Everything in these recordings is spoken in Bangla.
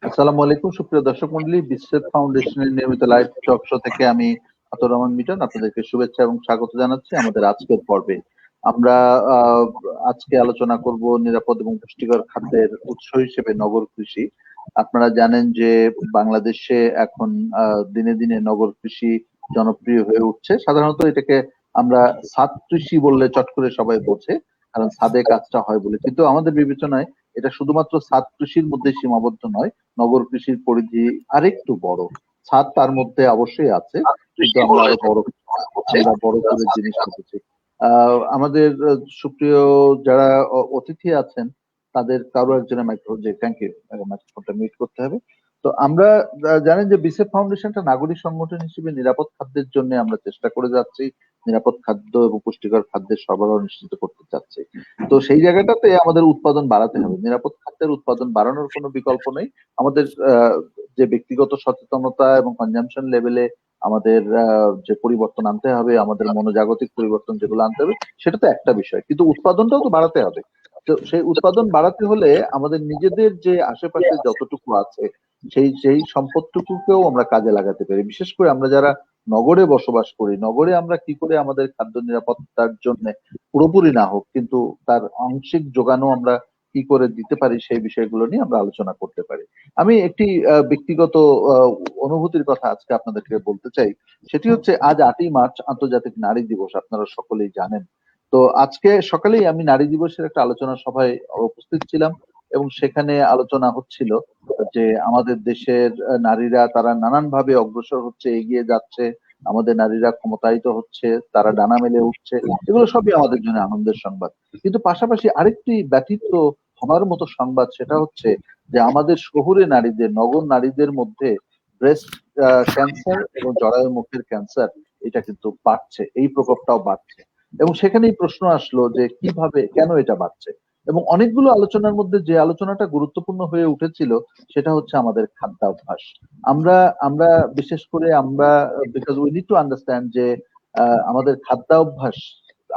আসসালামু আলাইকুম সুপ্রিয় দর্শক মন্ডলী, বিশ্বের ফাউন্ডেশনের নিয়মিত লাইভ টক শো থেকে আমি আতর রহমান মিটন আপনাদেরকে শুভেচ্ছা এবং স্বাগত জানাচ্ছি আমাদের আজকের পর্বে। আমরা আহ, আজকে আলোচনা করব নিরাপদ এবং পুষ্টিকর খাদ্যের উৎস হিসেবে নগর কৃষি। আপনারা জানেন যে বাংলাদেশে এখন দিনে দিনে নগর কৃষি জনপ্রিয় হয়ে উঠছে। সাধারণত এটাকে আমরা ছাদ কৃষি বললে চট করে সবাই বোঝে, কারণ ছাদে কাজটা হয় বলে, কিন্তু আমাদের বিবেচনায় এটা শুধুমাত্র ছাদ কৃষির মধ্যে সীমাবদ্ধ নয়। নগর কৃষির পরিধি আরেকটু বড়। ছাদ তার মধ্যে অবশ্যই আছে, কিন্তু আমরা আরো বড়, আমরা বড় করে জিনিস করতেছি। আমাদের সুপ্রিয় যারা অতিথি আছেন তাদের কারো একজনের মাইক্রোফোন, যে থ্যাংক ইউ, মাইক্রোফোনটা মিউট করতে হবে। তো আমরা জানেন যে বিসেফ ফাউন্ডেশনটা নাগরিক সংগঠন হিসেবে নিরাপদ খাদ্যের জন্য আমরা চেষ্টা করে যাচ্ছি। নিরাপদ খাদ্য এবং পুষ্টিকর খাদ্যের সরবরাহ নিশ্চিত করতে চাচ্ছি। তো সেই জায়গাটাতে আমাদের উৎপাদন বাড়াতে হবে। নিরাপদ খাদ্যের উৎপাদন বাড়ানোর কোনো বিকল্প নেই। আমাদের যে ব্যক্তিগত সচেতনতা এবং কনজাম্পশন লেভেলে আমাদের যে পরিবর্তন আনতে হবে, আমাদের মনোজাগতিক পরিবর্তন যেগুলো আনতে হবে, সেটা তো একটা বিষয়, কিন্তু উৎপাদনটাও তো বাড়াতে হবে। তো সেই উৎপাদন বাড়াতে হলে আমাদের নিজেদের যে আশেপাশে যতটুকু আছে সেই সেই সম্পদটুকুকেও আমরা কাজে লাগাতে পারি। বিশেষ করে আমরা যারা নগরে বসবাস করি, নগরে আমরা কি করে আমাদের খাদ্য নিরাপত্তার জন্য পুরোপুরি না হোক কিন্তু তার আংশিক যোগানও আমরা কি করে দিতে পারি, সেই বিষয়গুলো নিয়ে আমরা আলোচনা করতে পারি। আমি একটি ব্যক্তিগত আহ, অনুভূতির কথা আজকে আপনাদেরকে বলতে চাই। সেটি হচ্ছে আজ 8ই মার্চ আন্তর্জাতিক নারী দিবস, আপনারা সকলেই জানেন। তো আজকে সকালেই আমি নারী দিবসের একটা আলোচনা সভায় উপস্থিত ছিলাম, এবং সেখানে আলোচনা হচ্ছিল যে আমাদের দেশের নারীরা তারা নানান ভাবে অগ্রসর হচ্ছে, এগিয়ে যাচ্ছে। আমাদের নারীরা ক্ষমতায়িত হচ্ছে, তারা ডানা মেলে উঠছে। এগুলো সবই আমাদের জন্য আনন্দের সংবাদ। কিন্তু পাশাপাশি আরেকটি ব্যথিত হবার মতো সংবাদ, সেটা হচ্ছে যে আমাদের শহুরে নারীদের, নগর নারীদের মধ্যে ব্রেস্ট ক্যান্সার এবং জরায়ু মুখের ক্যান্সার এটা কিন্তু বাড়ছে, এই প্রকোপটাও বাড়ছে। এবং সেখানেই প্রশ্ন আসলো যে কিভাবে, কেন এটা বাড়ছে। এবং অনেকগুলো আলোচনার মধ্যে যে আলোচনাটা গুরুত্বপূর্ণ হয়ে উঠেছিল সেটা হচ্ছে আমাদের খাদ্যাভ্যাস। আমরা আমরা বিশেষ করে আমরা, because we need to understand যে আমাদের খাদ্যাভ্যাস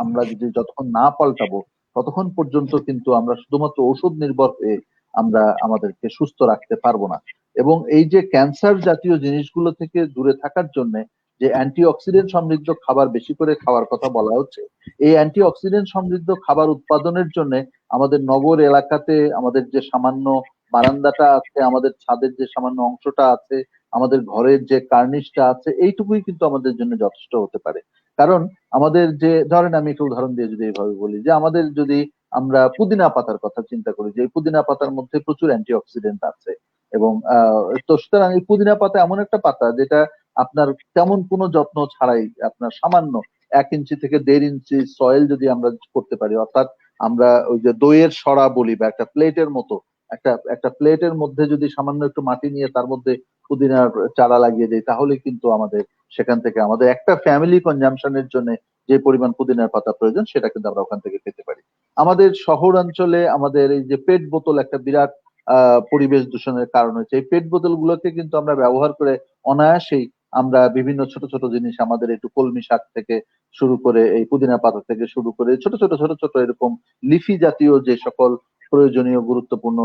আমরা যদি যতক্ষণ না পাল্টাবো ততক্ষণ পর্যন্ত কিন্তু আমরা শুধুমাত্র ওষুধ নির্ভর হয়ে আমরা আমাদেরকে সুস্থ রাখতে পারবো না। এবং এই যে ক্যান্সার জাতীয় জিনিসগুলো থেকে দূরে থাকার জন্য যে অ্যান্টিঅক্সিডেন্ট সমৃদ্ধ খাবার বেশি করে খাওয়ার কথা বলা হচ্ছে, এই অ্যান্টিঅক্সিডেন্ট সমৃদ্ধ খাবার উৎপাদনের জন্য আমাদের নগর এলাকাতে আমাদের যে সামান্য বারান্দাটা আছে, আমাদের ছাদের যে সামান্য অংশটা আছে, আমাদের ঘরের যে কার্নিশটা আছে, এইটুকুই কিন্তু আমাদের জন্য যথেষ্ট হতে পারে। কারণ আমাদের যে, ধরেন আমি একটা উদাহরণ দিয়ে যদি এইভাবে বলি, যে আমাদের যদি আমরা পুদিনা পাতার কথা চিন্তা করি, যে এই পুদিনা পাতার মধ্যে প্রচুর অ্যান্টিঅক্সিডেন্ট আছে। এবং তো সুতরাং এই পুদিনা পাতা এমন একটা পাতা যেটা আপনার তেমন কোনো যত্ন ছাড়াই, আপনার সামান্য 1 ইঞ্চি থেকে 1.5 ইঞ্চি সয়েল যদি আমরা করতে পারি, অর্থাৎ আমরা ওই যে দইয়ের সরা বলি, বা একটা প্লেটের মতো, একটা একটা প্লেটের মধ্যে যদি সামান্য একটু মাটি নিয়ে তার মধ্যে পুদিনার চারা লাগিয়ে দেয়, তাহলে কিন্তু আমাদের সেখান থেকে আমাদের একটা ফ্যামিলি কনজাম্পশনের জন্য যে পরিমাণ পুদিনার পাতা প্রয়োজন সেটা কিন্তু আমরা ওখান থেকে পেতে পারি। আমাদের শহর অঞ্চলে আমাদের এই যে পেট বোতল একটা বিরাট পরিবেশ দূষণের কারণ হচ্ছে। এই পেট বোতল গুলোকে কিন্তু আমরা ব্যবহার করে অনায়াসেই আমরা বিভিন্ন ছোট ছোট জিনিস, আমাদের একটু কলমি শাক থেকে শুরু করে, এই পুদিনা পাতা থেকে শুরু করে ছোট ছোট ছোট ছোট এরকম লিফি জাতীয় যে সকল প্রয়োজনীয় গুরুত্বপূর্ণ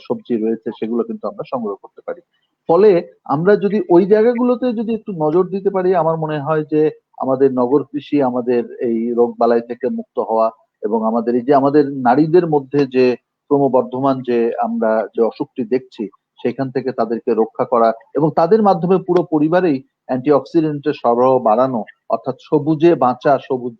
সবজি রয়েছে, সেগুলো কিন্তু আমরা সংগ্রহ করতে পারি। ফলে আমরা যদি ওই জায়গাগুলোতে যদি একটু নজর দিতে পারি, আমার মনে হয় যে আমাদের নগর কৃষি আমাদের এই রোগ বালাই থেকে মুক্ত হওয়া, এবং আমাদের এই যে আমাদের নারীদের মধ্যে যে ক্রমবর্ধমান যে আমরা যে অসুখটি দেখছি, সেখান থেকে তাদেরকে রক্ষা করা, এবং তাদের মাধ্যমে পুরো পরিবারেই অ্যান্টিঅক্সিডেন্টের সরবরাহ বাড়ানো, অর্থাৎ সবুজে বাঁচা, সবুজ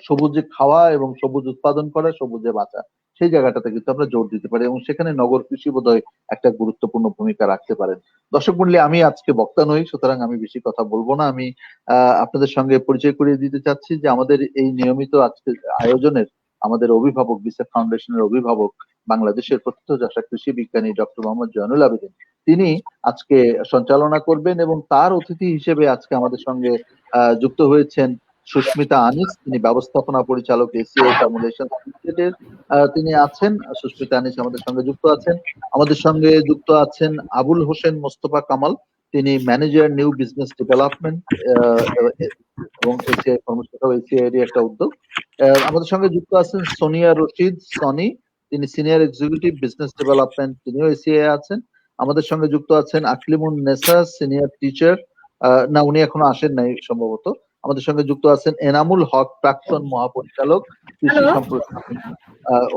সবুজে খাওয়া এবং সবুজ উৎপাদন করা, সবুজে বাঁচা, সেই জায়গাটাতে কিন্তু আমরা জোর দিতে পারি, এবং সেখানে নগর কৃষি বোধহয় একটা গুরুত্বপূর্ণ ভূমিকা রাখতে পারেন। দর্শক মন্ডলী, আমি আজকে বক্তা নই, সুতরাং আমি বেশি কথা বলবো না। আমি আপনাদের সঙ্গে পরিচয় করিয়ে দিতে চাচ্ছি যে আমাদের এই নিয়মিত আজকে আয়োজনের আমাদের অভিভাবক, বিসেফ ফাউন্ডেশনের অভিভাবক, বাংলাদেশের প্রথিতযশা কৃষি বিজ্ঞানী ডক্টর মোহাম্মদ জয়নুল আবেদিন, তিনি আজকে সঞ্চালনা করবেন। এবং তার অতিথি হিসেবে আজকে আমাদের সঙ্গে যুক্ত হয়েছেন সুস্মিতা আনিস, তিনি ব্যবস্থাপনা পরিচালক এসিআই ফর্মুলেশন লিমিটেডের, তিনি আছেন। সুস্মিতা আনিস আমাদের সঙ্গে যুক্ত আছেন। আমাদের সঙ্গে যুক্ত আছেন আবুল হোসেন মোস্তফা কামাল, তিনি ম্যানেজার নিউ বিজনেস ডেভেলপমেন্ট, এবং এসিআই কর্মসংস্থান এসিআই এর একটা উদ্যোগ। আমাদের সঙ্গে যুক্ত আছেন সোনিয়া রশিদ সনি, তিনি সিনিয়র এক্সিকিউটিভ বিজনেস ডেভেলপমেন্ট, তিনিও এসিআই আছেন। আমাদের সঙ্গে যুক্ত আছেন আকলিমুন নেসা, সিনিয়র টিচার। না, উনি এখনো আসেন নাই সম্ভবত। আমাদের সঙ্গে যুক্ত আছেন এনামুল হক, প্রাক্তন মহাপরিচালক, কৃষি সম্প্রসারণ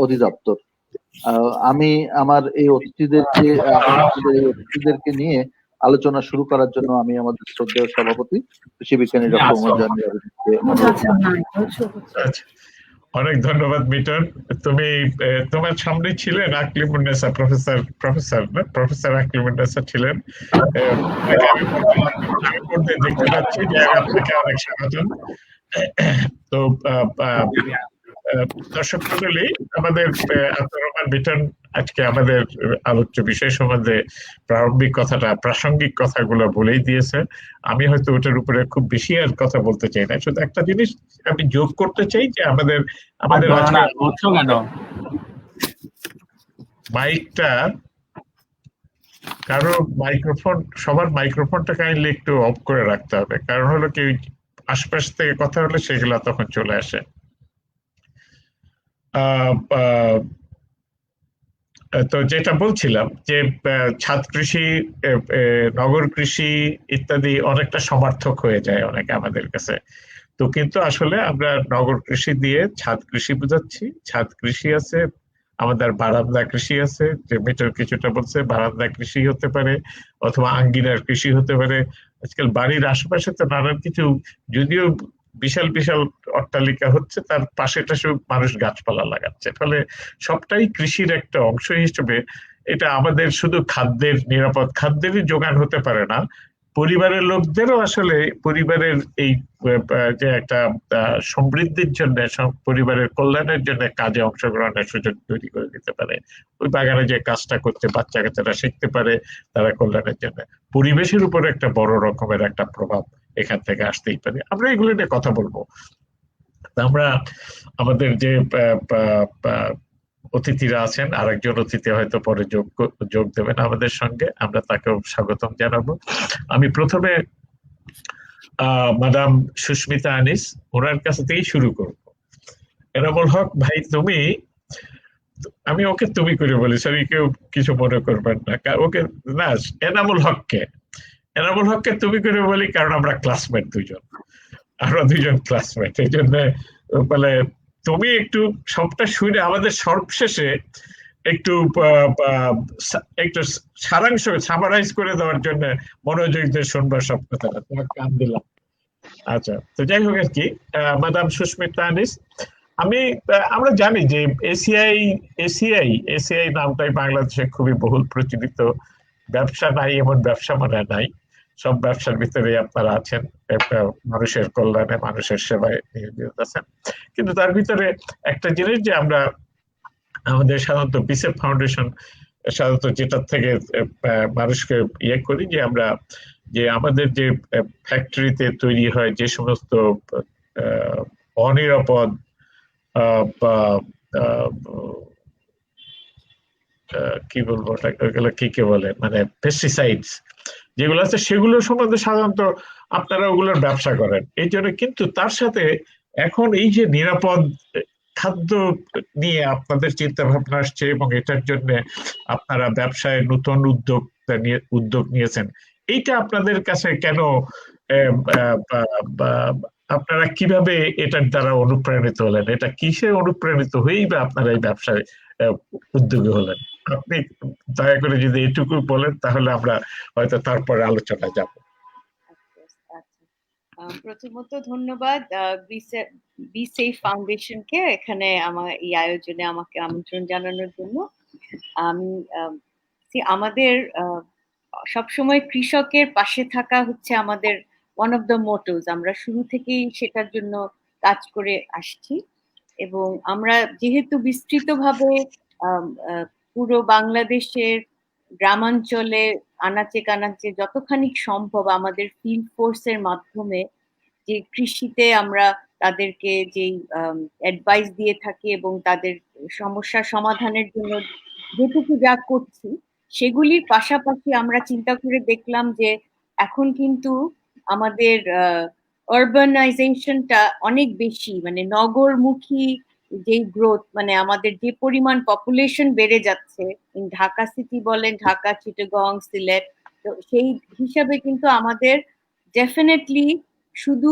অধিদপ্তর। আমি আমার এই অতিথিদেরকে নিয়ে আলোচনা শুরু করার জন্য আমি আমাদের শ্রদ্ধেয় সভাপতি কৃষি বিজ্ঞানী ডক্টর ওমর জাহান আবেদীনকে অনুরোধ করছি। অনেক ধন্যবাদ মিটন। তুমি তোমার সামনে ছিলেন আকলিমুন্নেসা, প্রফেসর আকলিমুন্নেসা ছিলেন। আমি দেখতে পাচ্ছি যে আপনাকে অনেক স্বাগতম। তো দর্শক মন্ডলী, আমাদের আব্দুর রহমান মিটন আজকে আমাদের আলোচ্য বিষয় সম্বন্ধে প্রাসঙ্গিক কথাগুলো বলেই দিয়েছে। আমি হয়তো ওটার উপরে খুব বেশি আর কথা বলতে চাই না, শুধু একটা জিনিস আমি যোগ করতে চাই যে আমাদের মাইকটা সবার মাইক্রোফোনটা কাইন্ডলি একটু অফ করে রাখতে হবে, কারণ হলো কি আশপাশ থেকে কথা হলে সেগুলো তখন চলে আসে। তো যেটা বলছিলাম যে ছাদ কৃষি, নগর কৃষি ইত্যাদি অনেকটা সমার্থক হয়ে যায় অনেকে আমাদের কাছে। তো কিন্তু আসলে আমরা নগর কৃষি দিয়ে ছাদ কৃষি বুঝাচ্ছি। ছাদ কৃষি আছে, আমাদের বারান্দা কৃষি আছে, যে মিটার কিছুটা বলছে বারান্দা কৃষি হতে পারে, অথবা আঙ্গিনার কৃষি হতে পারে। আজকাল বাড়ির আশেপাশে তো নানান কিছু, যদিও বিশাল বিশাল অট্টালিকা হচ্ছে, তার পাশেটা সব মানুষ গাছপালা লাগাচ্ছে, ফলে সবটাই কৃষির একটা অংশ হিসেবে এটা আমাদের শুধু নিরাপদ খাদ্যেরই যোগান হতে পারে না, পরিবারের লোকদেরও আসলে পরিবারের এই যে একটা সমৃদ্ধির জন্য, পরিবারের কল্যাণের জন্য কাজে অংশগ্রহণের সুযোগ তৈরি করে দিতে পারে। ওই বাগানে যে কাজটা করতে বাচ্চা কাচ্চারা শিখতে পারে, তারা কল্যাণের জন্য পরিবেশের উপর একটা বড় রকমের একটা প্রভাব এখান থেকে আসতেই পারে। আমরা এগুলো নিয়ে কথা বলবো। আমরা আমাদের যে অতিথিরা আছেন, আরেকজন অতিথি হয়তো পরে যোগ দেবেন আমাদের সঙ্গে, আমরা তাকেও স্বাগতম জানাবো। আমি প্রথমে মাদাম সুস্মিতা আনিস, ওনার কাছে থেকেই শুরু করব। এনামুল হক ভাই, আমি ওকে তুমি করে বলি, সরি কেউ কিছু মনে করবেন না, ওকে না, এনামুল হককে তুমি করে বলি, কারণ আমরা ক্লাসমেট দুজন, আমরা দুজন ক্লাসমেট, এই জন্য বলে তুমি একটু সবটা শুনে আমাদের সর্বশেষে একটু সারাংশ সামারাইজ করে দেওয়ার জন্য মনোযোগ দিয়ে শুনবার সব কথাটা তোমাকে কান দিলাম। আচ্ছা, তো যাই হোক আর কি, মাদাম সুস্মিতা আনিস, আমরা জানি যে এসিআই নামটাই বাংলাদেশে খুবই বহুল প্রচলিত। ব্যবসা নাই এমন ব্যবসা মানে নাই, সব ব্যবসার ভিতরে আপনারা আছেন, মানুষের কল্যাণে মানুষের সেবায় নিয়োজিত আছেন। কিন্তু তার ভিতরে একটা জিনিস যে আমরা আমাদের সাধারণত বিসেফ ফাউন্ডেশন সাধারণত যেটার থেকে মানুষকে করি, যে আমরা যে আমাদের যে ফ্যাক্টরিতে তৈরি হয় যে সমস্ত অনিরাপদ বা কি বলবো ওগুলো কি বলে, মানে পেস্টিসাইডস যেগুলো আছে, সেগুলো সম্বন্ধে সাধারণত আপনারা ওগুলোর ব্যবসা করেন। এই জন্য কিন্তু তার সাথে এখন এই যে নিরাপদ খাদ্য নিয়ে আপনাদের চিন্তা ভাবনা আসছে, এবং এটার জন্য আপনারা ব্যবসায় নতুন উদ্যোগ নিয়েছেন, এইটা আপনাদের কাছে কেন, আপনারা কিভাবে এটার দ্বারা অনুপ্রাণিত হলেন, এটা কিসে অনুপ্রাণিত হয়েই বা আপনারা এই ব্যবসায় উদ্যোগী হলেন? আপনি দয়া করে যদি এটুকু বলেন, তাহলে আমরা হয়তো তারপরে আলোচনা যাব। প্রথমত ধন্যবাদ বি সেফ ফাউন্ডেশনকে এখানে এই আয়োজনে আমাকে আমন্ত্রণ জানানোর জন্য। আমাদের সবসময় কৃষকের পাশে থাকা হচ্ছে আমাদের ওয়ান অফ দ্য মোটোস, আমরা শুরু থেকেই সেটার জন্য কাজ করে আসছি। এবং আমরা যেহেতু বিস্তৃতভাবে পুরো বাংলাদেশের গ্রামাঞ্চলে আনাচে কানাচে যতখানি সম্ভব আমাদের ফিল্ড ফোর্সের মাধ্যমে যে কৃষিতে আমরা তাদেরকে যে অ্যাডভাইস দিয়ে থাকি এবং তাদের সমস্যা সমাধানের জন্য যেটুকু যা করছি, সেগুলির পাশাপাশি আমরা চিন্তা করে দেখলাম যে এখন কিন্তু আমাদের আরবানাইজেশনটা অনেক বেশি, মানে নগরমুখী যেই গ্রোথ, মানে আমাদের যে পরিমাণ পপুলেশন বেড়ে যাচ্ছে, ঢাকা সিটি বলেন, ঢাকা, চিটাগং, সিলেট, তো সেই হিসাবে কিন্তু আমাদের ডেফিনেটলি শুধু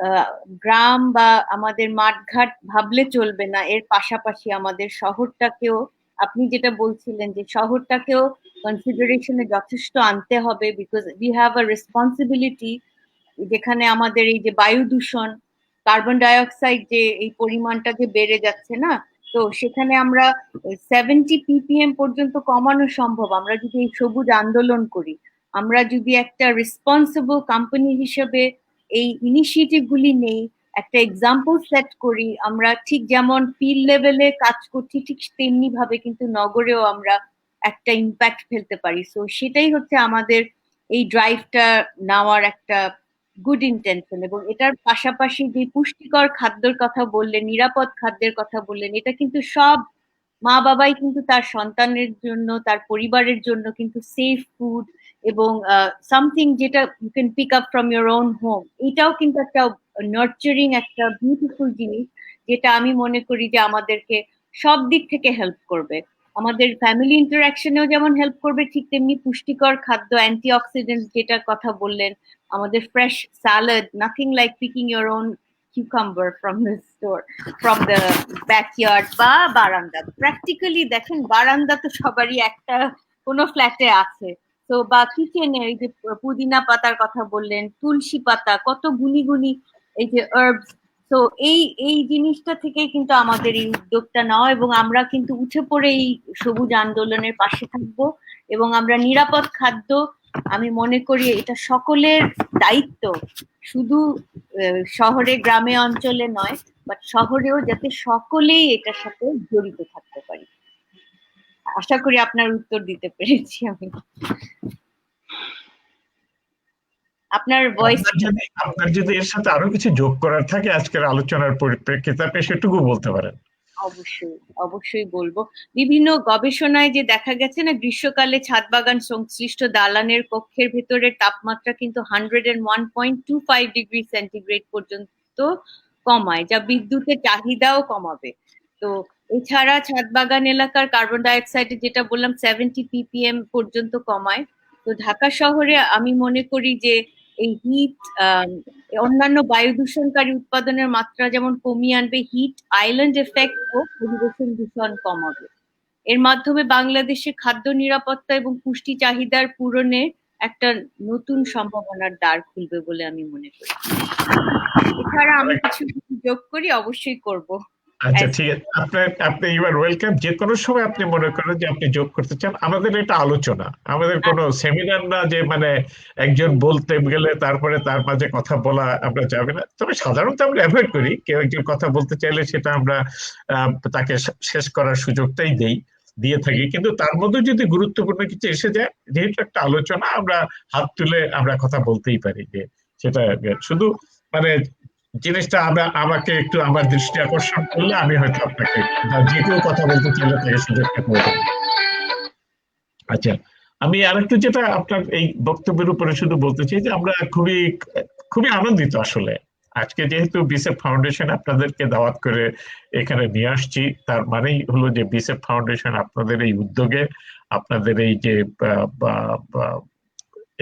আহ, গ্রাম বা আমাদের মাঠঘাট ভাবলে চলবে না, এর পাশাপাশি আমাদের শহরটাকেও, আপনি যেটা বলছিলেন যে শহরটাকেও কনসিডারেশনে যথেষ্ট আনতে হবে, because we have a responsibility, যেখানে আমাদের এই যে বায়ু দূষণ, কার্বন ডাই অক্সাইড যে এই পরিমাণটা যে বেড়ে যাচ্ছে না, তো সেখানে আমরা 70 ppm পর্যন্ত কমানো সম্ভব আমরা যদি এই সবুজ আন্দোলন করি, আমরা যদি একটা রেসপন্সিবল কোম্পানি হিসেবে এই ইনিশিয়েটিভ গুলি নেই, একটা এক্সাম্পল সেট করি, আমরা ঠিক যেমন ফিল্ড লেভেলে কাজ করছি ঠিক তেমনি ভাবে কিন্তু নগরেও আমরা একটা ইম্প্যাক্ট ফেলতে পারি। সো সেটাই হচ্ছে আমাদের এই ড্রাইভটা নেওয়ার একটা গুড ইন্টেনশন। এবং এটার পাশাপাশি যে পুষ্টিকর খাদ্যের কথা বললেন, নিরাপদ খাদ্যের কথা বললেন, এটা কিন্তু সব মা বাবাই কিন্তু তার সন্তানের জন্য, তার পরিবারের জন্য কিন্তু সেফ ফুড এবং সামথিং যেটা you can pick up from your own home, এটাও কিন্তু একটা নার্চারিং, একটা বিউটিফুল জিনিস, যেটা আমি মনে করি যে আমাদেরকে সব দিক থেকে হেল্প করবে। আমাদের ফ্যামিলি ইন্টারাকশনেও যেমন হেল্প করবে, ঠিক তেমনি পুষ্টিকর খাদ্য, অ্যান্টি অক্সিডেন্ট যেটার কথা বললেন, আমাদের fresh salad, nothing like picking your own cucumber from the store, from the backyard বা বারান্দা। প্র্যাকটিক্যালি দেখেন, বারান্দা তো সবারই একটা কোনো ফ্ল্যাটে আছে, তো বা কিচেনে এই যে পুদিনা পাতার কথা বললেন, তুলসী পাতা, কত গুনি গুনি এই যে হার্বস, তো এই এই জিনিসটা থেকেই কিন্তু আমাদের এই উদ্যোগটা নেওয়া, এবং আমরা কিন্তু উঠে পড়ে এই সবুজ আন্দোলনের পাশে থাকবো। এবং আমরা নিরাপদ খাদ্য, আমি মনে করি এটা সকলের দায়িত্ব, শুধু শহরে গ্রামে অঞ্চলে নয়, বাট শহরেও যাতে সকলেই এটার সাথে জড়িত থাকতে পারি। আশা করি আপনার উত্তর দিতে পেরেছি আমি। আপনার ভয়েস, আপনার যদি এর সাথে আরো কিছু যোগ করার থাকে আজকের আলোচনার পরিপ্রেক্ষিতে, আপনি সেটুকু বলতে পারেন। অবশ্যই অবশ্যই বলবো। বিভিন্ন গবেষণায় যে দেখা গেছে না, গ্রীষ্মকালে ছাদ বাগান সংশ্লিষ্ট দালানের কক্ষের ভেতরের তাপমাত্রা কিন্তু 101.25 ডিগ্রি সেন্টিগ্রেড পর্যন্ত কমায়, যা বিদ্যুতের চাহিদাও কমাবে। তো এছাড়া ছাদ বাগান এলাকার কার্বন ডাই অক্সাইড, যেটা বললাম 70 ppm পর্যন্ত কমায়। তো ঢাকা শহরে আমি মনে করি যে এই হিট, অন্যান্য বায়ু দূষণকারী উৎপাদনের মাত্রা যেমন কমিয়ে আনবে, হিট আইল্যান্ড এফেক্ট ও পরিবেশন দূষণ কমাবে। এর মাধ্যমে বাংলাদেশে খাদ্য নিরাপত্তা এবং পুষ্টি চাহিদার পূরণে একটা নতুন সম্ভাবনার দ্বার খুলবে বলে আমি মনে করি। এছাড়া আমি কিছু যোগ করি, অবশ্যই করব। আচ্ছা, ঠিক আছে, আপনি ইউ আর ওয়েলকাম। যে কোনো সময় আপনি মনে করেন যে আপনি যোগ করতে চান, আমাদের এটা আলোচনা, আমাদের কোনো সেমিনার না যে মানে একজন বলতে গেলে তারপরে তার মাঝে কথা বলা আমরা যাবে না। তবে সাধারণত আমরা অ্যাভয়েড করি, কেউ একজন কথা বলতে চাইলে সেটা আমরা তাকে শেষ করার সুযোগটাই দিয়ে থাকি, কিন্তু তার মধ্যে যদি গুরুত্বপূর্ণ কিছু এসে যায়, যেহেতু একটা আলোচনা, আমরা হাত তুলে আমরা কথা বলতেই পারি, যে সেটা শুধু মানে জিনিসটা আমাকে একটু আমার দৃষ্টি আকর্ষণ করলে আমি হয়তো আপনাকে যে কেউ কথা বলতে চাইলে তাকে সুযোগটা করে দেবো। আচ্ছা, আমি আরেকটু যেটা আপনার এই বক্তব্যের উপরে শুধু বলতে চাই যে আমরা খুবই খুবই আনন্দিত আসলে আজকে, যেহেতু বিসেফ ফাউন্ডেশন আপনাদেরকে দাওয়াত করে এখানে নিয়ে আসছি, তার মানেই হলো যে বিসেফ ফাউন্ডেশন আপনাদের এই উদ্যোগে, আপনাদের এই যে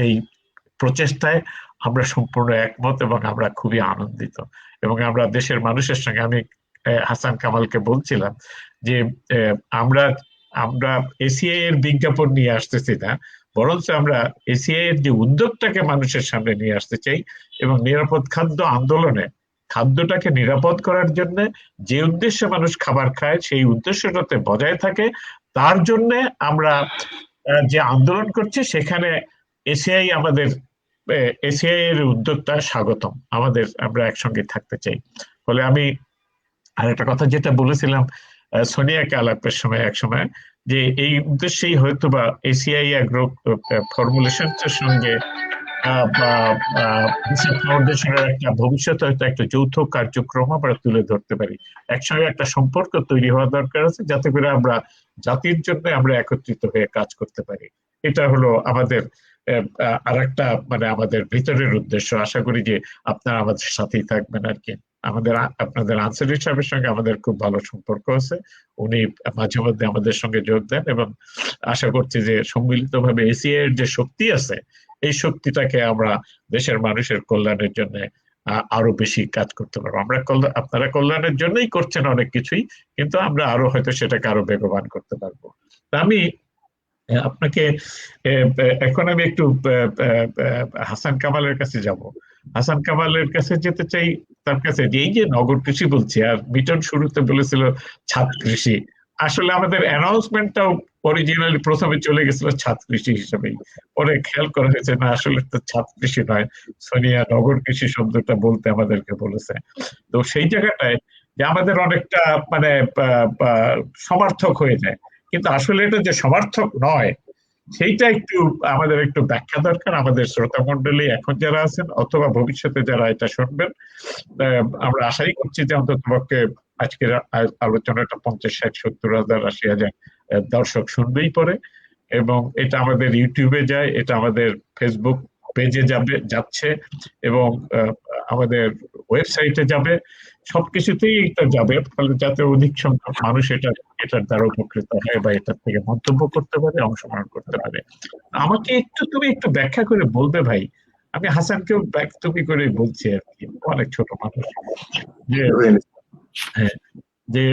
এই প্রচেষ্টায় আমরা সম্পূর্ণ একমত এবং আমরা খুবই আনন্দিত। এবং আমরা দেশের মানুষের সঙ্গে, আমি হাসান কামালকে বলছিলাম যে আমরা এসিআই এর বিজ্ঞাপন নিয়ে আসতেছি না, বরঞ্চ আমরা এসিআই এর যে উদ্যোগটাকে মানুষের সামনে নিয়ে আসতে চাই, এবং নিরাপদ খাদ্য আন্দোলনে খাদ্যটাকে নিরাপদ করার জন্য যে উদ্দেশ্যে মানুষ খাবার খায় সেই উদ্দেশ্যটাতে বজায় থাকে, তার জন্য আমরা যে আন্দোলন করছি সেখানে এসিআই এর উদ্যোগটা স্বাগতম, আমরা একসঙ্গে থাকতে চাই। ফলে আমি আরেকটা কথা যেটা বলেছিলাম সোনিয়াকে আলাপের সময় এক সময়, যে এই উদ্দেশ্যেই হয়তোবা এসিআই অ্যাগ্রো ফর্মুলেশনসের সঙ্গে ফাউন্ডেশনের একটা ভবিষ্যৎ হয়তো একটা যৌথ কার্যক্রম আমরা তুলে ধরতে পারি। একসঙ্গে একটা সম্পর্ক তৈরি হওয়া দরকার আছে, যাতে করে আমরা জাতির জন্য আমরা একত্রিত হয়ে কাজ করতে পারি। এটা হলো আমাদের আরেকটা মানে আমাদের ভিতরের উদ্দেশ্য। আশা করি যে আপনারা আমাদের সাথেই থাকবেন আর কি। আমাদের আপনাদের আনসারুল সাহেবের সঙ্গে আমাদের খুব ভালো সম্পর্ক আছে। উনি মাঝে মধ্যে আমাদের সঙ্গে যোগ দেন এবং আশা করছি যে সম্মিলিতভাবে এসিআই এর যে শক্তি আছে এই শক্তিটাকে আমরা দেশের মানুষের কল্যাণের জন্য আরো বেশি কাজ করতে পারবো। আমরা আপনারা কল্যাণের জন্যই করছেন অনেক কিছুই, কিন্তু আমরা আরো হয়তো সেটাকে আরো বেগবান করতে পারবো। আমি আপনাকে এখন আমি একটু হাসান কামালের কাছে যাব। হাসান কামালের কাছে যেতে চাই, তার কাছে যে এই যে নগর কৃষি বলছি, আর মিটন শুরুতে বলেছিল ছাদ কৃষি, আসলে আমাদের অ্যানাউন্সমেন্টটাও অরিজিনালি প্রথমে চলে গেছিল ছাদ কৃষি হিসেবেই, পরে খেয়াল করা হয়েছে না আসলে তো ছাদ কৃষি নয়, সোনিয়া নগর কৃষি শব্দটা বলতে আমাদেরকে বলেছে। তো সেই জায়গাটায় যে আমাদের অনেকটা মানে সমার্থক হয়ে যায়, কিন্তু আসলে এটা যে সমার্থক নয় সেইটা একটু আমাদের একটু ব্যাখ্যা দরকার। আমাদের শ্রোতা মন্ডলী এখন যারা আছেন অথবা ভবিষ্যতে যারা এটা শুনবেন, আমরা আশাই করছি যে অন্ততপক্ষে আজকের আলোচনাটা 50, 60, 70 হাজার, 80 হাজার দর্শক শুনবেই পরে, এবং এটা আমাদের ইউটিউবে যায়, এটা আমাদের ফেসবুক পেজে যাচ্ছে এবং আমাদের ওয়েবসাইটে যাবে, সবকিছুতেই এটা যাবে, ফলে যাতে অধিক সংখ্যক মানুষ এটার দ্বারা উপকৃত হয় বা এটার থেকে মন্তব্য করতে পারে, অংশগ্রহণ করতে পারে। আমাকে তুমি একটু ব্যাখ্যা করে বলবে ভাই, আমি হাসানকেও তুমি করে বলছি আর কি, অনেক ছোট মানুষ, যে হ্যাঁ যে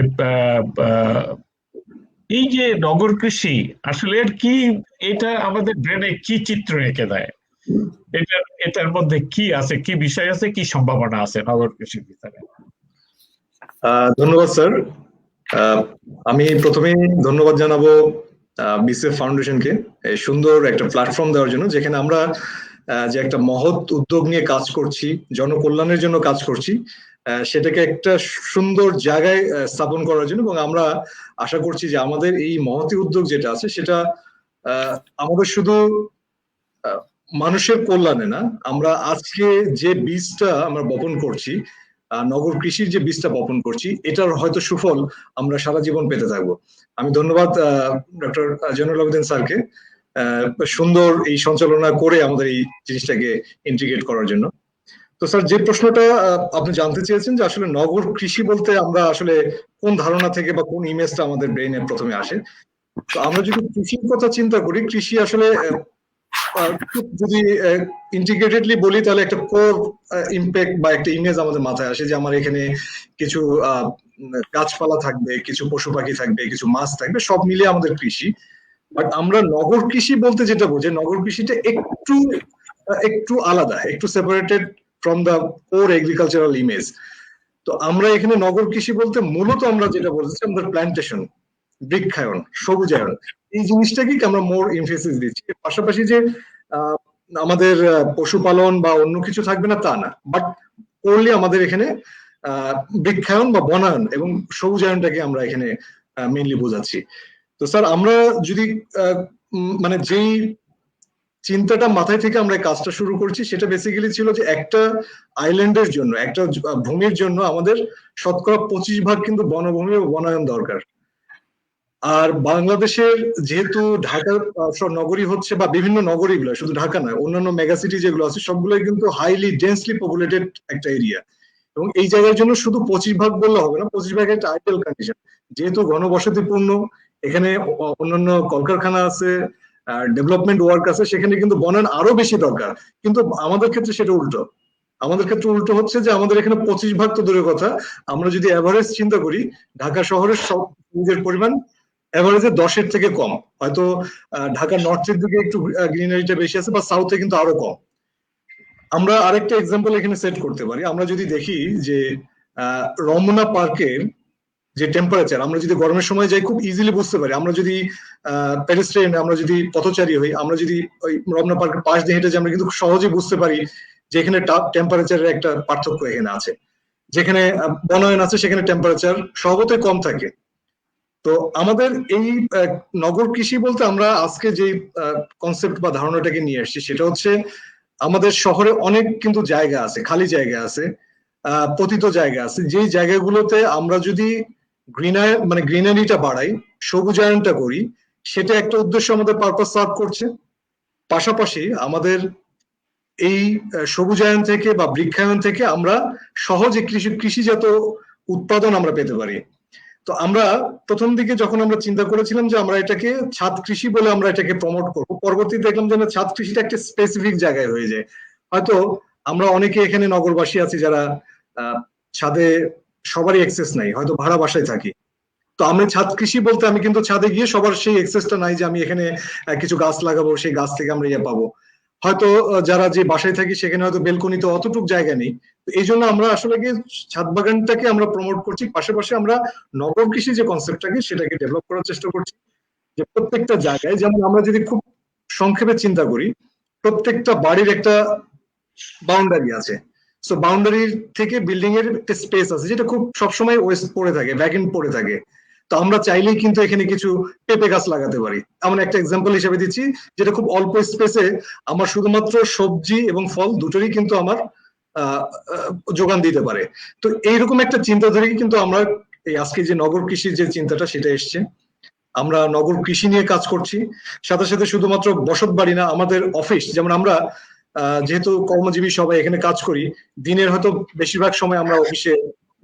এই যে নগর কৃষি আসলে এর কি, এটা আমাদের ব্রেনে কি চিত্র এঁকে দেয়, এটার মধ্যে কি আছে, কি বিষয় আছে, কি সম্ভাবনা আছে নগর কৃষির ভিতরে? ধন্যবাদ স্যার। আমি প্রথমেই ধন্যবাদ জানাবো বিসিএফ ফাউন্ডেশনকে এই সুন্দর একটা প্ল্যাটফর্ম দেওয়ার জন্য, যেখানে আমরা যে একটা মহৎ উদ্যোগ নিয়ে কাজ করছি, জনকল্যাণের জন্য কাজ করছি, সেটাকে একটা সুন্দর জায়গায় স্থাপন করার জন্য। এবং আমরা আশা করছি যে আমাদের এই মহৎ উদ্যোগ যেটা আছে সেটা আমাদের শুধু মানুষের কল্যাণে না, আমরা আজকে যে বীজটা আমরা বপন করছি, নগর কৃষির যে বীজটা বপন করছি, এটার হয়তো সুফল আমরা সারা জীবন পেতে থাকবো। আমি ধন্যবাদ ডক্টর জয়নুল আবেদিন স্যারকে সুন্দর এই সঞ্চালনা করে আমাদের এই জিনিসটাকে ইন্টিগ্রেট করার জন্য। তো স্যার, যে প্রশ্নটা আপনি জানতে চেয়েছেন যে আসলে নগর কৃষি বলতে আমরা আসলে কোন ধারণা থেকে বা কোন ইমেজটা আমাদের ব্রেইনে প্রথমে আসে, তো আমরা যদি কৃষির কথা চিন্তা করি, কৃষি আসলে যদি ইন্টিগ্রেটেডলি বলি তাহলে একটা কোর ইম্প্যাক্ট বা একটা ইমেজ আমাদের মাথায় আসে যে আমার এখানে কিছু গাছপালা থাকবে, কিছু পশু পাখি থাকবে, কিছু মাছ থাকবে, সব মিলিয়ে আমাদের কৃষি। বাট আমরা নগর কৃষি বলতে যেটা বুঝি, নগর কৃষিটা একটু আলাদা, একটু separated from the core agricultural image. তো আমরা এখানে নগর কৃষি বলতে মূলত আমরা যেটা বলছি, আমাদের প্ল্যান্টেশন, বৃক্ষায়ন, সবুজায়ন, এই জিনিসটাকে আমরা মোর এমফেসিস দিচ্ছি। পাশাপাশি যে আমাদের পশুপালন বা অন্য কিছু থাকবে না তা না, বাট করলে আমাদের এখানে বৃক্ষায়ন বা বনায়ন এবং সবুজায়নটাকে আমরা এখানে মেইনলি বোঝাচ্ছি। তো স্যার, আমরা যদি মানে যেই চিন্তাটা মাথায় থেকে আমরা কাজটা শুরু করছি, সেটা বেসিক্যালি ছিল যে একটা আইল্যান্ডের জন্য, একটা ভূমির জন্য আমাদের শতকরা 25% কিন্তু বনভূমি ও বনায়ন দরকার। আর বাংলাদেশের যেহেতু ঢাকা নগরী হচ্ছে, বা বিভিন্ন নগরীগুলো, শুধু ঢাকা নয়, অন্যান্য মেগাসিটি যেগুলো আছে সবগুলোই কিন্তু হাইলি ডেন্সলি পপুলেটেড একটা এরিয়া, এবং এই জায়গার জন্য শুধু 25% বললে হবে না, 25% একটা আইডিয়াল কন্ডিশন। যেহেতু ঘনবসতিপূর্ণ, এখানে অন্যান্য কলকারখানা আছে, ডেভেলপমেন্ট ওয়ার্ক আছে, সেখানে কিন্তু বনায়ন আরো বেশি দরকার। কিন্তু আমাদের ক্ষেত্রে সেটা উল্টো। আমাদের ক্ষেত্রে উল্টো হচ্ছে যে আমাদের এখানে 25% তো দূরের কথা, আমরা যদি এভারেজ চিন্তা করি, ঢাকা শহরের সব পরিমাণ এভারেজে 10-এর থেকে কম। হয়তো ঢাকা নর্থের দিকে একটু গ্রিনারিটা বেশি আছে, বা সাউথে কিন্তু আরো কম। আমরা আরেকটা এক্সাম্পল এখানে সেট করতে পারি। আমরা যদি দেখি যে রমনা পার্কের যে টেম্পারেচার, আমরা যদি গরমের সময় যাই খুব ইজিলি বুঝতে পারি। আমরা যদি পেডেস্ট্রিয়ান, আমরা যদি পথচারী হই, আমরা যদি ওই রমনা পার্কের পাশ দিয়ে হেঁটে যাই, আমরা কিন্তু সহজেই বুঝতে পারি যে এখানে টেম্পারেচারের একটা পার্থক্য এখানে আছে। যেখানে বনায়ন আছে সেখানে টেম্পারেচার স্বভাবতই কম থাকে। তো আমাদের এই নগর কৃষি বলতে আমরা আজকে যে কনসেপ্ট বা ধারণাটাকে নিয়ে আসছি, সেটা হচ্ছে আমাদের শহরে অনেক কিন্তু জায়গা আছে, খালি জায়গা আছে, পতিত জায়গা আছে, যেই জায়গাগুলোতে আমরা যদি গ্রিনারিটা বাড়াই, সবুজায়নটা করি, সেটা একটা উদ্দেশ্য আমাদের পারপাস সার্ভ করছে। পাশাপাশি আমাদের এই সবুজায়ন থেকে বা বৃক্ষায়ন থেকে আমরা সহজে কৃষিজাত উৎপাদন আমরা পেতে পারি। তো আমরা প্রথম দিকে যখন আমরা চিন্তা করেছিলাম যে আমরা এটাকে ছাদ কৃষি বলে আমরা এটাকে প্রমোট করবো, পরবর্তীতে দেখলাম যে ছাদ কৃষিটা একটা স্পেসিফিক জায়গায় হয়ে যায়। হয়তো আমরা অনেকে এখানে নগরবাসী আছি যারা ছাদে সবারই অ্যাক্সেস নাই, হয়তো ভাড়া বাসায় থাকি। তো আমি ছাদ কৃষি বলতে আমি কিন্তু ছাদে গিয়ে সবার সেই অ্যাক্সেসটা নাই যে আমি এখানে কিছু গাছ লাগাবো, সেই গাছ থেকে আমরা ইয়ে পাবো। হয়তো যারা যে বাসায় থাকি সেখানে হয়তো বেলকনিতে অতটুক জায়গা নেই। এই জন্য আমরা আসলে কি ছাদ বাগানটাকে আমরা প্রমোট করছি, পাশাপাশি আমরা নগর কৃষি যে কনসেপ্টটাকে সেটাকে ডেভেলপ করার চেষ্টা করছি। যে প্রত্যেকটা জায়গায়, যেমন আমরা যদি খুব সংক্ষেপে চিন্তা করি, প্রত্যেকটা বাড়ির একটা বাউন্ডারি আছে। সো বাউন্ডারি থেকে বিল্ডিং এর একটা স্পেস আছে যেটা খুব সবসময় ওয়েস্ট পড়ে থাকে, ভ্যাকেন্ট পড়ে থাকে। তো আমরা চাইলেই কিন্তু এখানে কিছু পেঁপে গাছ লাগাতে পারি। এমন একটা এক্সাম্পল হিসেবে দিচ্ছি, যেটা খুব অল্প স্পেসে আমার শুধুমাত্র সবজি এবং ফল দুটোরই কিন্তু আমার যোগান দিতে পারে। তো এইরকম একটা চিন্তা ধরেই কিন্তু আমরা এই আজকে যে নগর কৃষির যে চিন্তাটা সেটা এসছে। আমরা নগর কৃষি নিয়ে কাজ করছি, সাথে সাথে শুধুমাত্র বসত বাড়ি না, আমাদের অফিস, যেমন আমরা যেহেতু কর্মজীবী সবাই এখানে কাজ করি, দিনের হয়তো বেশিরভাগ সময় আমরা অফিসে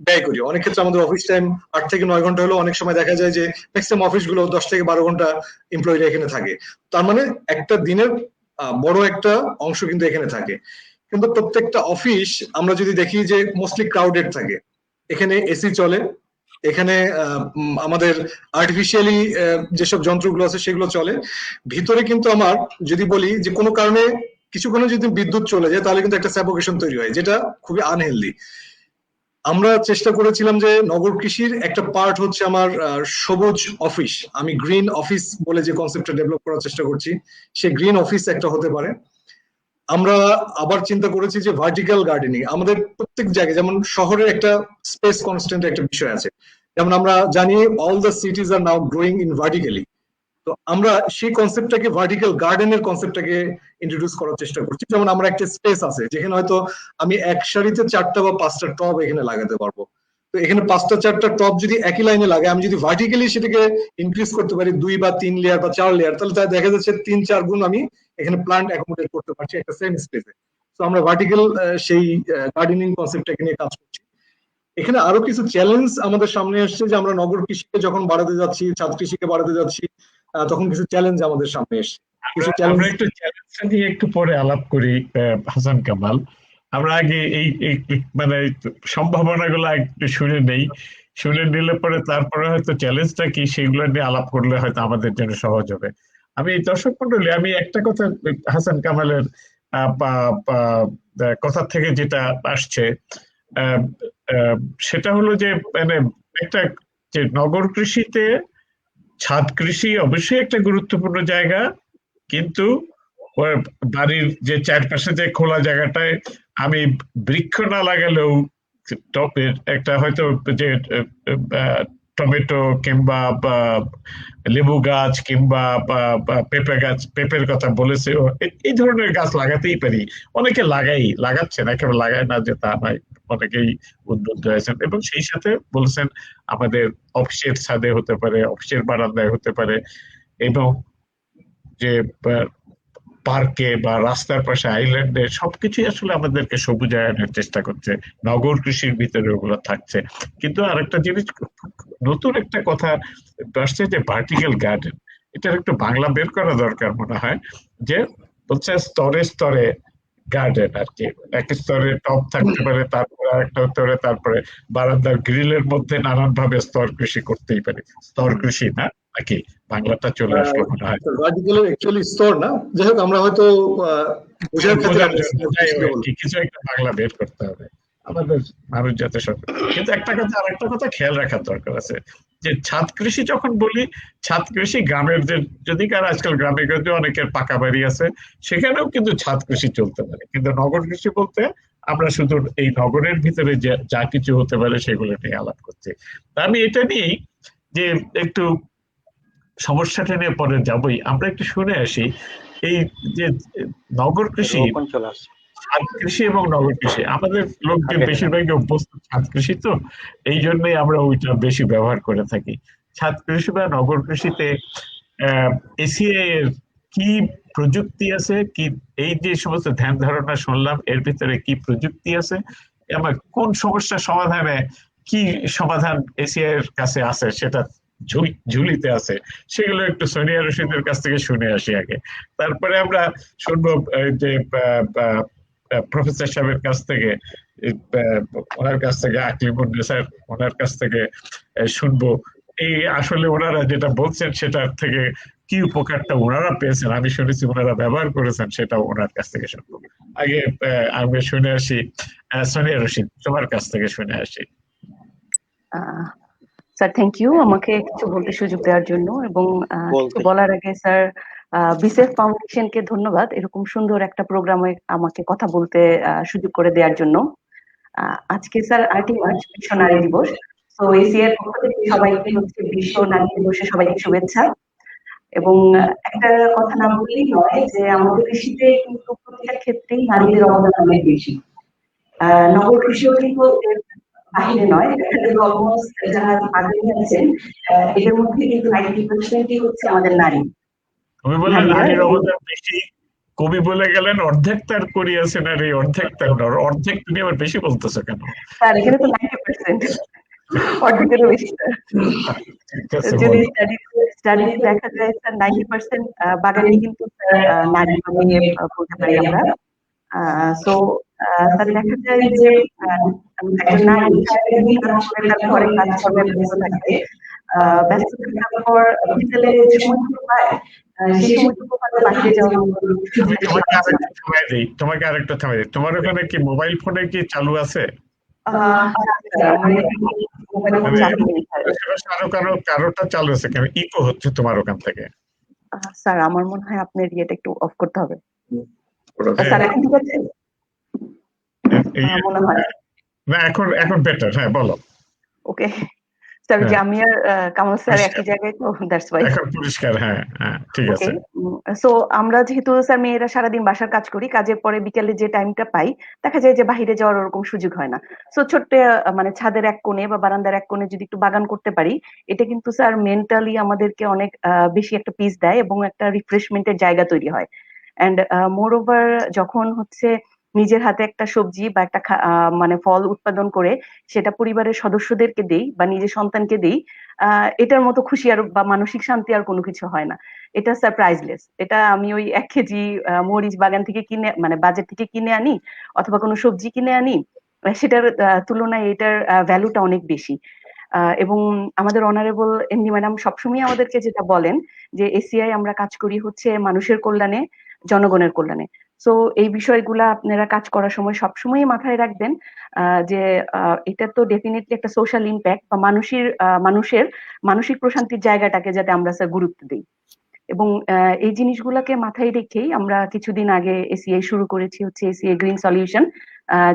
ব্যয় করি। অনেক ক্ষেত্রে আমাদের অফিস টাইম 8 থেকে 9 ঘন্টা হলেও অনেক সময় দেখা যায় যে ম্যাক্সিমাম অফিসগুলো 10 থেকে 12 ঘন্টা এমপ্লয়িরা এখানে থাকে। তার মানে একটা দিনের বড় একটা অংশ কিন্তু এখানে থাকে। কিন্তু প্রত্যেকটা অফিস আমরা যদি দেখি যে মোস্টলি ক্রাউডেড থাকে। এখানে এসি চলে, এখানে আমাদের আর্টিফিশিয়ালি যেসব যন্ত্রগুলো আছে সেগুলো চলে। ভিতরে কিন্তু আমার যদি বলি যে কোনো কারণে কিছুক্ষণে যদি বিদ্যুৎ চলে যায় তাহলে কিন্তু একটা স্যাফোকেশন তৈরি হয়, যেটা খুবই আনহেলদি। আমরা চেষ্টা করেছিলাম যে নগর কৃষির একটা পার্ট হচ্ছে আমার সবুজ অফিস। আমি গ্রিন অফিস বলে যে কনসেপ্টটা ডেভেলপ করার চেষ্টা করছি, সেই গ্রিন অফিস একটা হতে পারে। আমরা আবার চিন্তা করেছি যে ভার্টিক্যাল গার্ডেনিং আমাদের প্রত্যেক জায়গায়, যেমন শহরের একটা স্পেস কনস্ট্যান্ট একটা বিষয় আছে, যেমন আমরা জানি all the cities are now growing in vertically. তো আমরা সেই কনসেপ্টটাকে, ভার্টিক্যাল গার্ডেনের কনসেপ্টটাকে ইন্ট্রোডিউস করার চেষ্টা করছি। যেমন আমরা একটা স্পেস আছে যেখানে হয়তো আমি এক সারিতে 4টা বা 5টা টব এখানে লাগাতে পারবো। তো এখানে 5টা 4টা টব যদি একই লাইনে লাগে, আমি যদি ভার্টিক্যালি সেটাকে ইনক্রিজ করতে পারি 2 বা 3 লেয়ার বা 4 লেয়ার, তাহলে তাই দেখা যাচ্ছে 3-4 গুণ আমি এখানে প্লান্ট অ্যাকোমোডেট করতে পারছি একটা সেম স্পেসে। তো আমরা ভার্টিক্যাল সেই গার্ডেনিং কনসেপ্টটাকে নিয়ে কাজ করছি। এখানে আরো কিছু চ্যালেঞ্জ আমাদের সামনে আসছে, যে আমরা নগর কৃষিকে যখন বাড়াতে যাচ্ছি, ছাদ কৃষিকে বাড়াতে যাচ্ছি, তখন কিছু চ্যালেঞ্জ আমাদের সামনে এসছে। আমরা একটু চ্যালেঞ্জ নিয়ে একটু পরে আলাপ করি হাসান কামাল। আমরা আগে এই মানে সম্ভাবনাগুলো একটু শুনে নেই, শুনে নিলে পরে তারপরে হয়তো চ্যালেঞ্জটা কি সেগুলো নিয়ে আলাপ করলে হয়তো আমাদের জন্য সহজ হবে। আমি দর্শক মন্ডলী, আমি একটা কথা হাসান কামালের কথা থেকে যেটা আসছে সেটা হলো যে মানে একটা যে নগর কৃষিতে ছাদ কৃষি অবশ্যই একটা গুরুত্বপূর্ণ জায়গা, কিন্তু বাড়ির যে চারপাশে যে খোলা জায়গাটায় আমি বৃক্ষ না লাগালেও টপের একটা হয়তো যে টমেটো কিংবা লেবু গাছ কিংবা পেঁপে গাছ, পেঁপের কথা বলেছে, এই ধরনের গাছ লাগাতেই পারি। অনেকে লাগাচ্ছেন, একেবারে লাগায় না যে তা নয়, অনেকেই উদ্বুদ্ধ হয়েছেন। এবং সেই সাথে বলছেন আমাদের অফিসের ছাদে হতে পারে, অফিসের বারান্দায় হতে পারে, এবং যে পার্কে বা রাস্তার পাশে আইল্যান্ডে সবকিছুই আসলে আমাদেরকে সবুজায়নের চেষ্টা করছে, নগর কৃষির ভিতরে ওগুলো থাকছে। কিন্তু আরেকটা জিনিস, নতুন একটা কথা আসছে যে ভার্টিক্যাল গার্ডেন, এটার একটু বাংলা বের করা দরকার মনে হয়। যে বলছে স্তরে স্তরে গার্ডেন আর কি, এক স্তরে টব থাকতে পারে, তারপরে আরেকটা স্তরে, তারপরে বারান্দার গ্রিলের মধ্যে নানান ভাবে স্তর কৃষি করতেই পারে। স্তর কৃষি না নাকি বাংলাটা চলে আসলো মনে হয়, ভার্টিক্যালের অ্যাকচুয়ালি স্তর না, যাই হোক আমরা হয়তো বোঝার ক্ষেত্রে কিছু একটা বাংলা বের করতে হবে আমাদের মানুষ যাতে সব। কিন্তু একটা কথা, আরেকটা কথা খেয়াল রাখার দরকার আছে, যে ছাদ কৃষি যখন বলি, ছাদ কৃষি গ্রামের যে, যদি কার আজকাল গ্রামে গঞ্জে অনেকের পাকা বাড়ি আছে, সেখানেও কিন্তু ছাদ কৃষি চলতে পারে। কিন্তু নগর কৃষি বলতে আমরা শুধু এই নগরের ভিতরে যা কিছু হতে পারে সেগুলো নিয়ে আলাপ করছি। আমি এটা নিয়েই যে একটু সমস্যাটা নিয়ে পরে যাবই, আমরা একটু শুনে আসি এই যে নগর কৃষি, ছাদ কৃষি এবং নগর কৃষি, আমাদের লোকজন বেশিরভাগই অভ্যস্ত ছাদ কৃষি, তো এই জন্যই আমরা ওইটা বেশি ব্যবহার করে থাকি। ছাদ কৃষি বা নগর কৃষিতে এসিআই এর কি প্রযুক্তি আছে, কি এই যে সমস্ত ধ্যান ধারণা শুনলাম এর ভিতরে কি প্রযুক্তি আছে, এবং কোন সমস্যা সমাধানে কি সমাধান এসিআই এর কাছে আছে, সেটা ঝুলিতে আছে, সেগুলো একটু সোনিয়া রশিদের কাছ থেকে শুনে আসি আগে। তারপরে আমরা শুনবো যে প্রফেসর সাহেবের কাছ থেকে, ওনার কাছ থেকে আকলিমুন্নেসার, ওনার কাছ থেকে শুনবো এই আসলে ওনারা যেটা বলছেন সেটার থেকে কি উপকারটা ওনারা পেয়েছেন, আমি শুনেছি ওনারা ব্যবহার করেছেন, সেটা ওনার কাছ থেকে শুনবো। আগে আমি শুনে আসি সোনিয়া রশিদ, তোমার কাছ থেকে শুনে আসি। স্যার থ্যাংক ইউ আমাকে কিছু বলতে সুযোগ দেওয়ার জন্য, এবং কিছু বলার আগে স্যার বিসেফ ফাউন্ডেশনকে ধন্যবাদ এরকম সুন্দর একটা প্রোগ্রামে আমাকে কথা বলতে সুযোগ করে দেওয়ার জন্য। আজকে স্যার 8ই মার্চ বিশ্ব নারী দিবস, তো এসিআই এর পক্ষ থেকে সবাইকে হচ্ছে বিশ্ব নারী দিবসে সবাইকে শুভেচ্ছা। এবং একটা কথা না বললেই নয় যে আমাদের কৃষিতে কিন্তু প্রতিটা ক্ষেত্রেই নারীদের অবদান অনেক বেশি। নগর কৃষিও কিন্তু বাহিরে নয়, অলমোস্ট যারা আগ্রহী আছেন এদের মধ্যে কিন্তু 90%ই হচ্ছে আমাদের নারী। তুমি বললেন নারীর অবদান বেশি, কবি বলে গেলেন অর্ধেক তার করিয়াছে নারী অর্ধেক তার নর, অর্ধেক তুমি আবার বেশি বলতেছো কেন? স্যার এখানে তো 90%, অর্ধেকেরও বেশি। যদি স্টাডিজ দেখা যায় স্যার 90% বাগানি কিন্তু নারী বলতে পারি আমরা। সো স্যার দেখা যায় যে একজন নারী তার ঘরে কাজ করবে, ব্যস্ত থাকবে, ব্যস্ত থাকার পর বিকেলে যে সময়টুকু পায় সেই সময়টুকু হয়তো বাহিরে যাওয়া। তোমাকে আরেকটা থামাই দিই, তোমার ওখানে কি মোবাইল ফোনে কি চালু আছে? কারোটা চালু আছে কেন, ইকো হচ্ছে তোমার ওখান থেকে? স্যার আমার মনে হয় আপনার ইয়েটা একটু অফ করতে হবে। স্যার এখন ঠিক আছে মনে হয়? না এখন বেটার, হ্যাঁ বলো। ওকে স্যার, যে আমি আর কামাল স্যার একই জায়গায়, তো দ্যাটস ওয়াই এখন পরিষ্কার। হ্যাঁ ঠিক আছে। সো আমরা যেহেতু স্যার মেয়েরা সারাদিন বাসার কাজ করি, কাজের পরে বিকেলে যে টাইমটা পাই দেখা যায় যে বাইরে যাওয়ার ওরকম সুযোগ হয় না। সো ছোট্ট মানে ছাদের এক কোণে বা বারান্দার এক কোণে যদি একটু বাগান করতে পারি, এটা কিন্তু স্যার মেন্টালি আমাদেরকে অনেক বেশি একটা পিস দেয় এবং একটা রিফ্রেশমেন্টের জায়গা তৈরি হয়। এন্ড মোর ওভার যখন হচ্ছে নিজের হাতে একটা সবজি বা একটা মানে ফল উৎপাদন করে সেটা পরিবারের সদস্যদেরকে দেই বা নিজের সন্তানকে দেই, এটার মতো খুশি আর বা মানসিক শান্তি আর কোনো কিছু হয় না। এটা স্যার প্রাইসলেস। এটা আমি ওই 1 কেজি মরিচ বাগান থেকে কিনে মানে বাজার থেকে কিনে আনি অথবা কোনো সবজি কিনে আনি, সেটার তুলনায় এটার ভ্যালুটা অনেক বেশি। এবং আমাদের অনারেবল এমডি ম্যাডাম সবসময় আমাদেরকে যেটা বলেন যে এসিআই আমরা কাজ করি হচ্ছে মানুষের কল্যাণে, জনগণের কল্যাণে। সো এই বিষয়গুলা আপনারা কাজ করার সময় সবসময় মাথায় রাখবেন যে এটা তো ডেফিনেটলি একটা সোশ্যাল ইম্প্যাক্ট বা মানুষের মানসিক প্রশান্তির জায়গাটাকে যাতে আমরা স্যার গুরুত্ব দিই। এবং এই জিনিসগুলোকে মাথায় রেখেই আমরা কিছুদিন আগে এসিআই শুরু করেছি হচ্ছে এসিআই গ্রিন সলিউশন,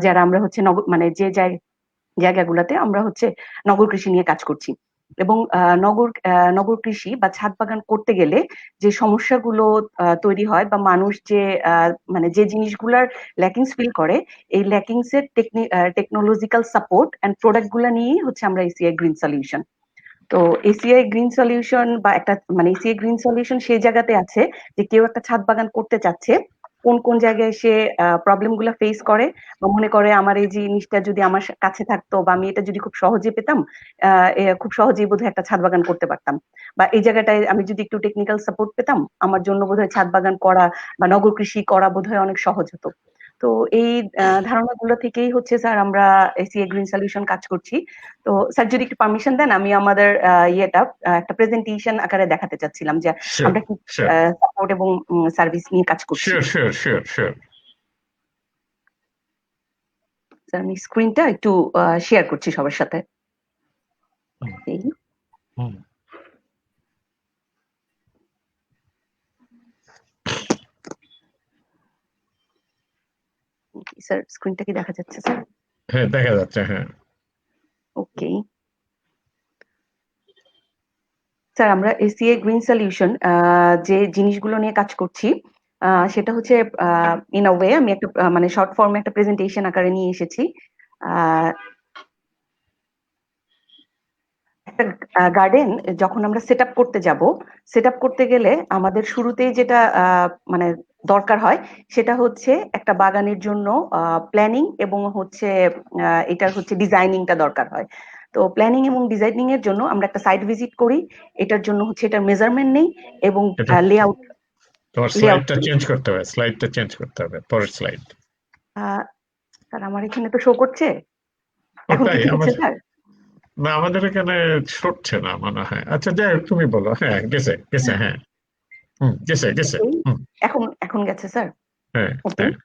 যারা আমরা হচ্ছে মানে যে জায়গাগুলোতে আমরা হচ্ছে নগর কৃষি নিয়ে কাজ করছি। এবং নগর কৃষি বা ছাদ বাগান করতে গেলে যে সমস্যাগুলো তৈরি হয় বা মানুষ যে মানে যে জিনিসগুলার ল্যাকিংস ফিল করে, এই ল্যাকিংস এর টেকনোলজিক্যাল সাপোর্ট এন্ড প্রোডাক্ট গুলা নিয়েই হচ্ছে আমরা এসিআই গ্রিন সলিউশন। তো এসিআই গ্রিন সলিউশন বা একটা মানে এসিআই গ্রিন সলিউশন সেই জায়গাতে আছে যে কেউ একটা ছাদ বাগান করতে চাচ্ছে, কোন কোন জায়গায় সে প্রবলেম গুলা ফেস করে বা মনে করে আমার এই জিনিসটা যদি আমার কাছে থাকতো বা আমি এটা যদি খুব সহজে পেতাম, খুব সহজেই বোধহয় একটা ছাদ বাগান করতে পারতাম, বা এই জায়গাটায় আমি যদি একটু টেকনিক্যাল সাপোর্ট পেতাম আমার জন্য বোধহয় ছাদ বাগান করা বা নগর কৃষি করা বোধহয় অনেক সহজ হতো। তো এই ধারণাগুলো থেকেই হচ্ছে স্যার আমরা এসিআই গ্রিন সলিউশন কাজ করছি। তো স্যার যদি একটু পারমিশন দেন আমি আমাদের ইয়েটা একটা প্রেজেন্টেশন আকারে দেখাতে চাচ্ছিলাম যে আমরা কি সাপোর্ট এবং সার্ভিস নিয়ে কাজ করছি। শিওর। স্যার আমি স্ক্রিনটা একটু শেয়ার করছি সবার সাথে। স্যার স্ক্রিনটা কি দেখা যাচ্ছে স্যার? হ্যাঁ দেখা যাচ্ছে। হ্যাঁ ওকে স্যার, আমরা এসিআই গ্রিন সলিউশন যে জিনিসগুলো নিয়ে কাজ করছি সেটা হচ্ছে ইন আ ওয়ে আমি একটা মানে শর্ট ফর্মে একটা প্রেজেন্টেশন আকারে নিয়ে এসেছি। একটা গার্ডেন যখন আমরা সেট আপ করতে যাব, সেট আপ করতে গেলে আমাদের শুরুতেই যেটা মানে দরকার হয় সেটা হচ্ছে একটা বাগানের জন্য প্ল্যানিং এবং হচ্ছে এটার হচ্ছে ডিজাইনিংটা দরকার হয়। তো প্ল্যানিং এবং ডিজাইনিং এর জন্য আমরা একটা সাইট ভিজিট করি, এটার জন্য হচ্ছে এটার মেজারমেন্ট নেই এবং এটা লেআউট তোমার স্লাইডটা চেঞ্জ করতে হবে, স্লাইডটা চেঞ্জ করতে হবে, পরের স্লাইড। স্যার আমার এখানে তো শো করছে, এখন কি ওটাই ঠিক আছে স্যার? না, আমাদের এখানে সরছে না মনে হয়। আচ্ছা যাই হোক, তুমি বলো। হ্যাঁ, গেছে গেছে, হ্যাঁ গেছে গেছে। এখন এখন গেছে স্যার। হ্যাঁ ওকে। হ্যাঁ।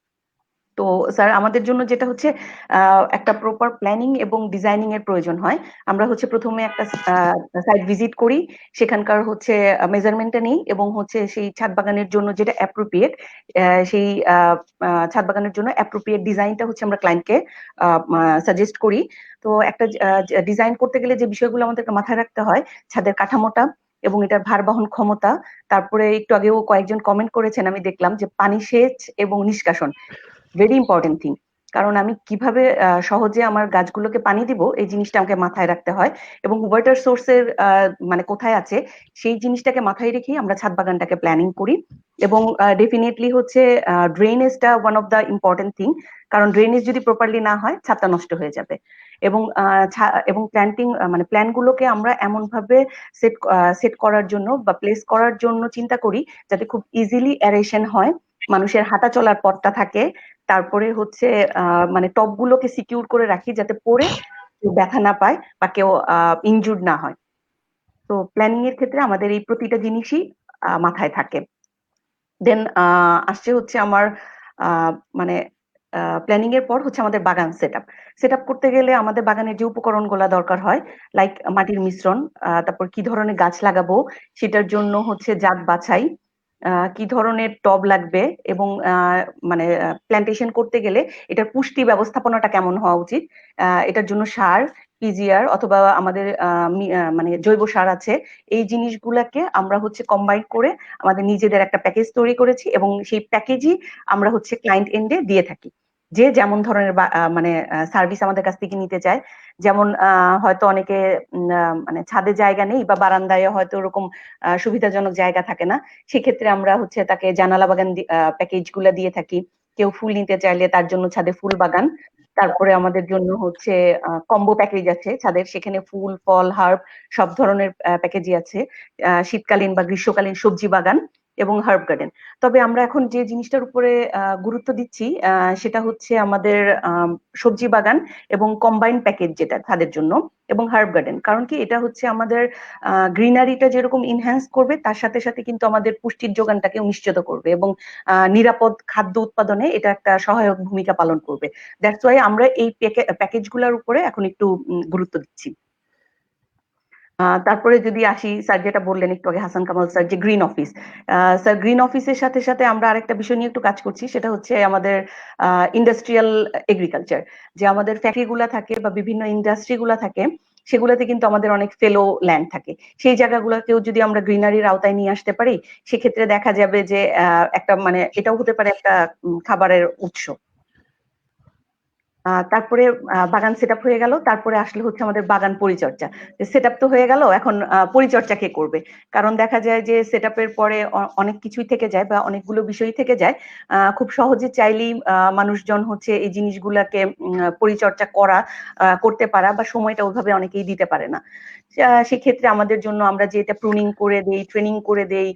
তো স্যার আমাদের জন্য যেটা হচ্ছে একটা প্রপার প্ল্যানিং এবং ডিজাইনিং এর প্রয়োজন হয়। আমরা হচ্ছে প্রথমে একটা সাইট ভিজিট করি, সেখানকার হচ্ছে মেজারমেন্টটা নিই এবং হচ্ছে সেই ছাদ বাগানের জন্য যেটা অ্যাপ্রোপ্রিয়েট, সেই ছাদ বাগানের জন্য অ্যাপ্রোপ্রিয়েট ডিজাইনটা হচ্ছে আমরা ক্লায়েন্টকে সাজেস্ট করি। তো একটা ডিজাইন করতে গেলে যে বিষয়গুলো আমাদেরকে মাথায় রাখতে হয়, ছাদের কাঠামোটা এবং এটার ভার বহন ক্ষমতা, তারপরে একটু আগেও কয়েকজন কমেন্ট করেছেন আমি দেখলাম যে পানি সেচ এবং নিষ্কাশন, ভেরি ইম্পর্টেন্ট থিং। কারণ আমি কিভাবে সহজে আমার গাছগুলোকে পানি দিব এই জিনিসটা আমাকে মাথায় রাখতে হয় এবং ওয়াটার সোর্সের মানে কোথায় আছে সেই জিনিসটাকে মাথায় রেখেই আমরা ছাদ বাগানটাকে প্ল্যানিং করি। এবং ডেফিনেটলি হচ্ছে ড্রেনেজটা one of the important thing, কারণ ড্রেনেজ যদি প্রপারলি না হয় ছাদটা নষ্ট হয়ে যাবে। এবং এবং প্ল্যান্টিং মানে প্ল্যানগুলোকে আমরা এমন ভাবে সেট করার জন্য বা প্লেস করার জন্য চিন্তা করি যাতে খুব ইজিলি অ্যারেশন হয়, মানুষের হাঁটা চলার পথটা থাকে, তারপরে হচ্ছে মানে টবগুলোকে সিকিউর করে রাখি যাতে পরে কেউ ব্যথা না পায় বা কেউ ইনজুর্ড না হয়। তো প্ল্যানিং এর ক্ষেত্রে আমাদের এই প্রতিটা জিনিসই মাথায় থাকে। দেন আসছে হচ্ছে আমার মানে প্ল্যানিং এর পর হচ্ছে আমাদের বাগান সেট আপ করতে গেলে আমাদের বাগানের যে উপকরণগুলো দরকার হয়, লাইক মাটির মিশ্রণ, তারপর কি ধরনের গাছ লাগাবো সেটার জন্য হচ্ছে জাত বাছাই, কি ধরনের টব লাগবে এবং মানে প্ল্যান্টেশন করতে গেলে এটার পুষ্টি ব্যবস্থাপনাটা কেমন হওয়া উচিত, এটার জন্য সার, পিজিআর অথবা আমাদের মানে জৈব সার আছে, এই জিনিসগুলাকে আমরা হচ্ছে কম্বাইন করে আমাদের নিজেদের একটা প্যাকেজ তৈরি করেছি এবং সেই প্যাকেজই আমরা হচ্ছে ক্লায়েন্ট এন্ডে দিয়ে থাকি। যে যেমন ধরনের মানে সার্ভিস আমাদের কাছ থেকে নিতে চায়, যেমন হয়তো অনেকে মানে ছাদে জায়গা নেই বা বারান্দায় হয়তো ওরকম সুবিধাজনক জায়গা থাকে না, সেক্ষেত্রে আমরা হচ্ছে তাকে জানালা বাগান প্যাকেজ গুলা দিয়ে থাকি। কেউ ফুল নিতে চাইলে তার জন্য ছাদে ফুল বাগান, তারপরে আমাদের জন্য হচ্ছে কম্বো প্যাকেজ আছে ছাদের, সেখানে ফুল ফল হার্ব সব ধরনের প্যাকেজই আছে, শীতকালীন বা গ্রীষ্মকালীন সবজি বাগান এবং হার্ব গার্ডেন। তবে আমরা এখন যে জিনিসটার উপরে গুরুত্ব দিচ্ছি সেটা হচ্ছে আমাদের সবজি বাগান এবং কম্বাইন্ড প্যাকেজ যেটা ছাদের জন্য এবং হার্ব গার্ডেন। কারণ কি এটা হচ্ছে আমাদের গ্রিনারিটা যেরকম ইনহ্যান্স করবে তার সাথে সাথে কিন্তু আমাদের পুষ্টির যোগানটাকেও নিশ্চিত করবে এবং নিরাপদ খাদ্য উৎপাদনে এটা একটা সহায়ক ভূমিকা পালন করবে। দ্যাটস ওয়াই আমরা এই প্যাকেজগুলোর উপরে এখন একটু গুরুত্ব দিচ্ছি। তারপরে যদি আসি স্যার যেটা বললেন একটু আগে হাসান কামাল স্যার, যে গ্রিন অফিস, স্যার গ্রিন অফিসের সাথে সাথে আমরা আরেকটা বিষয় নিয়ে একটু কাজ করছি, সেটা হচ্ছে আমাদের ইন্ডাস্ট্রিয়াল এগ্রিকালচার। যে আমাদের ফ্যাক্টরি গুলা থাকে বা বিভিন্ন ইন্ডাস্ট্রি গুলা থাকে সেগুলোতে কিন্তু আমাদের অনেক ফেলো ল্যান্ড থাকে, সেই জায়গাগুলোকেও যদি আমরা গ্রিনারির আওতায় নিয়ে আসতে পারি সেক্ষেত্রে দেখা যাবে যে একটা মানে এটাও হতে পারে একটা খাবারের উৎস। তারপরে বাগান সেট আপ হয়ে গেল, তারপরে আসলে হচ্ছে আমাদের বাগান পরিচর্যা। সেট আপ তো হয়ে গেল, এখন পরিচর্যা কে করবে? কারণ দেখা যায় যে সেট আপের পরে অনেক কিছুই থেকে যায় বা অনেকগুলো বিষয় থেকে যায়, খুব সহজে চাইলেই মানুষজন হচ্ছে এই জিনিসগুলাকে পরিচর্যা করতে পারা বা সময়টা ওইভাবে অনেকেই দিতে পারে না। সেক্ষেত্রে আমাদের জন্য আমরা যে এটা প্রুনিং করে দেই, ট্রেনিং করে দেই,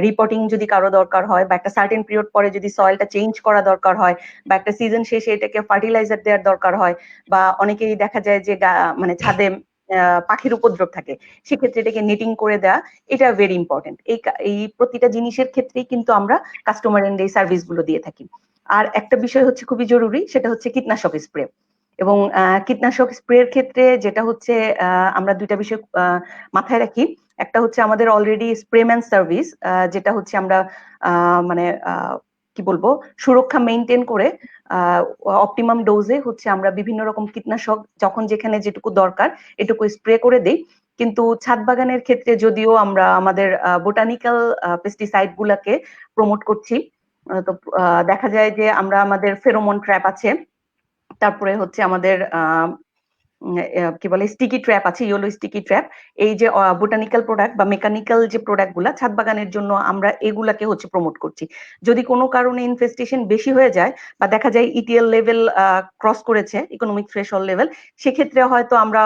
রিপোর্টিং যদি কারো দরকার হয় বা একটা সার্টেন পিরিয়ড পরে যদি সয়েলটা চেঞ্জ করা দরকার হয় বা একটা সিজন শেষে এটাকে ফার্টিলাইজার দেওয়ার দরকার হয়, বা অনেকেই দেখা যায় যে মানে ছাদে পাখির উপদ্রব থাকে, সেক্ষেত্রে এটাকে নেটিং করে দেওয়া, এটা ভেরি ইম্পর্টেন্ট। এই প্রতিটা জিনিসের ক্ষেত্রেই কিন্তু আমরা কাস্টমার এন্ড এই সার্ভিস গুলো দিয়ে থাকি। আর একটা বিষয় হচ্ছে খুবই জরুরি, সেটা হচ্ছে কীটনাশক স্প্রে। এবং কীটনাশক স্প্রের ক্ষেত্রে যেটা হচ্ছে আমরা দুইটা বিষয় মাথায় রাখি। একটা হচ্ছে আমাদের অলরেডি স্প্রেম্যান সার্ভিস, যেটা হচ্ছে আমরা মানে কি বলবো সুরক্ষা মেনটেন করে অপটিমাম ডোজে হচ্ছে আমরা বিভিন্ন রকম কীটনাশক যখন যেখানে যেটুকু দরকার এটুকু স্প্রে করে দেই। কিন্তু ছাদ বাগানের ক্ষেত্রে যদিও আমরা আমাদের বোটানিক্যাল পেস্টিসাইড গুলাকে প্রমোট করছি, তো দেখা যায় যে আমরা আমাদের ফেরোমন ট্র্যাপ আছে, তারপরে হচ্ছে আমাদের কি বলে স্টিকি ট্র্যাপ আছে, ইয়েলো স্টিকি ট্র্যাপ। এই যে বোটানিক্যাল প্রোডাক্ট বা মেকানিক্যাল যে প্রোডাক্ট গুলা ছাদ বাগানের জন্য আমরা এগুলাকে হচ্ছে প্রমোট করছি। যদি কোনো কারণে ইনফেস্টেশন বেশি হয়ে যায় বা দেখা যায় ইটিএল লেভেল ক্রস করেছে, ইকোনমিক থ্রেশহোল্ড লেভেল, সেক্ষেত্রে হয়তো আমরা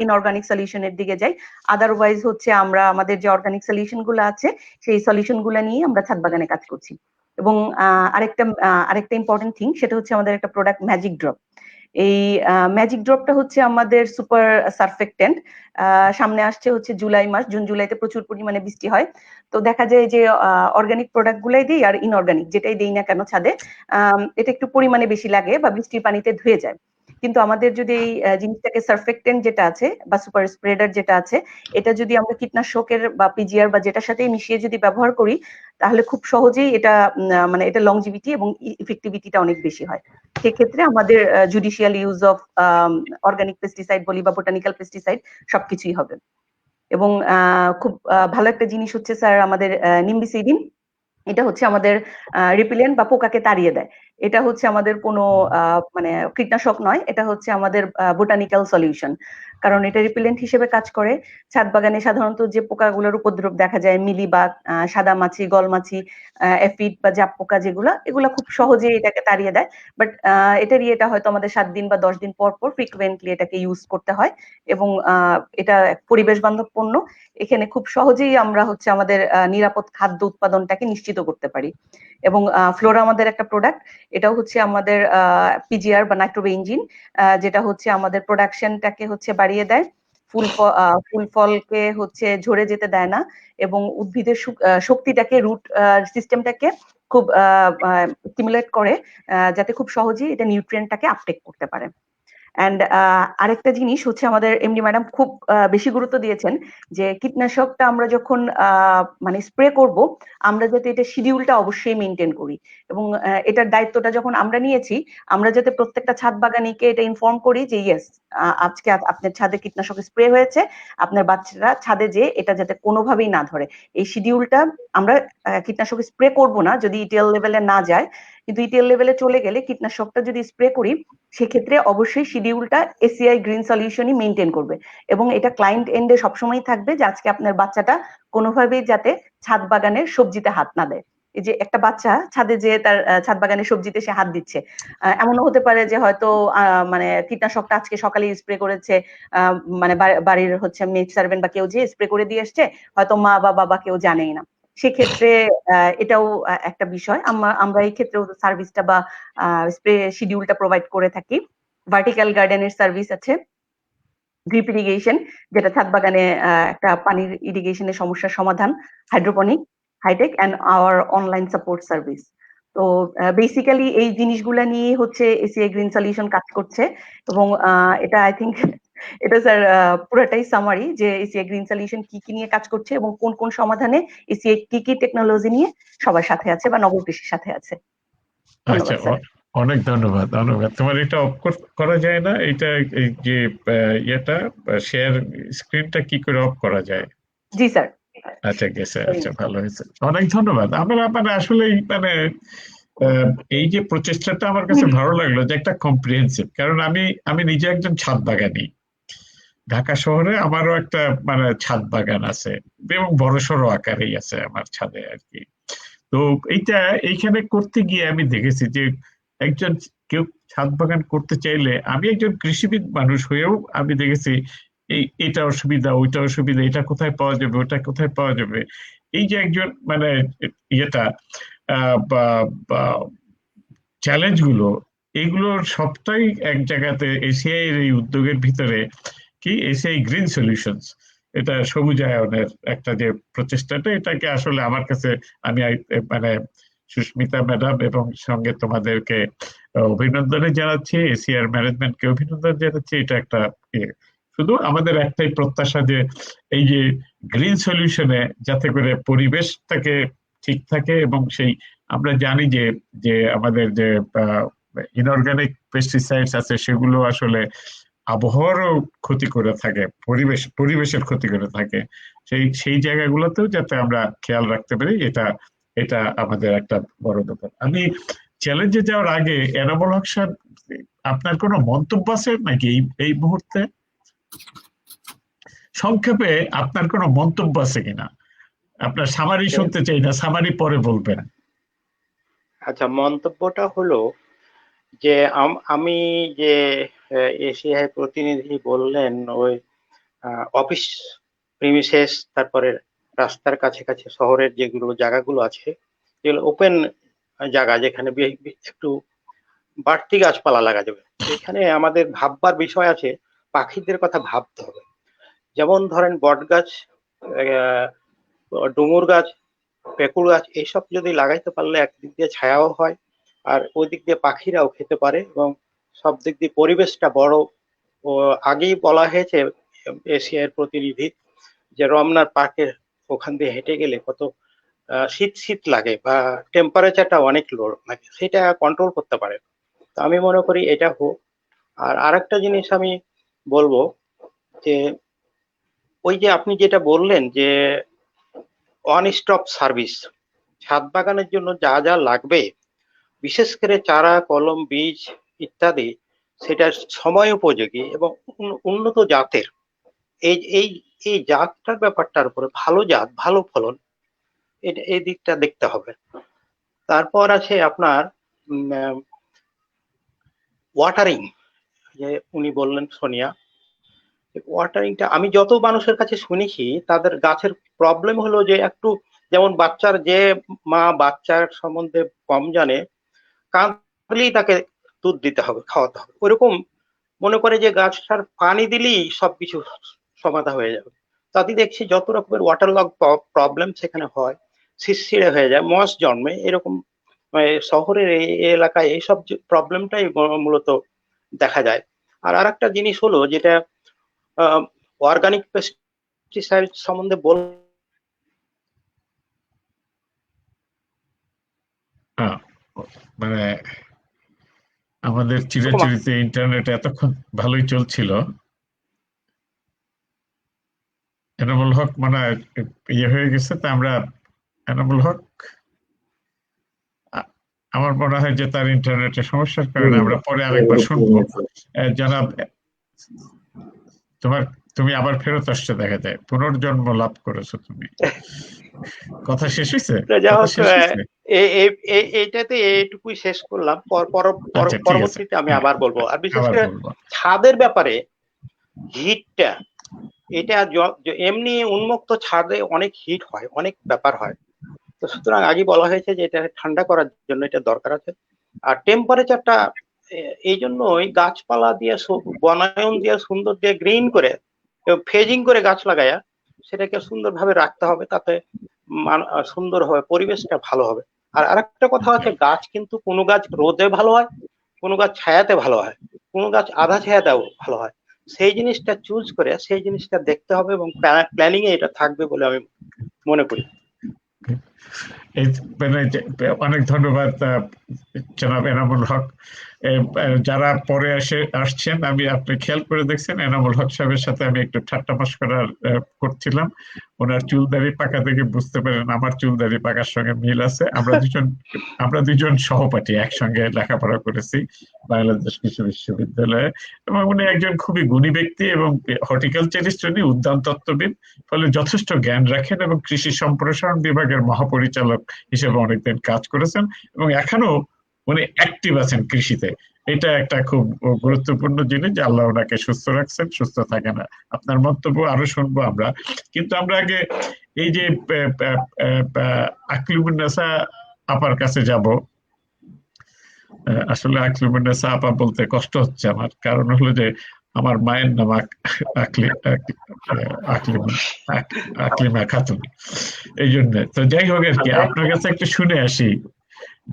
ইনঅর্গানিক সলিউশনের দিকে যাই। আদারওয়াইজ হচ্ছে আমরা আমাদের যে অর্গানিক সলিউশন গুলো আছে সেই সলিউশন গুলা নিয়ে আমরা ছাদ বাগানে কাজ করছি। এবং আরেকটা ইম্পর্টেন্ট থিং, সেটা হচ্ছে আমাদের একটা প্রোডাক্ট ম্যাজিক ড্রপ। এই ম্যাজিক ড্রপটা হচ্ছে আমাদের সুপার সারফেক্টেন্ট। সামনে আসছে হচ্ছে জুলাই মাস, জুন জুলাইতে প্রচুর পরিমাণে বৃষ্টি হয়। তো দেখা যায় যে অর্গানিক প্রোডাক্ট গুলাই দিই আর ইনঅর্গানিক যেটাই দিই না কেন ছাদে, এটা একটু পরিমাণে বেশি লাগে বা বৃষ্টির পানিতে ধুয়ে যায়। কিন্তু আমাদের যদি এই জিনিসটাকে সারফেক্টেন্ট যেটা আছে বা সুপার স্প্রেডার যেটা আছে, এটা যদি আমরা কীটনাশকের বা পিজিআর বা যেটার সাথে মিশিয়ে যদি ব্যবহার করি, তাহলে খুব সহজেই এটা মানে এটা লংজিভিটি এবং ইফেক্টিভিটিটা অনেক বেশি হয়। সেক্ষেত্রে আমাদের judicial use of organic pesticide বলি বা বোটানিক্যাল পেস্টিসাইড সবকিছুই হবে। এবং খুব ভালো একটা জিনিস হচ্ছে স্যার আমাদের নিম্বিসিডিন। এটা হচ্ছে আমাদের রিপিলেন্ট বা পোকাকে তাড়িয়ে দেয়। এটা হচ্ছে আমাদের কোনো মানে কীটনাশক নয়, এটা হচ্ছে আমাদের বোটানিক্যাল সলিউশন। কারণ এটা রিপিলেন্ট হিসেবে কাজ করে। ছাদ বাগানে সাধারণত যে পোকাগুলোর উপদ্রব দেখা যায়, মিলিবাগ, সাদা মাছি, গলমাছি, এফিড বা জাপ পোকা, এগুলা খুব সহজেই এটাকে তাড়িয়ে দেয়। বাট এটার ইয়েটা হয়তো আমাদের 7 দিন বা 10 দিন পর পর ফ্রিকুয়েন্টলি এটাকে ইউজ করতে হয়। এবং এটা পরিবেশ বান্ধব পণ্য। এখানে খুব সহজেই আমরা হচ্ছে আমাদের নিরাপদ খাদ্য উৎপাদনটাকে নিশ্চিত করতে পারি। এবং ফ্লোরা আমাদের একটা প্রোডাক্ট, এটাও হচ্ছে আমাদের পিজিআর বা নাইট্রোবেনজিন, যেটা হচ্ছে আমাদের প্রোডাকশনটাকে হচ্ছে বাড়িয়ে দেয়, ফুল ফলকে হচ্ছে ঝরে যেতে দেয় না, এবং উদ্ভিদের শক্তিটাকে, রুট সিস্টেমটাকে খুব স্টিমুলেট করে, যাতে খুব সহজেই এটা নিউট্রিয়েন্টটাকে আপটেক করতে পারে। অ্যান্ড আরেকটা জিনিস হচ্ছে আমাদের এমডি ম্যাডাম খুব বেশি গুরুত্ব দিয়েছেন যে কীটনাশকটা আমরা যখন মানে স্প্রে করব, আমরা যাতে এটা শিডিউলটা অবশ্যই মেনটেন করি। এবং এটার দায়িত্বটা যখন আমরা নিয়েছি, আমরা যাতে প্রত্যেকটা ছাদ বাগানিকে এটা ইনফর্ম করি যে ইয়েস, আজকে আপনার ছাদে কীটনাশক স্প্রে হয়েছে, আপনার বাচ্চারা ছাদে যে এটা যাতে কোনোভাবেই না ধরে। এই শিডিউলটা আমরা কীটনাশক স্প্রে করব না যদি ইটিএল লেভেলে না যায়, কিন্তু ইটিএল লেভেলে চলে গেলে কীটনাশকটা যদি স্প্রে করি, সেক্ষেত্রে অবশ্যই শিডিউলটা এসিআই গ্রিন সলিউশনই মেনটেন করবে। এবং এটা ক্লায়েন্ট এন্ডে সবসময় থাকবে যে আজকে আপনার বাচ্চাটা কোনোভাবেই যাতে ছাদ বাগানের সবজিতে হাত না দেয়। এই যে একটা বাচ্চা ছাদে যে তার ছাদ বাগানের সবজিতে সে হাত দিচ্ছে, এমনও হতে পারে যে হয়তো মানে কীটনাশকটা আজকে সকালে স্প্রে করেছে, মানে বাড়ির হচ্ছে মেড সার্ভেন্ট বা কেউ যে স্প্রে করে দিয়ে এসছে, হয়তো মা বা বাবা কেউ জানেই না। সেক্ষেত্রে এটাও একটা বিষয়। আমরা এই ক্ষেত্রেও সার্ভিসটা বা স্প্রে শিডিউলটা প্রোভাইড করে থাকি। ভার্টিক্যাল গার্ডেনের সার্ভিস আছে, ড্রিপ ইরিগেশন, যেটা ছাদ বাগানে একটা পানির ইরিগেশনের সমস্যার সমাধান, hydroponic, high tech, and our online support service. তো বেসিক্যালি এই জিনিসগুলা নিয়ে হচ্ছে এসিআই গ্রিন সলিউশন কাজ করছে। এবং এটা আই থিঙ্ক এটা স্যার পুরোটাই সামারি যে এসিআই গ্রিন সলিউশন কি কি নিয়ে কাজ করছে এবং কোন কোন সমাধানে এসিআই কি কি টেকনোলজি নিয়ে সবার সাথে আছে বা নগর কৃষির সাথে আছে। আচ্ছা, অনেক ধন্যবাদ। তোমার এটা অফ করা যায় না? এটা এই যে ইয়েটা শেয়ার স্ক্রিনটা কি করে অফ করা যায়? জি স্যার। আচ্ছা গেছে, আচ্ছা ভালো হয়েছে, অনেক ধন্যবাদ। আমরা মানে আসলে মানে এই যে প্রচেষ্টাটা আমার কাছে ভালো লাগলো যে একটা কম্প্রিহেন্সিভ, কারণ আমি নিজে একজন ছাদ বাগানি। ঢাকা শহরে আমারও একটা মানে ছাদ বাগান আছে এবং বড়সড় আকারেই আছে আমার ছাদে আর কি। তো এইখানে করতে গিয়ে আমি দেখেছি যে একজন কেউ ছাদ বাগান করতে চাইলে, আমি একজন কৃষিবিদ মানুষ হয়েও আমি দেখেছি এটা অসুবিধা, ওইটা অসুবিধা, এটা কোথায় পাওয়া যাবে, ওটা কোথায় পাওয়া যাবে। এই যে একজন মানে ইয়েটা বা চ্যালেঞ্জ গুলো, এইগুলোর সবটাই এক জায়গাতে এসিআই এর এই উদ্যোগের ভিতরে কি এসিআই গ্রিন সলিউশনস, এটা সবুজায়নের একটা যে প্রচেষ্টাটা, এটাকে আসলে আমার কাছে আমি মানে সুস্মিতা ম্যাডাম এবং সঙ্গে তোমাদেরকে অভিনন্দন জানাচ্ছি, এসিআর ম্যানেজমেন্টকে অভিনন্দন জানাচ্ছি। এটা একটা শুধু আমাদের একটাই প্রত্যাশা যে এই যে গ্রিন সলিউশনে যাতে করে পরিবেশটাকে ঠিক থাকে, এবং সেই আমরা জানি যে আমাদের যে ইনঅর্গানিক পেস্টিসাইডস আছে সেগুলো আসলে আবহাওয়ারও ক্ষতি করে থাকে, পরিবেশের ক্ষতি করে থাকে। সেই জায়গাগুলোতেও যাতে আমরা খেয়াল রাখতে পারি, এটা আমাদের একটা বড় ব্যাপার। আমি চ্যালেঞ্জে যাওয়ার আগে এনামুল হক আপনার কোনো মন্তব্য আছে নাকি এই মুহূর্তে? সংক্ষেপে আপনার কোনো মন্তব্য আছে কিনা? আপনার সামারি শুনতে চাই না, সামারি পরে বলবেন। আচ্ছা, মন্তব্যটা হলো যে আমি যে এশিয়ার প্রতিনিধি বললেন ওই অফিস প্রিমিসেস, তারপরে রাস্তার কাছে কাছে শহরের যেগুলো জায়গাগুলো আছে, যেগুলো ওপেন জায়গা যেখানে একটু বাড়তি গাছপালা লাগা যাবে, এখানে আমাদের ভাববার বিষয় আছে, পাখিদের কথা ভাবতে হবে। যেমন ধরেন বট গাছ, ডুমুর গাছ, পেকুর গাছ, এইসব যদি লাগাইতে পারলে একদিক দিয়ে ছায়াও হয়, আর ওই দিক দিয়ে পাখিরাও খেতে পারে, এবং সব দিক দিয়ে পরিবেশটা বড়। আগেই বলা হয়েছে এশিয়ার প্রতিনিধি যে রমনার পার্কের ওখান দিয়ে হেঁটে গেলে কত শীত শীত লাগে বা টেম্পারেচারটা অনেক লো লাগে, সেটা কন্ট্রোল করতে পারে। তো আমি মনে করি এটা হোক। আর আরেকটা জিনিস আমি বলবো যে ওই যে আপনি যেটা বললেন যে ওয়ান স্টপ সার্ভিস, ছাদ বাগানের জন্য যা যা লাগবে, বিশেষ করে চারা, কলম, বীজ ইত্যাদি, সেটা সময় উপযোগী এবং উন্নত জাতের, এই জাতটার ব্যাপারটার উপরে, ভালো জাত ভালো ফলন, এই দিকটা দেখতে হবে। তারপর আছে আপনার ওয়াটারিং, যে উনি বললেন সোনিয়া, ওয়াটারিংটা আমি যত মানুষের কাছে শুনেছি তাদের গাছের প্রবলেম হলো যে একটু, যেমন বাচ্চার, যে মা বাচ্চার সম্বন্ধে কম জানে, কাঁদলেই তাকে দুধ দিতে হবে, খাওয়াতে হবে, ওইরকম মনে করে যে গাছটার পানি দিলেই সবকিছু সমাধা হয়ে যাবে। তাতে দেখছি যত রকমের ওয়াটার লগ প্রবলেম সেখানে হয়, শিরশিরে হয়ে যায়, মস জন্মে, এরকম শহরের এই এলাকায় এইসব প্রবলেমটাই মূলত দেখা যায়। আর আরেকটা জিনিস হলো যেটা অর্গানিক পেস্টিসাইড সম্বন্ধে মানে আমাদের চিরাচরিত ইন্টারনেট এতক্ষণ ভালোই চলছিল, এনামুল হক মানে ইয়ে হয়ে গেছে, তা আমরা এনামুল হক, আমার মনে হয় যে তার ইন্টারনেটের সমস্যার কারণে আমরা পরে আরেকবার শুনবো। জনাব, তুমি আবার ফেরত আসছে, দেখা যায় পুনর্জন্ম লাভ করেছো তুমি। কথা শেষ হয়েছে? এইটাতে এইটুকুই শেষ করলাম, পরবর্তীতে আমি আবার বলবো। আর বিশেষ করে ছাদের ব্যাপারে হিটটা, এটা এমনি উন্মুক্ত ছাদে অনেক হিট হয়, অনেক ব্যাপার হয়, তো সুতরাং আগে বলা হয়েছে যে এটা ঠান্ডা করার জন্য এটা দরকার আছে। আর টেম্পারেচারটা এই জন্য ওই গাছপালা দিয়ে, বনায়ন দিয়ে, সুন্দর দিয়ে গ্রিন করে, ফেজিং করে গাছ লাগায়া সেটাকে সুন্দরভাবে রাখতে হবে, তাতে সুন্দর হবে, পরিবেশটা ভালো হবে। আর আরেকটা কথা আছে, গাছ কিন্তু কোনো গাছ রোদে ভালো হয়, কোনো গাছ ছায়াতে ভালো হয়, কোনো গাছ আধা ছায়াতেও ভালো হয়। সেই জিনিসটা চুজ করে সেই জিনিসটা দেখতে হবে, এবং প্ল্যানিং এ এটা থাকবে বলে আমি মনে করি। অনেক ধন্যবাদ জনাব এনামুল হক। যারা পরে আসছেন, আপনি খেয়াল করে দেখছেন এনামুল হক সাহেবের সাথে আমি একটু ঠাট্টা মশকরা করছিলাম। ওনার চুল দাড়ি পাকা দেখে বুঝতে পারেন আমার চুল দাড়ি পাকার সঙ্গে মিল আছে। আমরা দুজন সহপাঠী, একসঙ্গে লেখাপড়া করেছি বাংলাদেশ কৃষি বিশ্ববিদ্যালয়ে, এবং উনি একজন খুবই গুণী ব্যক্তি এবং হর্টিকালচারিস্ট, উনি উদ্যান তত্ত্ববিদ, ফলে যথেষ্ট জ্ঞান রাখেন এবং কৃষি সম্প্রসারণ বিভাগের মহাপরিচালক হিসেবে অনেকদিন কাজ করেছেন, এবং এখনো উনি অ্যাক্টিভ আছেন কৃষিতে। এটা একটা খুব গুরুত্বপূর্ণ জিনিস যে আল্লাহ ওনাকে সুস্থ রাখছেন, সুস্থ থাকে না। আপনার মন্তব্য আরো শুনবো আমরা, কিন্তু আমরা আগে এই যে আকলিমুন্নেসা আপার কাছে যাব। আসলে আকলিমুন্নেসা আপা বলতে কষ্ট হচ্ছে আমার, কারণ হলো যে আমার মায়ের নাম আকলিমা খাতুন, এই জন্য। তো যাই হোক আর কি, আপনার কাছে একটু শুনে আসি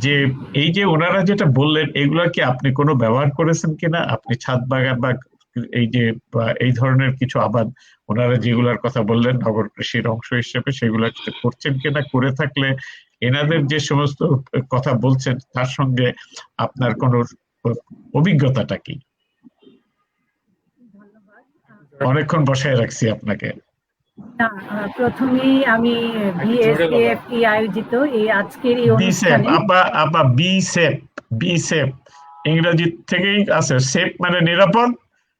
যে এই যে ওনারা যেটা বললেন, এগুলা কি আপনি কোনো ব্যবহার করেছেন কিনা? আপনি ছাদ বাগান বা এই যে এই ধরনের কিছু আবাদ ওনারা যেগুলার কথা বললেন নগর কৃষির অংশ হিসেবে, সেগুলা করছেন কিনা? করে থাকলে এনাদের যে সমস্ত কথা বলছেন তার সঙ্গে আপনার কোন অভিজ্ঞতাটা কি? অনেকক্ষণ বসায় রাখছি আপনাকে। প্রথমেই আমি বিএসএফ আয়োজিত এই আজকের এই অনুষ্ঠানে বিসেপ ইংরেজি থেকেই আছে, সেফ মানে নিরাপদ,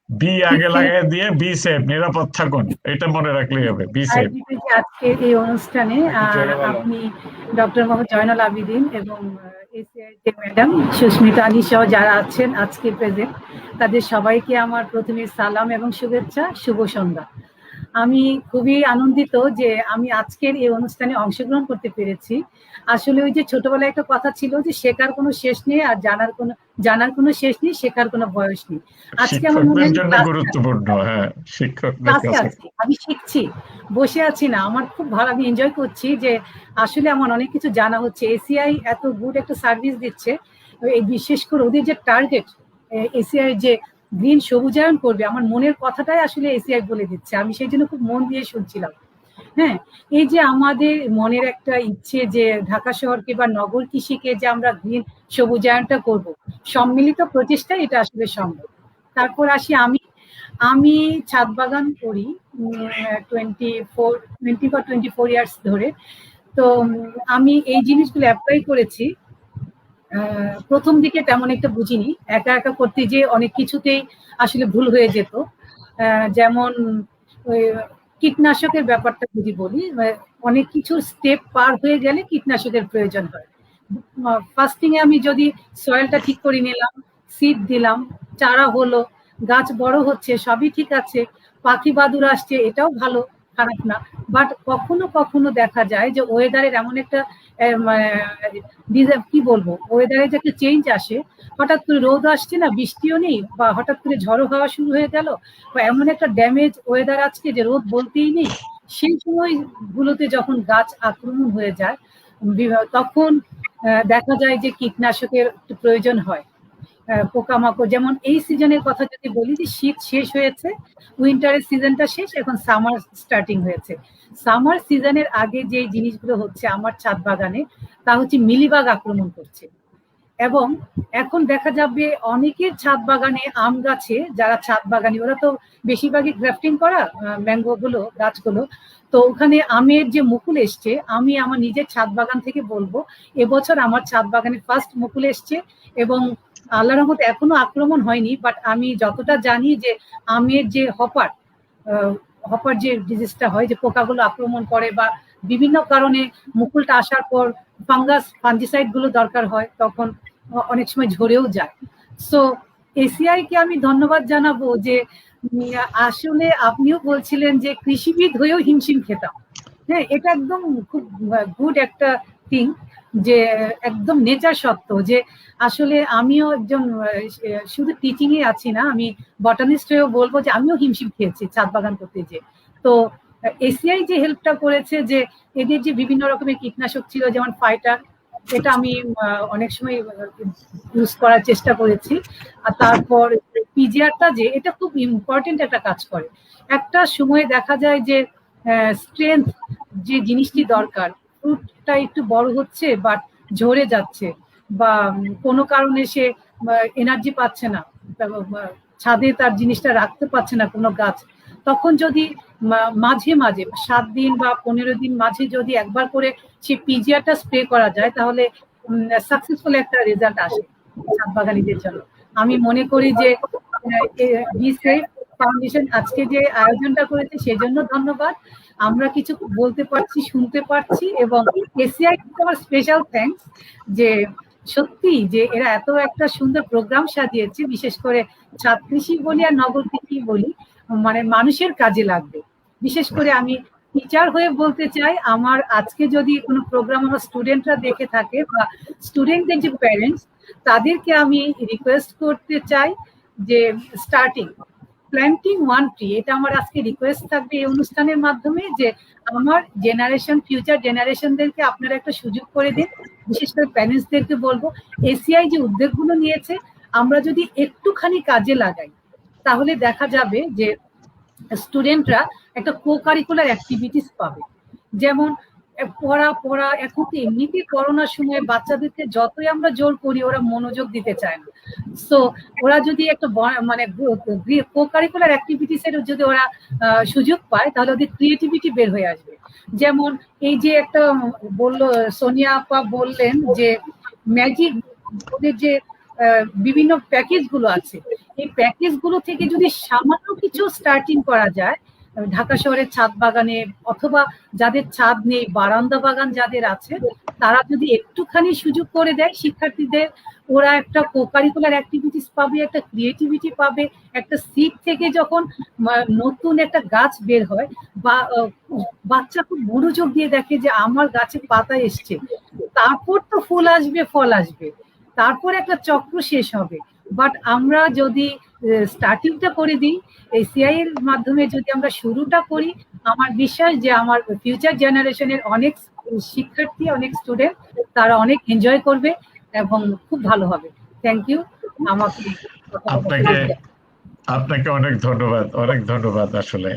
বি আগে লাগাই দিয়ে বি সেফ, নিরাপদ থাকুন, এটা মনে রাখলেই হবে, বি সেফ। আজকের এই অনুষ্ঠানে আপনি ডক্টর মোহাম্মদ জয়নাল আবিদিন এবং এসিআই যে ম্যাডাম সুস্মিতা আলী সহ যারা আছেন আজকে প্রেজেন্ট, তাদের সবাইকে আমার প্রথমে সালাম এবং শুভেচ্ছা, শুভ সন্ধ্যা। আমি খুবই আনন্দিত যে আমি আজকের এই অনুষ্ঠানে অংশগ্রহণ করতে পেরেছি। আসলে ওই যে ছোটবেলায় একটা কথা ছিল যে শেখার কোনো শেষ নেই আর জানার কোনো শেষ নেই, শেখার কোনো বয়স নেই। আজকে আমার মনে হয় জন্য গুরুত্বপূর্ণ, হ্যাঁ, শিক্ষকদের ক্লাসে কাছে আছি, আমি শিখছি, বসে আছি না, আমার খুব ভালো, আমি এনজয় করছি যে আসলে আমার অনেক কিছু জানা হচ্ছে। এসিআই এত গুড একটা সার্ভিস দিচ্ছে, এই বিশেষ করে ওদের যে টার্গেট, এসিআই যে গ্রিন সবুজায়ন করবে, আমার মনের কথাটাই আসলে এসিআই বলে দিচ্ছে। আমি সেই জন্য খুব মন দিয়ে শুনছিলাম। হ্যাঁ, এই যে আমাদের মনের একটা ইচ্ছে যে ঢাকা শহরকে বা নগর কৃষিকে যে আমরা গ্রিন সবুজায়নটা করব, সম্মিলিত প্রচেষ্টা এটা আসলে সম্ভব। তারপর আসি আমি ছাদ বাগান করি 24 ইয়ার্স ধরে। তো আমি এই জিনিসগুলো অ্যাপ্লাই করেছি। প্রথম দিকে তেমন একটা বুঝিনি, একা একা করতে যে অনেক কিছুতেই আসলে ভুল হয়ে যেত। যেমন কীটনাশকের ব্যাপারটা যদি বলি, অনেক কিছু স্টেপ পার হয়ে গেলে কীটনাশকের প্রয়োজন হয়। ফার্স্টিং এ আমি যদি সয়েলটা ঠিক করে নিলাম, সিড দিলাম, চারা হলো, গাছ বড় হচ্ছে, সবই ঠিক আছে, পাখি বাদুর আসছে, এটাও ভালো, খারাপ না। বাট কখনো কখনো দেখা যায় যে ওয়েদারের এমন একটা কি বলবো, ওয়েদারে যে একটা চেঞ্জ আসে, হঠাৎ করে রোদ আসছে না, বৃষ্টিও নেই, বা হঠাৎ করে ঝড়ো হাওয়া শুরু হয়ে গেল, বা এমন একটা ড্যামেজ ওয়েদার আজকে যে রোদ বলতেই নেই, সেই সময়গুলোতে যখন গাছ আক্রমণ হয়ে যায় তখন দেখা যায় যে কীটনাশকের প্রয়োজন হয়। পোকামাকড়, যেমন এই সিজনের কথা যদি বলি যে শীত শেষ হয়েছে, উইন্টারের সিজনটা শেষ, এখন সামার স্টার্টিং হয়েছে। সামার সিজনের আগে যে জিনিসগুলো হচ্ছে আমার ছাদ বাগানে, তা হচ্ছে মিলিবাগ আক্রমণ করছে। এবং এখন দেখা যাবে অনেকের ছাদ বাগানে, আম গাছে যারা ছাদ বাগানি, ওরা তো বেশিরভাগই গ্রাফটিং করা ম্যাঙ্গো গুলো, গাছগুলো, তো ওখানে আমের যে মুকুল এসছে, আমি আমার নিজের ছাদ বাগান থেকে বলবো এবছর আমার ছাদ বাগানে ফার্স্ট মুকুল এসছে। এবং আল্লাহর রহমতে এখনো আক্রমণ হয়নি, বাট আমি যতটা জানি যে আমের যে হপার যে ডিজিজটা হয়, যে পোকাগুলো আক্রমণ করে বা বিভিন্ন কারণে মুকুলটা আসার পর ফাঙ্গিসাইড গুলো দরকার হয়, তখন অনেক সময় ঝরেও যায়। সো এসিআই কে আমি ধন্যবাদ জানাবো যে আসলে আপনিও বলছিলেন যে কৃষিবিদ হয়েও হিমশিম খেতাম। হ্যাঁ, এটা একদম খুব গুড একটা থিং, যে একদম নেচার সত্য, যে আসলে আমিও একজন শুধু টিচিং এ আছি না, আমি বটানিস্ট হয়েও বলবো যে আমিও হিমশিম খেয়েছি ছাদ বাগান করতে যে। তো এসিআই যে হেল্পটা করেছে, যে এদের যে বিভিন্ন রকমের কীটনাশক ছিল, যেমন ফাইটার, এটা আমি অনেক সময় ইউজ করার চেষ্টা করেছি। আর তারপর পিজিআরটা, যে এটা খুব ইম্পর্টেন্ট একটা কাজ করে। একটা সময় দেখা যায় যে স্ট্রেংথ যে জিনিসটি দরকার, ফ্রুটটা একটু বড় হচ্ছে বাট ঝরে যাচ্ছে, বা কোনো কারণে সে এনার্জি পাচ্ছে না, ছাদে তার জিনিসটা রাখতে পারছে না কোনো গাছ, তখন যদি মাঝে মাঝে 7 দিন বা 15 দিন মাঝে যদি একবার করে সে পিজিআরটা স্প্রে করা যায়, তাহলে সাকসেসফুল একটা রেজাল্ট আসে ছাদ বাগানীদের জন্য। আমি মনে করি যে বিসেফ ফাউন্ডেশন আজকে যে আয়োজনটা করেছে সেজন্য ধন্যবাদ। আমরা কিছু বলতে পারছি, শুনতে পারছি, এবং এসিআই আমার স্পেশাল থ্যাঙ্কস, যে সত্যি যে এরা এত একটা সুন্দর প্রোগ্রাম সাজিয়েছে, বিশেষ করে ছাদ কৃষি বলি আর নগর কৃষি বলি, মানে মানুষের কাজে লাগবে। বিশেষ করে আমি টিচার হয়ে বলতে চাই, আমার আজকে যদি কোনো প্রোগ্রাম আমার স্টুডেন্টরা দেখে থাকে, বা স্টুডেন্টদের যে প্যারেন্টস, তাদেরকে আমি রিকোয়েস্ট করতে চাই যে স্টার্টিং প্ল্যান্টিং 1 ট্রি, এটা আমার আজকে রিকোয়েস্ট থাকবে এই অনুষ্ঠানের মাধ্যমে, যে আমার জেনারেশন, ফিউচার জেনারেশনদেরকে আপনারা একটা সুযোগ করে দিন। বিশেষ করে প্যারেন্টসদেরকে বলবো, এসিআই যে উদ্যোগগুলো নিয়েছে, আমরা যদি একটুখানি কাজে লাগাই, তাহলে দেখা যাবে যে স্টুডেন্টরা একটা কো কারিকুলার অ্যাক্টিভিটিস পাবে। যেমন পড়া এখন তো এমনিতেই করোনার সময় বাচ্চাদেরকে যতই আমরা জোর করি, ওরা মনোযোগ দিতে চায় না। সো ওরা যদি একটা মানে কো কারিকুলার অ্যাক্টিভিটিস এর যদি ওরা সুযোগ পায়, তাহলে ওদের ক্রিয়েটিভিটি বের হয়ে আসবে। যেমন এই যে একটা বললো সোনিয়া আপা, বললেন যে ম্যাজিক, ওদের যে বিভিন্ন প্যাকেজ গুলো আছে, এই প্যাকেজ গুলো থেকে যদি সামান্য কিছু স্টার্টিং করা যায় ঢাকা শহরের ছাদ বাগানে, অথবা যাদের ছাদ নেই বারান্দা বাগান যাদের আছে, তারা যদি একটুখানি সুযোগ করে দেয় শিক্ষার্থীদের, ওরা একটা কোকারিকুলার অ্যাক্টিভিটিস পাবে, একটা ক্রিয়েটিভিটি পাবে, একটা সিড থেকে যখন নতুন একটা গাছ বের হয়, বা বাচ্চা খুব মনোযোগ দিয়ে দেখে যে আমার গাছে পাতা এসছে, তারপর তো ফুল আসবে, ফল আসবে, তারপর একটা চক্র শেষ হবে। বাট আমরা যদি স্টার্টিংটা করে দিই, এই সিআই এর মাধ্যমে যদি আমরা শুরুটা করি, আমার বিশ্বাস যে আমার ফিউচার জেনারেশনের অনেক শিক্ষার্থী, অনেক স্টুডেন্ট তারা অনেক এনজয় করবে এবং খুব ভালো হবে। Thank you. আমাকে আপনাকে অনেক ধন্যবাদ আসলে,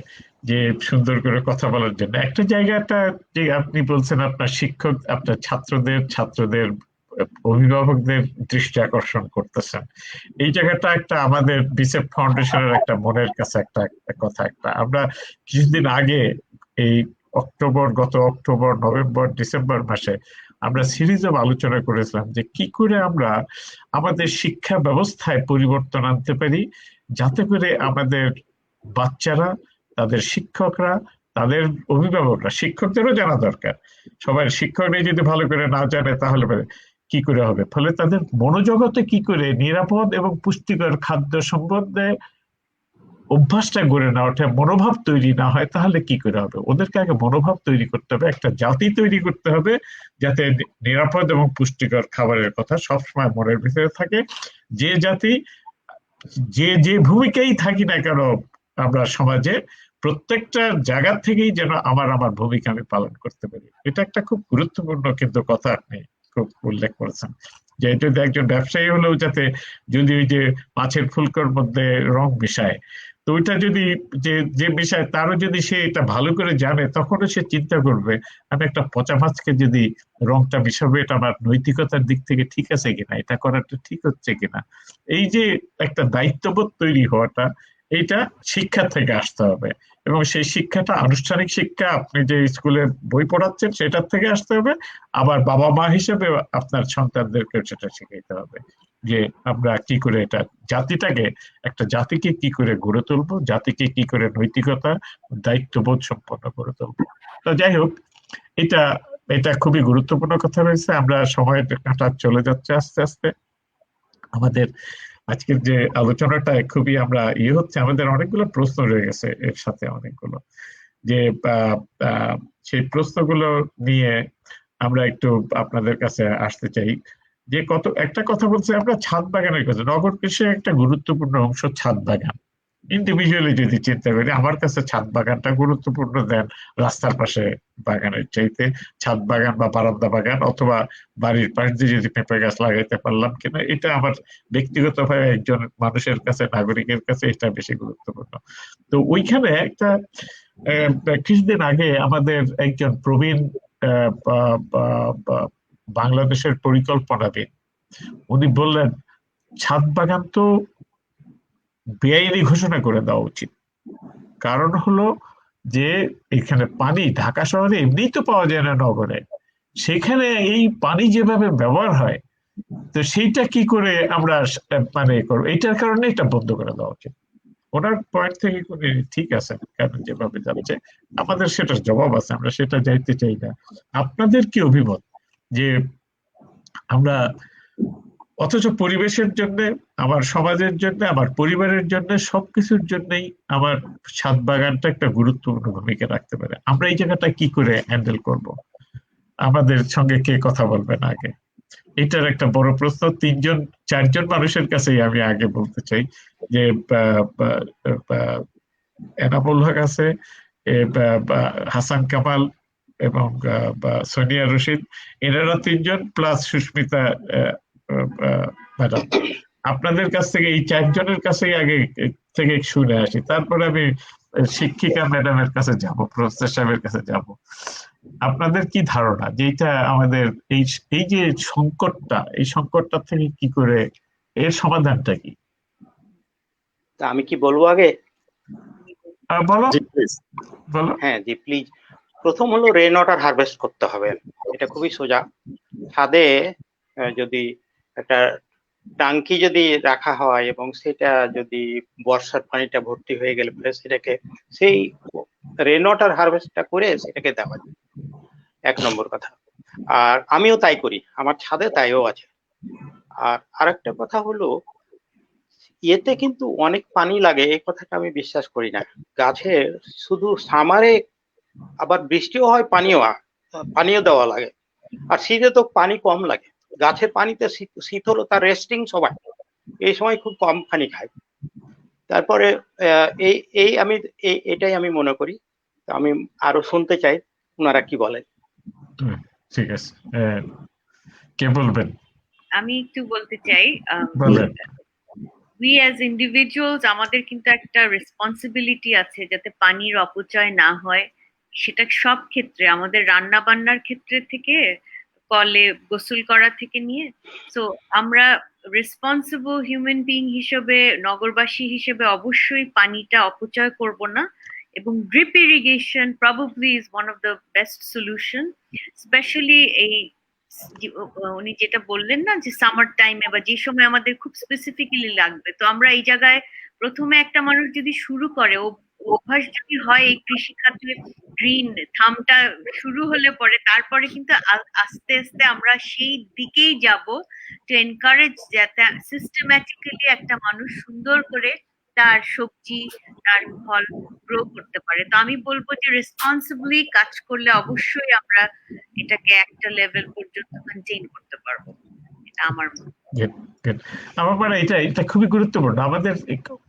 যে সুন্দর করে কথা বলার জন্য। একটা জায়গাটা যে আপনি বলছেন আপনার শিক্ষক আপনার ছাত্রদের অভিভাবকদের দৃষ্টি আকর্ষণ করতেছেন, এই জায়গাটা একটা আমাদের বিসেপ ফাউন্ডেশনের একটা মনের কাছে একটা কথা। আমরা কিছুদিন আগে এই গত অক্টোবর, নভেম্বর, ডিসেম্বর মাসে আমরা সিরিজ অফ আলোচনা করেছিলাম যে কি করে আমরা আমাদের শিক্ষা ব্যবস্থায় পরিবর্তন আনতে পারি, যাতে করে আমাদের বাচ্চারা, তাদের শিক্ষকরা, তাদের অভিভাবকরা, শিক্ষকদেরও জানা দরকার, সবাই শিক্ষকরাই যদি ভালো করে না জানে তাহলে কি করে হবে। ফলে তাদের মনোজগতে কি করে নিরাপদ এবং পুষ্টিকর খাদ্য সম্বন্ধে অভ্যাসটা গড়ে না ওঠে, মনোভাব তৈরি না হয়, তাহলে কি করে হবে? ওদেরকে আগে মনোভাব তৈরি করতে হবে, একটা জাতি তৈরি করতে হবে যাতে নিরাপদ এবং পুষ্টিকর খাবারের কথা সবসময় মনের ভিতরে থাকে। যে জাতি যে ভূমিকাই থাকি না কেন আমরা সমাজে, প্রত্যেকটা জায়গা থেকেই যেন আমার ভূমিকা আমি পালন করতে পারি। এটা একটা খুব গুরুত্বপূর্ণ কিন্তু কথা আপনি খুব উল্লেখ করেছেন, যে যদি একজন ব্যবসায়ী হলেও যাতে যদি ওই যে মাছের ফুলকোর মধ্যে রং মিশায়, তো ওইটা যদি যে বিষয় তারও যদি সে এটা ভালো করে জানে, তখনও সে চিন্তা করবে আমি একটা পচা মাছকে যদি রংটা মিশাবো, এটা আমার নৈতিকতার দিক থেকে ঠিক আছে কিনা, এটা করাটা ঠিক হচ্ছে কিনা। এই যে একটা দায়িত্ববোধ তৈরি হওয়াটা, এইটা শিক্ষা থেকে আসতে হবে, এবং সেই শিক্ষাটা আনুষ্ঠানিক শিক্ষা আপনি যে স্কুলে বই পড়াচ্ছেন সেটার থেকে আসতে হবে, আবার বাবা মা হিসেবে আপনার সন্তানদেরকে সেটা শিখাইতে হবে যে আমরা কি করে এটা জাতিটাকে, একটা জাতিকে কি করে গড়ে তুলবো, জাতিকে কি করে নৈতিকতা, দায়িত্ববোধ সম্পন্ন করে তুলবো। তো যাই হোক, এটা খুবই গুরুত্বপূর্ণ কথা রয়েছে। আমরা সময় কাটা চলে যাচ্ছে আস্তে আস্তে। আমাদের আজকের যে আলোচনাটা খুবই আমরা হচ্ছে, আমাদের অনেকগুলো প্রশ্ন রয়ে গেছে এর সাথে, অনেকগুলো যে সেই প্রশ্নগুলো নিয়ে আমরা একটু আপনাদের কাছে আসতে চাই। যে একটা কথা বলছে আমরা ছাদ বাগানের কথা, নগর কৃষি একটা গুরুত্বপূর্ণ অংশ ছাদ বাগান। ইন্ডিভিজুয়ালি যদি চিন্তা করি, আমার কাছে ছাদ বাগানটা গুরুত্বপূর্ণ দেন রাস্তার পাশে বাগানের চাইতে। ছাদ বাগান বা বারান্দা বাগান অথবা বাড়ির পাশ দিয়ে যদি পেঁপে গাছ লাগাইতে পারলাম কিনা, এটা আমার ব্যক্তিগতভাবে একজন মানুষের কাছে, নাগরিকের কাছে এটা বেশি গুরুত্বপূর্ণ। তো ওইখানে একটা কিছুদিন আগে আমাদের একজন প্রবীণ বাংলাদেশের পরিকল্পনাবিদ, উনি বললেন ছাদ বাগান তো বেআইনি ঘোষণা করে দেওয়া উচিত। কারণ হলো যে এখানে পানি ঢাকা শহরে এমনিই তো পাওয়া যায় না নগরে, সেখানে এই পানি যেভাবে ব্যবহার হয়, তো সেইটা কি করে আমরা করবো, এইটার কারণে এটা বন্ধ করে দেওয়া উচিত। ওনার পয়েন্ট থেকে ঠিক আছে, কারণ যেভাবে যাচ্ছে আমাদের সেটার জবাব আছে, আমরা সেটা যাইতে চাই না। আপনাদের কি অভিমত যে আমরা অথচ পরিবেশের জন্য, আমার সমাজের জন্য, আমার পরিবারের জন্য, সবকিছুর জন্যই আমার ছাদ বাগানটা একটা গুরুত্বপূর্ণ ভূমিকা রাখতে পারে, আমরা এই জায়গাটা কি করে হ্যান্ডেল করব? আমাদের সঙ্গে কে কথা বলবেন আগে? এটার একটা বড় প্রশ্ন। 4জন মানুষের কাছেই আমি আগে বলতে চাই যে এনামুল হক আছে, হাসান কামাল এবং সোনিয়া রশিদ, এনারা 3জন প্লাস সুস্মিতা ম্যাডাম। আপনাদের কাছ থেকে এই 4জনের কাছেই আগে থেকে শুনে আসি, তারপরে আমি শিক্ষিকা ম্যাডামের কাছে যাব, প্রফেসর সাহেবের কাছে যাব। আপনাদের কি ধারণা যে এটা আমাদের এই যে সংকটটা, এই সংকটটা থেকে কি করে, এর সমাধানটা কি? আমি কি বলবো আগে? বলো। হ্যাঁ জি প্লিজ। প্রথম হলো রেন ওয়াটার হারভেস্ট করতে হবে, এটা খুবই সোজা। ছাদে যদি একটা টাঙ্কি যদি রাখা হয় এবং সেটা যদি বর্ষার পানিটা ভর্তি হয়ে গেলে পরে সেটাকে সেই রেন ওয়াটার হারভেস্টটা করে সেটাকে দেওয়া যায়, 1 নম্বর কথা। আর আমিও তাই করি, আমার ছাদে তাইও আছে। আর আরেকটা কথা হলো, এতে কিন্তু অনেক পানি লাগে এই কথাটা আমি বিশ্বাস করি না। গাছে শুধু সামারে আবার বৃষ্টিও হয়, পানিও দেওয়া লাগে, আর শীতে তো পানি কম লাগে। গাছের পানিতে শীত হলো তার রেস্টিং সময়, এই সময় খুব কম পানি খায়। তারপরে এটাই আমি মনে করি। তো আমি আরো শুনতে চাই ওনারা কি বলেন। ঠিক আছে, কে বলবেন? আমি একটু বলতে চাই, বলেন। উই অ্যাজ ইন্ডিভিজুয়ালস আমাদের কিন্তু একটা রেসপন্সিবিলিটি আছে যাতে পানির অপচয় না হয়। সেটা সব ক্ষেত্রে, আমাদের রান্না বান্নার ক্ষেত্রে থেকে কলে গোসল করা থেকে নিয়ে। সো আমরা রেসপন্সিবল হিউম্যান বিইং হিসেবে, নগরবাসী হিসেবে অবশ্যই পানিটা অপচয় করব না। এবং drip irrigation probably is one of the best solution, specially এই উনি যেটা বললেন না যে সামার টাইমে বা যে সময় আমাদের খুব স্পেসিফিক্যালি লাগবে। তো আমরা এই জায়গায় প্রথমে একটা মানুষ যদি শুরু করে, অভ্যাস যদি হয় এই কৃষিখাতে গ্রিন থামটা শুরু হলে পরে, তারপরে কিন্তু আস্তে আস্তে আমরা সেই দিকেই যাব, টু এনকারেজ যাতে সিস্টেম্যাটিক্যালি একটা মানুষ সুন্দর করে তার সবজি, তার ফল গ্রো করতে পারে। তো আমি বলবো যে রেসপন্সিবলি কাজ করলে অবশ্যই আমরা এটাকে একটা লেভেল পর্যন্ত মেনটেন করতে পারবো, এটা আমার মত। আমার মানে এটা খুবই গুরুত্বপূর্ণ। আমাদের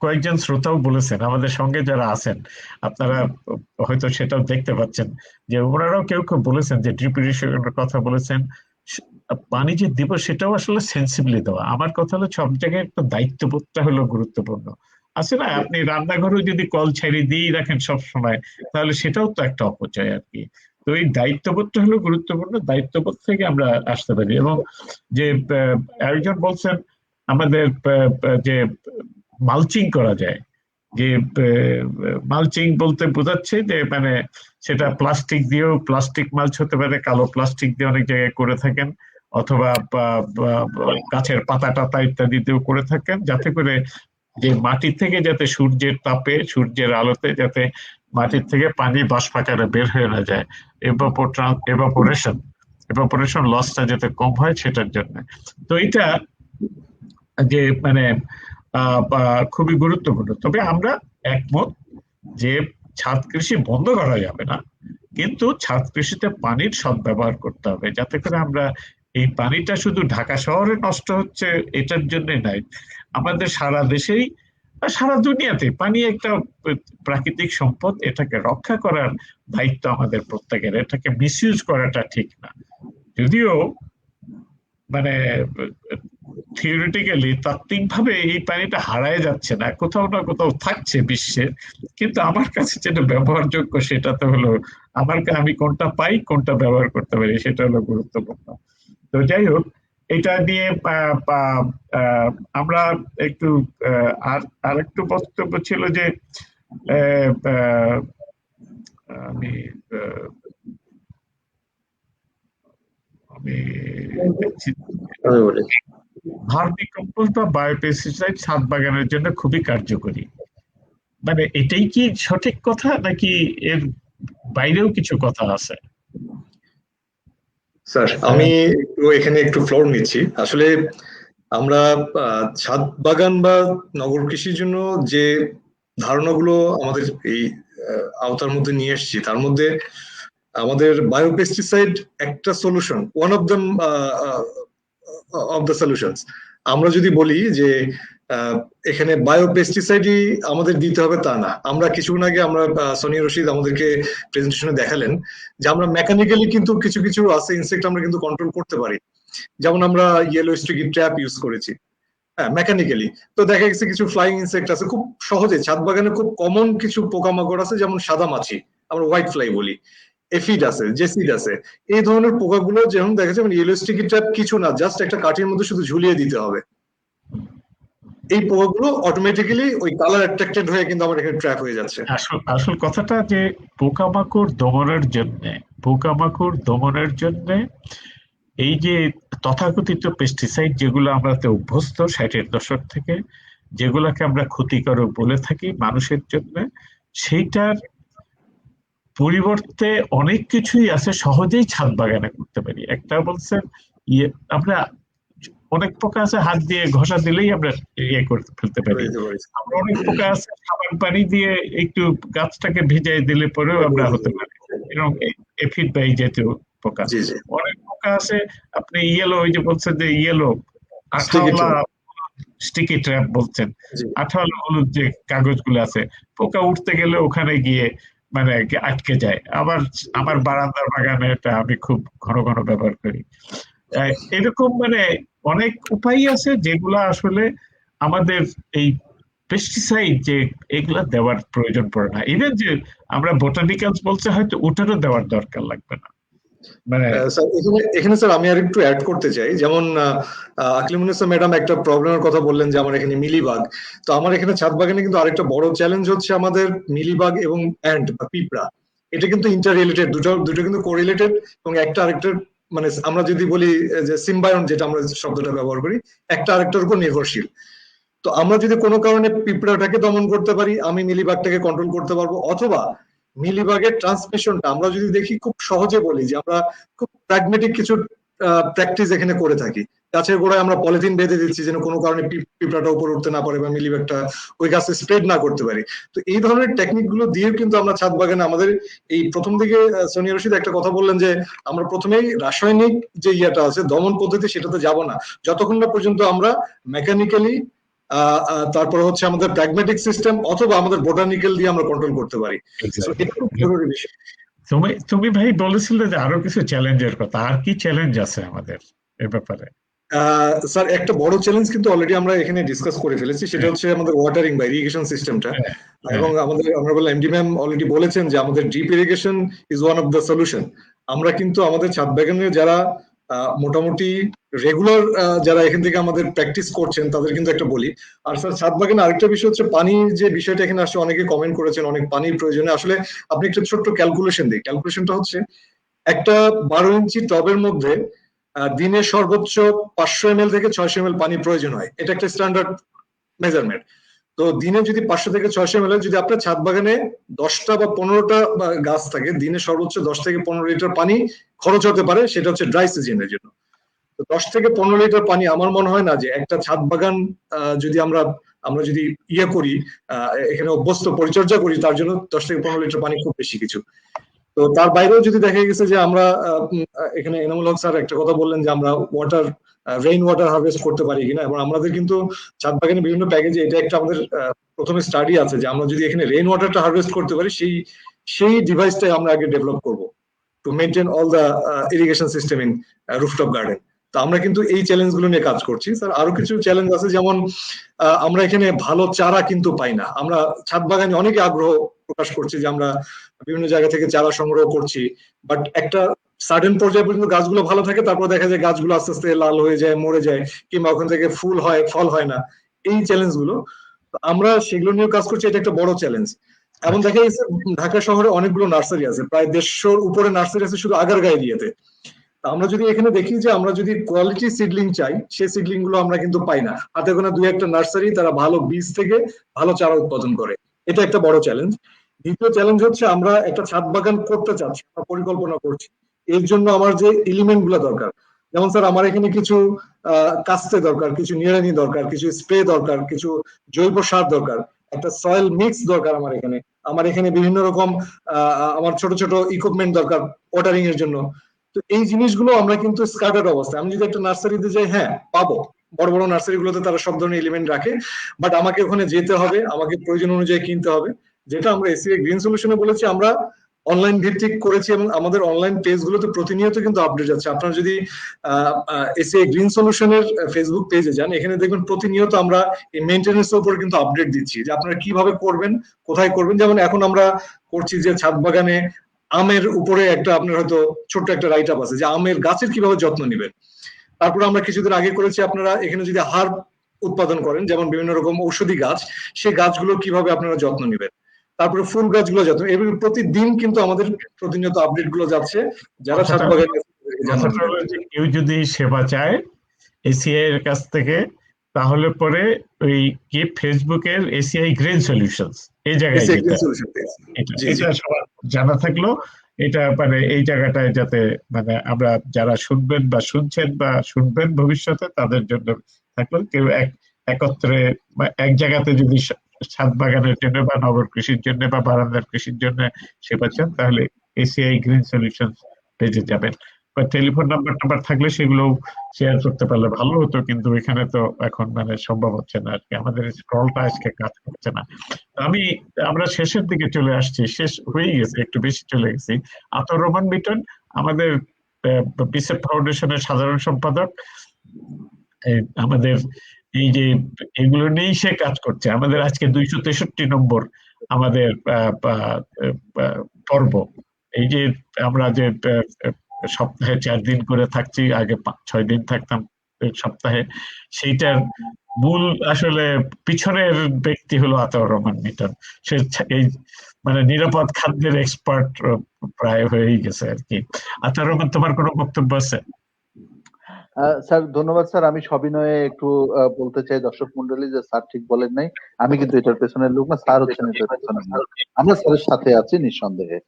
কয়েকজন শ্রোতাও বলেছেন, আমাদের সঙ্গে যারা আছেন, আপনারা হয়তো সেটাও দেখতে পাচ্ছেন যে ওনারাও কেউ কেউ বলেছেন যে ড্রিপ ইরিগেশনের কথা বলেছেন। পানি যে দিব সেটাও আসলে সেন্সিবলি দেওয়া। আমার কথা হলো সব জায়গায় একটা দায়িত্ববোধটা হলো গুরুত্বপূর্ণ। আছে না, আপনি রান্নাঘরেও যদি কল ছেড়ে দিয়েই রাখেন সব সময়, তাহলে সেটাও তো একটা অপচয় আর কি। তো এই দায়িত্ববোধটা হলো গুরুত্বপূর্ণ, দায়িত্ববোধ থেকে আমরা আসতে পারি। এবং যে একজন বলছেন আমাদের যে মালচিং করা যায়, যে মালচিং বলতে বোঝাচ্ছে যে মানে সেটা প্লাস্টিক দিয়েও, প্লাস্টিক মালচ হতে পারে, কালো প্লাস্টিক দিয়ে অনেক জায়গায় করে থাকেন, অথবা গাছের পাতা টাতা ইত্যাদি দিয়েও করে থাকেন, যাতে করে যে মাটি থেকে যাতে সূর্যের তাপে, সূর্যের আলোতে যাতে মাটির থেকে পানি বাষ্প আকারে বের হয়ে না যায়, এভাপোরেশন লসটা যাতে কম হয় সেটার জন্য। তো এটা যে মানে খুবই গুরুত্বপূর্ণ। তবে আমরা একমত যে ছাদ কৃষি বন্ধ করা যাবে না, কিন্তু ছাদ কৃষিতে পানির সদ্ব্যবহার করতে হবে, যাতে করে আমরা এই পানিটা শুধু ঢাকা শহরে নষ্ট হচ্ছে এটার জন্য নয়, আমাদের সারা দেশেই, সারা দুনিয়াতে পানি একটা প্রাকৃতিক সম্পদ, এটাকে রক্ষা করার দায়িত্ব আমাদের প্রত্যেকের। এটাকে মিসইউজ করাটা ঠিক না। যদিও মানে থিওরিটিক্যালি, তাত্ত্বিকভাবে এই পানিটা হারায় যাচ্ছে না, কোথাও না কোথাও থাকছে বিশ্বে, কিন্তু আমার কাছে যেটা ব্যবহারযোগ্য সেটা তো হলো আমি কোনটা পাই, কোনটা ব্যবহার করতে পারি, সেটা হলো গুরুত্বপূর্ণ। তো যাই হোক, এটা নিয়ে আমরা একটু আর একটু বক্তব্য ছিল যে আমি ভার্মিকম্পোস্ট বা বায়োপেস্টিসাইড ছাদ বাগানের জন্য খুবই কার্যকরী। মানে এটাই কি সঠিক কথা, নাকি এর বাইরেও কিছু কথা আছে? স্যার, আমি এখানে একটু ফ্লোর নিচ্ছি। আসলে আমরা ছাদ বাগান বা নগর কৃষির জন্য যে ধারণাগুলো আমাদের এই আওতার মধ্যে নিয়ে এসেছি, তার মধ্যে আমাদের বায়োপেস্টিসাইড একটা solution, one of the solutions. আমরা যদি বলি যে এখানে বায়োপেস্টিসাইডই আমাদের দিতে হবে তা না। আমরা কিছুক্ষণ আগে সোনিয়া রশিদ আমাদেরকে প্রেজেন্টেশনে দেখালেন যে আমরা মেকানিক্যালি কিন্তু কিছু কিছু আছে ইনসেক্ট আমরা কিন্তু কন্ট্রোল করতে পারি। যেমন আমরা ইয়েলো স্টিকি ট্র্যাপ ইউজ করেছি, হ্যাঁ, মেকানিক্যালি। তো দেখা গেছে কিছু ফ্লাইং ইনসেক্ট আছে খুব সহজে, ছাদ বাগানে খুব কমন কিছু পোকামাকড় আছে, যেমন সাদা মাছি, আমরা হোয়াইট ফ্লাই বলি, এফিড আছে, জেসিড আছে। এই ধরনের পোকাগুলো যেমন দেখা যাচ্ছে ইয়েলো স্টিকি ট্র্যাপ কিছু না, জাস্ট একটা কাঠির মধ্যে শুধু ঝুলিয়ে দিতে হবে। এই পোকাগুলো অটোমেটিক্যালি ওই কালার অ্যাট্রাক্টেড হয়ে কিন্তু আমার এখানে ট্র্যাপ হয়ে যাচ্ছে। আসল কথাটা যে পোকামাকড় দমনের জন্য এই যে তথাকথিত পেস্টিসাইড যেগুলো আমরা অভ্যস্ত 60-এর দশক থেকে, যেগুলোকে আমরা ক্ষতিকারক বলে থাকি মানুষের জন্য, সেইটার পরিবর্তে অনেক কিছুই আছে সহজেই ছাদ বাগানে করতে পারি। একটা বলছেন আমরা অনেক পোকা আছে হাত দিয়ে ঘষা দিলেই আমরা ইয়ে করে ফেলতে পারি। আমরা অনেক পোকা আছে সাবান পানি দিয়ে একটু গাছটাকে ভিজাই দিলে পরেও আমরা হতে পারি, এরকম এফিড বা এই জাতীয় পোকা। অনেক পোকা আছে আপনি ইয়েলো, ওই যে বলছেন যে ইয়েলো আঠাওয়ালা স্টিকি ট্র্যাপ বলছেন, আঠাওয়ালা হলুদ যে কাগজগুলো আছে, পোকা উঠতে গেলে ওখানে গিয়ে মানে আটকে যায়। আবার আমার বারান্দার বাগানে এটা আমি খুব ঘন ঘন ব্যবহার করি। এরকম মানে অনেক উপায় আছে যেগুলা আসলে আমাদের এই পেস্টিসাইড যে এগুলা দেওয়ার প্রয়োজন পড়ে না। ইভেন যে আমরা বোটানিক্যালস বলছে হয়তো ওটারও দেওয়ার দরকার লাগবে না। মানে এখানে স্যার আমি আর একটু অ্যাড করতে চাই, যেমন আকলিমুন্নেসা ম্যাডাম একটা প্রবলেমের কথা বললেন যে আমার এখানে মিলিবাগ। তো আমার এখানে ছাদ বাগানে কিন্তু আরেকটা বড় চ্যালেঞ্জ হচ্ছে আমাদের মিলিবাগ এবং অ্যান্ট বা পিঁপড়া। এটা কিন্তু ইন্টার রিলেটেড, দুটো কিন্তু কোরিলেটেড এবং একটা আরেকটার মানে আমরা যদি বলি যে সিম্বায়ন, যেটা আমরা শব্দটা ব্যবহার করি, একটা আরেকটার উপর নির্ভরশীল। তো আমরা যদি কোনো কারণে পিঁপড়াটাকে দমন করতে পারি, আমি মিলিবাগটাকে কন্ট্রোল করতে পারবো। অথবা মিলিবাগের ট্রান্সমিশনটা আমরা যদি দেখি, খুব সহজে বলি যে আমরা খুব প্র্যাগমেটিক কিছু প্র্যাকটিস এখানে করে থাকি। গাছের গোড়ায় আমরা পলিথিন বেঁধে দিচ্ছি যেন কোনো কারণে পিঁপড়াটা উপরে উঠতে না পারে বা মিলিবাগটা ওই গাছে স্প্রেড না করতে পারি। তো এই ধরনের টেকনিক গুলো দিয়েও কিন্তু আমরা ছাদ বাগানে আমাদের এই প্রথম দিকে সোনিয়া রশিদ একটা কথা বললেন যে আমরা প্রথমেই রাসায়নিক যে ইয়েটা আছে দমন পদ্ধতি সেটাতে যাব না যতক্ষণ না পর্যন্ত আমরা মেকানিক্যালি তারপরে হচ্ছে আমাদের প্র্যাগমেটিক সিস্টেম অথবা আমাদের বোটানিক্যাল দিয়ে আমরা কন্ট্রোল করতে পারি। এটা খুব জরুরি বিষয়। তুমি ভাই বলেছিলে যে আরো কিছু চ্যালেঞ্জের কথা, আর কি চ্যালেঞ্জ আছে আমাদের এ ব্যাপারে? স্যার একটা বড় চ্যালেঞ্জ কিন্তু অলরেডি আমরা এখানে ডিসকাস করে ফেলেছি, সেটা হচ্ছে আমাদের ওয়াটারিং বা ইরিগেশন সিস্টেমটা। এবং আমাদের অনারেবল এমডি ম্যাম অলরেডি বলেছেন যে আমাদের drip irrigation is one of the solution. আমরা কিন্তু আমাদের ছাদ বাগানে যারা মোটামুটি রেগুলার যারা এখান থেকে আমাদের প্র্যাকটিস করছেন তাদের কিন্তু একটা বলি। আর স্যার ছাদ বাগানে আরেকটা বিষয় হচ্ছে পানির যে বিষয়টা এখানে আসলে অনেকে কমেন্ট করেছেন অনেক পানির প্রয়োজনে। আসলে আপনি একটা ছোট্ট ক্যালকুলেশন দিই, ক্যালকুলেশনটা হচ্ছে একটা 12 ইঞ্চি টবের মধ্যে দিনে সর্বোচ্চ 500 ml থেকে 600 ml পানি প্রয়োজন হয়। এটা একটা স্ট্যান্ডার্ড মেজারমেন্ট। তো দিনে যদি 500 থেকে 600 ml, যদি আপনার ছাদ বাগানে 10টা বা 15টা গাছ থাকে, দিনে সর্বোচ্চ 10 থেকে 15 লিটার পানি খরচ হতে পারে, সেটা হচ্ছে ড্রাই সিজনের জন্য। তো 10 থেকে 15 লিটার পানি আমার মনে হয় না যে একটা ছাদ বাগান যদি আমরা যদি ইয়ে করি, এখানে অভ্যস্ত পরিচর্যা করি, তার জন্য 10 থেকে 15 লিটার পানি খুব বেশি কিছু। তো তার বাইরেও যদি দেখা গেছে যে আমরা এখানে এনামুল হক স্যার একটা কথা বললেন যে আমরা রেইন ওয়াটার হারভেস্ট করতে পারি কিনা, এবং আমাদের কিন্তু ছাদ বাগানে বিভিন্ন প্যাকেজে এটা একটা আমাদের প্রথমে স্টাডি আছে যে আমরা যদি এখানে রেইন ওয়াটারটা হারভেস্ট করতে পারি, সেই ডিভাইসটাই আমরা আগে ডেভেলপ করব to maintain all the irrigation system in rooftop garden. তো আমরা কিন্তু এই চ্যালেঞ্জ গুলো নিয়ে কাজ করছি। স্যার আরো কিছু চ্যালেঞ্জ আছে, যেমন আমরা এখানে ভালো চারা কিন্তু পাই না। আমরা ছাদ বাগানে অনেকে আগ্রহ প্রকাশ করছি যে আমরা বিভিন্ন জায়গা থেকে চারা সংগ্রহ করছি, বাট একটা সার্টেন পর্যায়ে পর্যন্ত গাছগুলো ভালো থাকে, তারপর দেখা যায় গাছগুলো আস্তে আস্তে লাল হয়ে যায়, মরে যায়, কিংবা ওখান থেকে ফুল হয়, ফল হয় না। এই চ্যালেঞ্জ গুলো আমরা সেগুলো নিয়ে কাজ করছি, এটা একটা বড় চ্যালেঞ্জ। এবং দেখা গেছে ঢাকা শহরে অনেকগুলো নার্সারি আছে, প্রায় 150-র উপরে নার্সারি আছে শুধু আগারগাঁয়ে দিয়েতে। আমরা যদি এখানে দেখি যে আমরা যদি কোয়ালিটি সিডলিং চাই, সেই সিডলিং গুলো আমরা কিন্তু পাই না। হাতে গোনা 2-1টা নার্সারি তারা ভালো বীজ থেকে ভালো চারা উৎপাদন করে, এটা একটা বড় চ্যালেঞ্জ। দ্বিতীয় চ্যালেঞ্জ হচ্ছে আমরা একটা ছাদ বাগান করতে চাচ্ছি, আমরা পরিকল্পনা করছি, এর জন্য আমার যে এলিমেন্ট গুলো দরকার, যেমন স্যার আমার এখানে কিছু কাস্তে দরকার, কিছু নিড়ানি দরকার, কিছু স্প্রে দরকার, কিছু জৈব সার দরকার, একটা সয়েল মিক্স দরকার আমার এখানে বিভিন্ন রকম আমার ছোট ছোট ইকুইপমেন্ট দরকার ওয়াটারিং এর জন্য। তো এই জিনিসগুলো আমরা কিন্তু স্কাটার্ড অবস্থায়, আমি যদি একটা নার্সারিতে যাই, হ্যাঁ পাবো, বড় বড় নার্সারি গুলোতে তারা সব ধরনের এলিমেন্ট রাখে, বাট আমাকে ওখানে যেতে হবে, আমাকে প্রয়োজন অনুযায়ী কিনতে হবে। যেটা আমরা এসিএ গ্রিন সলিউশনে বলেছি, আমরা অনলাইন ভিত্তিক করেছি এবং আমাদের অনলাইন পেজ গুলোতে প্রতিনিয়ত কিন্তু আপডেট যাচ্ছে। আপনারা যদি এসিএ গ্রিন সলিউশনের ফেসবুক পেজে যান, এখানে দেখবেন প্রতিনিয়ত আমরা এই মেইনটেনেন্সের উপর কিন্তু আপডেট দিচ্ছি যে আপনারা কিভাবে করবেন, কোথায় করবেন। যেমন এখন আমরা করছি যে ছাদ বাগানে আমের উপরে একটা আপনার হয়তো ছোট্ট একটা রাইট আপ আছে যে আমের গাছের কিভাবে যত্ন নেবেন। তারপরে আমরা কিছুদিন আগে করেছি আপনারা এখানে যদি হার্ব উৎপাদন করেন, যেমন বিভিন্ন রকম ঔষধি গাছ, সেই গাছগুলো কিভাবে আপনারা যত্ন নেবেন। তারপরে ফুল গাছগুলো যত্ন, এভাবে প্রতিদিন কিন্তু আমাদের প্রতিনিয়ত আপডেট গুলো যাচ্ছে যারা ছাদ বাগানে কথাটা হলো যে কেউ যদি সেবা চায় এসিআই এর কাছ থেকে, তাহলে পরে ওই কি ফেসবুকের এসিআই গ্রিন সলিউশনস এই জায়গায় যেতে হবে। এটা সবার জানা থাকলো, এটা মানে এই জায়গাটায় যাতে মানে আমরা যারা শুনবেন বা শুনছেন বা শুনবেন ভবিষ্যতে তাদের জন্য থাকলো। কেউ একত্রে এক জায়গাতে যদি ছাদ বাগানের জন্য বা নগর কৃষির জন্য বা বারান্দার কৃষির জন্য সেবা চান, তাহলে এসিআই গ্রিন সলিউশনস পেজে যাবেন। বা টেলিফোন নাম্বার থাকলে সেগুলো শেয়ার করতে পারলে ভালো হতো, কিন্তু এখানে তো এখন মানে সম্ভব হচ্ছে না আর কি, আমাদের স্ক্রলটা আজকে কাজ করছে না। আমরা শেষের দিকে চলে আসছি, শেষ হয়ে গেছে, একটু বেশি চলে গেছি। আতর রহমান মিটন আমাদের বিসেপ ফাউন্ডেশনের সাধারণ সম্পাদক, আমাদের এই যে এগুলো নিয়েই সে কাজ করছে। আমাদের আজকে 263 নম্বর আমাদের পর্ব। এই যে আমরা যে সপ্তাহে 4 দিন করে থাকছি, আগে 6 দিন থাকতাম সপ্তাহে, সেইটার মূল আসলে পিছনের ব্যক্তি হলো আতর রহমান মিটন। সে এই মানে নিরাপদ খাদ্যের এক্সপার্ট প্রায় হয়েই গেছে আর কি। আতর রহমান, তোমার কোনো বক্তব্য আছে? স্যার ধন্যবাদ স্যার। আমি সবিনয়ে একটু বলতে চাই দর্শক মন্ডলী যে স্যার ঠিক বলেন নাই, আমি কিন্তু এটার পেছনের লোক না, স্যার হচ্ছেন এটার পেছনের লোক। আমরা স্যারের সাথে আছি নিঃসন্দেহে।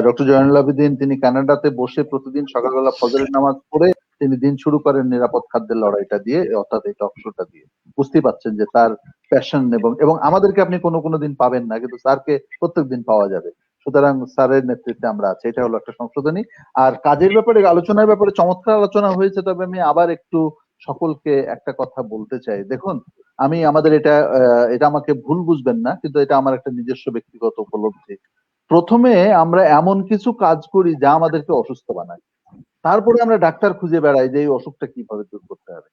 ডক্টর জয়নুল আবেদিন তিনি কানাডাতে বসে প্রতিদিন সকালবেলা ফজরের নামাজ পড়ে তিনি দিন শুরু করেন নিরাপদ খাদ্যের লড়াইটা দিয়ে, অর্থাৎ এই টক শোটা দিয়ে। বুঝতেই পাচ্ছেন যে তার প্যাশন, এবং আমাদেরকে আপনি কোনো দিন পাবেন না, কিন্তু স্যারকে প্রত্যেক দিন পাওয়া যাবে। সুতরাং স্যারের নেতৃত্বে আমরা আছি, এটা হলো একটা সংশোধনী। আর কাজের ব্যাপারে, আলোচনার ব্যাপারে চমৎকার আলোচনা হয়েছে। তবে আমি আবার একটু সকলকে একটা কথা বলতে চাই। দেখুন, আমি আমাদের এটা আমাকে ভুল বুঝবেন না, কিন্তু এটা আমার একটা নিজস্ব ব্যক্তিগত উপলব্ধি। প্রথমে আমরা এমন কিছু কাজ করি যা আমাদেরকে অসুস্থ বানায়, তারপরে আমরা ডাক্তার খুঁজে বেড়াই যে এই অসুখটা কিভাবে দূর করতে হবে।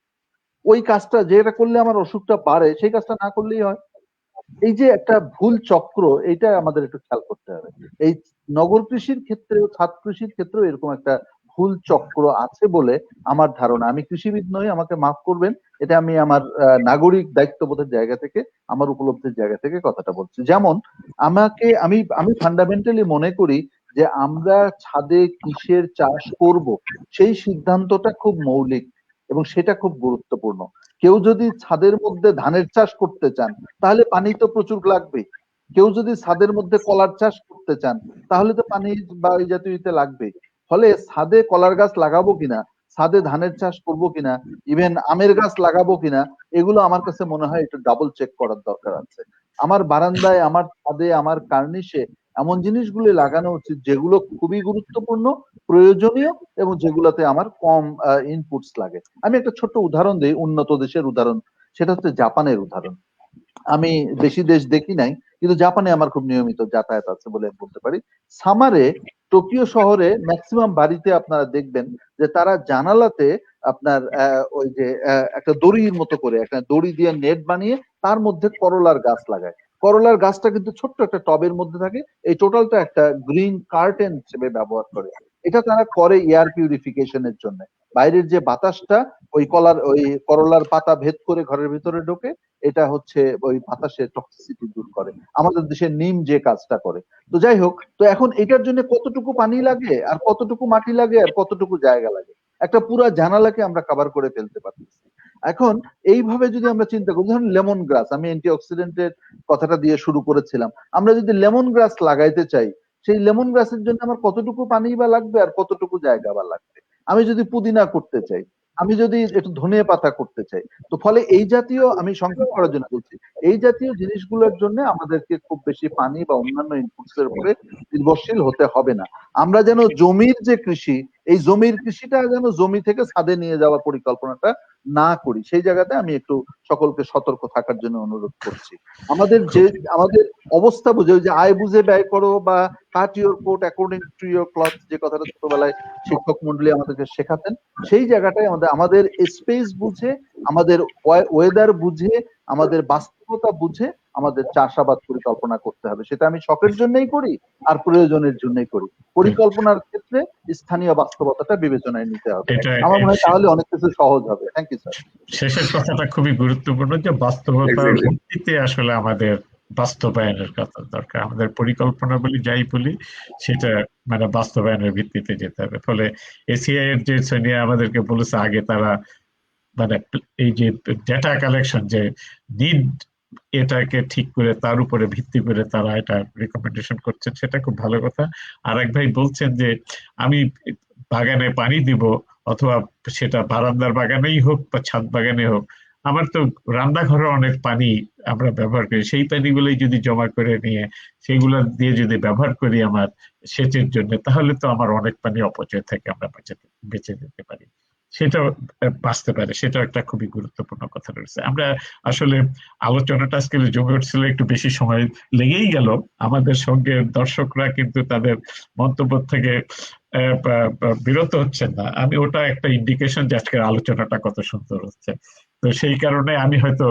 ওই কাজটা যেটা করলে আমার অসুখটা বাড়ে, সেই কাজটা না করলেই হয়। এই যে একটা ভুল চক্র, এইটা আমাদের একটু খেয়াল করতে হবে। এই নগর কৃষির ক্ষেত্রেও, ছাদ কৃষির ক্ষেত্রেও এরকম একটা ভুল চক্র আছে বলে আমার ধারণা। আমি কৃষিবিদ নই, আমাকে মাফ করবেন, এটা আমি আমার নাগরিক দায়িত্ববোধের জায়গা থেকে, আমার উপলব্ধির জায়গা থেকে কথাটা বলছি। যেমন আমি ফান্ডামেন্টালি মনে করি যে আমরা ছাদে কিসের চাষ করব সেই সিদ্ধান্তটা খুব মৌলিক এবং সেটা খুব গুরুত্বপূর্ণ। কেউ যদি ছাদের মধ্যে ধানের চাষ করতে চান তাহলে পানি তো প্রচুর লাগবে। কেউ যদি ছাদের মধ্যে কলার চাষ করতে চান তাহলে তো পানি বা এই জাতীয়তে লাগবে। ফলে ছাদে কলার গাছ লাগাবো কিনা, ছাদে ধানের চাষ করব কিনা, ইভেন আমের গাছ লাগাবো কিনা, এগুলো আমার কাছে মনে হয় একটু ডাবল চেক করার দরকার আছে। আমার বারান্দায়, আমার ছাদে, আমার কার্নিশে এমন জিনিসগুলো লাগানো উচিত যেগুলো খুবই গুরুত্বপূর্ণ, প্রয়োজনীয় এবং যেগুলোতে আমার কম ইনপুটস লাগে। আমি একটা ছোট্ট উদাহরণ দিই, উন্নত দেশের উদাহরণ, সেটা হচ্ছে জাপানের উদাহরণ। আমি বেশি দেশ দেখি নাই, কিন্তু জাপানে আমার খুব নিয়মিত যাতায়াত আছে বলে বলতে পারি। সামারে টোকিও শহরে ম্যাক্সিমাম বাড়িতে আপনারা দেখবেন যে তারা জানালাতে আপনার ওই যে একটা দড়ির মতো করে একটা দড়ি দিয়ে নেট বানিয়ে তার মধ্যে করলার গাছ লাগায়। করলার গাছটা কিন্তু ছোট্ট একটা টবের মধ্যে থাকে, এই টোটালটা একটা গ্রিন কার্টেন হিসেবে ব্যবহার করে। এটা তারা করে এয়ার পিউরিফিকেশনের জন্য। বাইরের যে বাতাসটা ওই করলার পাতা ভেদ করে ঘরের ভিতরে ঢোকে, এটা হচ্ছে ওই বাতাসের টক্সিসিটি দূর করে। আমাদের দেশের নিম যে কাজটা করে। তো যাই হোক, তো এখন এটার জন্য কতটুকু পানি লাগে আর কতটুকু মাটি লাগে আর কতটুকু জায়গা লাগে, একটা পুরো জানালাকে আমরা কভার করে ফেলতে পারতেছি। এখন এইভাবে যদি আমরা চিন্তা করি, ধরুন লেমন গ্রাস, আমি অ্যান্টিঅক্সিডেন্টের কথাটা দিয়ে শুরু করেছিলাম, আমরা যদি লেমন গ্রাস লাগাইতে চাই, সেই লেমন গ্রাসের জন্য আমার কতটুকু পানি বা লাগবে আর কতটুকু জায়গা বা লাগবে। আমি যদি পুদিনা করতে চাই, আমি যদি একটু ধনিয়া পাতা করতে চাই, তো ফলে এই জাতীয়, আমি সংক্ষেপ করার জন্য বলছি, এই জাতীয় জিনিসগুলোর জন্য আমাদেরকে খুব বেশি পানি বা অন্যান্য ইনপুটস এর উপরে নির্ভরশীল হতে হবে না। আমরা যেন জমির যে কৃষি, এই জমির কৃষিটা যেন জমি থেকে ছাদে নিয়ে যাওয়ার পরিকল্পনাটা না করি, সেই জায়গাতে আমি একটু সকলকে সতর্ক থাকার জন্য অনুরোধ করছি। আমাদের অবস্থা বুঝে, ওই যে আয় বুঝে ব্যয় করো বা cut your coat according to your cloth, যে কথাটা ছোটবেলায় শিক্ষক মন্ডলী আমাদেরকে শেখাতেন, সেই জায়গাটায় আমাদের স্পেস বুঝে, আমাদের ওয়েদার বুঝে, আমাদের বাস্তবতা বুঝে আমাদের চাষাবাদ পরিকল্পনা করতে হবে। সেটা আমি শখের জন্যই করি আর প্রয়োজনের জন্যই করি। পরিকল্পনার ক্ষেত্রে স্থানীয় বাস্তবতাটা বিবেচনায় নিতে হবে। আমার মনে হয় তাহলে অনেক কিছু সহজ হবে। Thank you sir. শেষের কথাটা খুবই গুরুত্বপূর্ণ, যে বাস্তবতার ভিত্তিতে আসলে আমাদের বাস্তবায়নের কথা দরকার। আমাদের পরিকল্পনা বলি যাই বলি সেটা মানে বাস্তবায়নের ভিত্তিতে যেতে হবে। ফলে এসিআই এর যে সোনিয়া আমাদেরকে বলেছে আগে, তারা মানে এই যে ডেটা কালেকশন, যে নিড এটাকে ঠিক করে তার উপরে ভিত্তি করে তারা এটা রিকমেন্ডেশন করছেন, সেটা খুব ভালো কথা। আর এক ভাই বলছেন যে আমি বাগানে পানি দিব, অথবা সেটা বারান্দার বাগানেই হোক বা ছাদ বাগানে হোক, আমার তো রান্নাঘরে অনেক পানি আমরা ব্যবহার করি, সেই পানিগুলোই যদি জমা করে নিয়ে সেগুলো দিয়ে যদি ব্যবহার করি আমার সেচের জন্য, তাহলে তো আমার অনেক পানি অপচয় থেকে আমরা বেঁচে যেতে পারি। সেটাও বাঁচতে পারে, সেটাও একটা খুবই গুরুত্বপূর্ণ কথা রয়েছে। আমরা আসলে আলোচনাটা আজকে জমে উঠছিল, একটু বেশি সময় লেগেই গেল। আমাদের সঙ্গে দর্শকরা কিন্তু তাদের মন্তব্য থেকে বিরত হচ্ছেন না। আমি ওটা একটা ইন্ডিকেশন যে আজকের আলোচনাটা কত সুন্দর হচ্ছে। তো সেই কারণে আমি হয়তো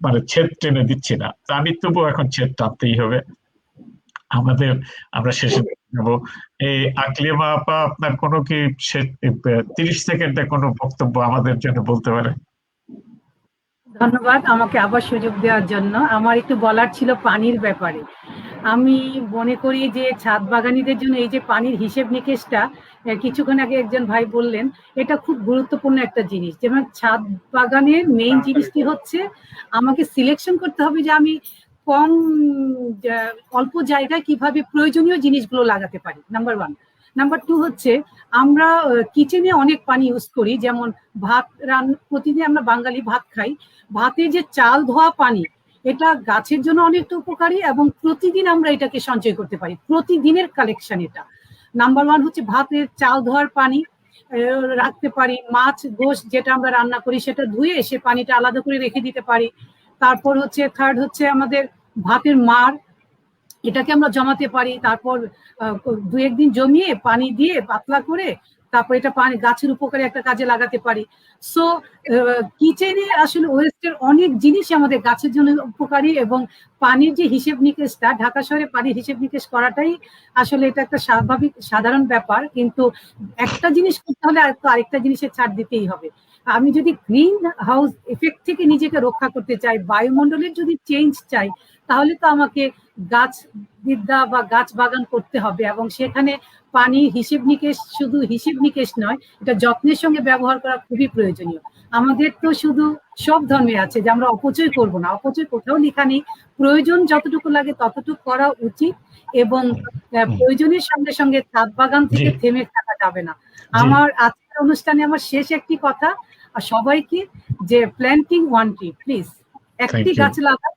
মানে ছেদ টেনে দিচ্ছি না, তা আমি তবুও এখন ছেদ টানতেই হবে। আমরা শেষে যাব। এই আকলিমা আপা, আপনার কোনো কি 30 সেকেন্ডে কোনো বক্তব্য আমাদের জন্য বলতে পারেন? ধন্যবাদ আমাকে আবার সুযোগ দেওয়ার জন্য। আমার একটু বলার ছিল পানির ব্যাপারে। আমি মনে করি যে ছাদ বাগানীদের জন্য এই যে পানির হিসেব নিকেশটা, কিছুক্ষণ আগে একজন ভাই বললেন, এটা খুব গুরুত্বপূর্ণ একটা জিনিস। যেমন ছাদ বাগানের মেইন জিনিসটি হচ্ছে আমাকে সিলেকশন করতে হবে যে আমি অল্প জায়গায় কিভাবে প্রয়োজনীয় জিনিসগুলো লাগাতে পারি, নাম্বার 1। নাম্বার 2 হচ্ছে আমরা কিচেনে অনেক পানি ইউজ করি, যেমন ভাত প্রতিদিন আমরা বাঙালি ভাত খাই, ভাতে যে চাল ধোয়া পানি, এটা গাছের জন্য অনেকটা উপকারী এবং প্রতিদিন আমরা এটাকে সঞ্চয় করতে পারি, প্রতিদিনের কালেকশন এটা। নাম্বার 1 হচ্ছে ভাতের চাল ধোয়ার পানি রাখতে পারি, মাছ গোশ যেটা আমরা রান্না করি সেটা ধুয়ে সে পানিটা আলাদা করে রেখে দিতে পারি। তারপর হচ্ছে থার্ড হচ্ছে আমাদের ভাতের মার, এটাকে আমরা জমাতে পারি, তারপর 2-1 দিন জমিয়ে পানি দিয়ে পাতলা করে তারপর এটা পানি গাছের উপকারে একটা কাজে লাগাতে পারি। সো কিচেনে আসলে ওয়েস্টের অনেক জিনিস আমাদের গাছের জন্য উপকারী, এবং পানির যে হিসেব নিকেশটা, ঢাকা শহরে পানির হিসেব নিকেশ করাটাই আসলে এটা একটা স্বাভাবিক সাধারণ ব্যাপার, কিন্তু একটা জিনিস করতে হলে আরেকটা জিনিসের ছাড় দিতেই হবে। আমি যদি গ্রিন হাউস এফেক্ট থেকে নিজেকে রক্ষা করতে চাই, বায়ুমণ্ডলের যদি চেঞ্জ চাই, তাহলে তো আমাকে গাছ বিদ্যা বা গাছ বাগান করতে হবে, এবং সেখানে পানির হিসেব নিকেশ শুধু হিসেব নিকেশ নয়, এটা যত্নের সঙ্গে ব্যবহার করা খুবই প্রয়োজনীয়। আমাদের তো শুধু সব ধর্মে আছে যে আমরা অপচয় করব না, অপচয় কোথাও লেখা নেই, প্রয়োজন যতটুকু লাগে ততটুকু করা উচিত, এবং প্রয়োজনের সঙ্গে সঙ্গে ছাদ বাগান থেকে থেমে থাকা যাবে না। আমার আজকের অনুষ্ঠানে আমার শেষ একটি কথা সবাইকে, যে প্ল্যান্টিং 1 ট্রি, প্লিজ একটি গাছ লাগান,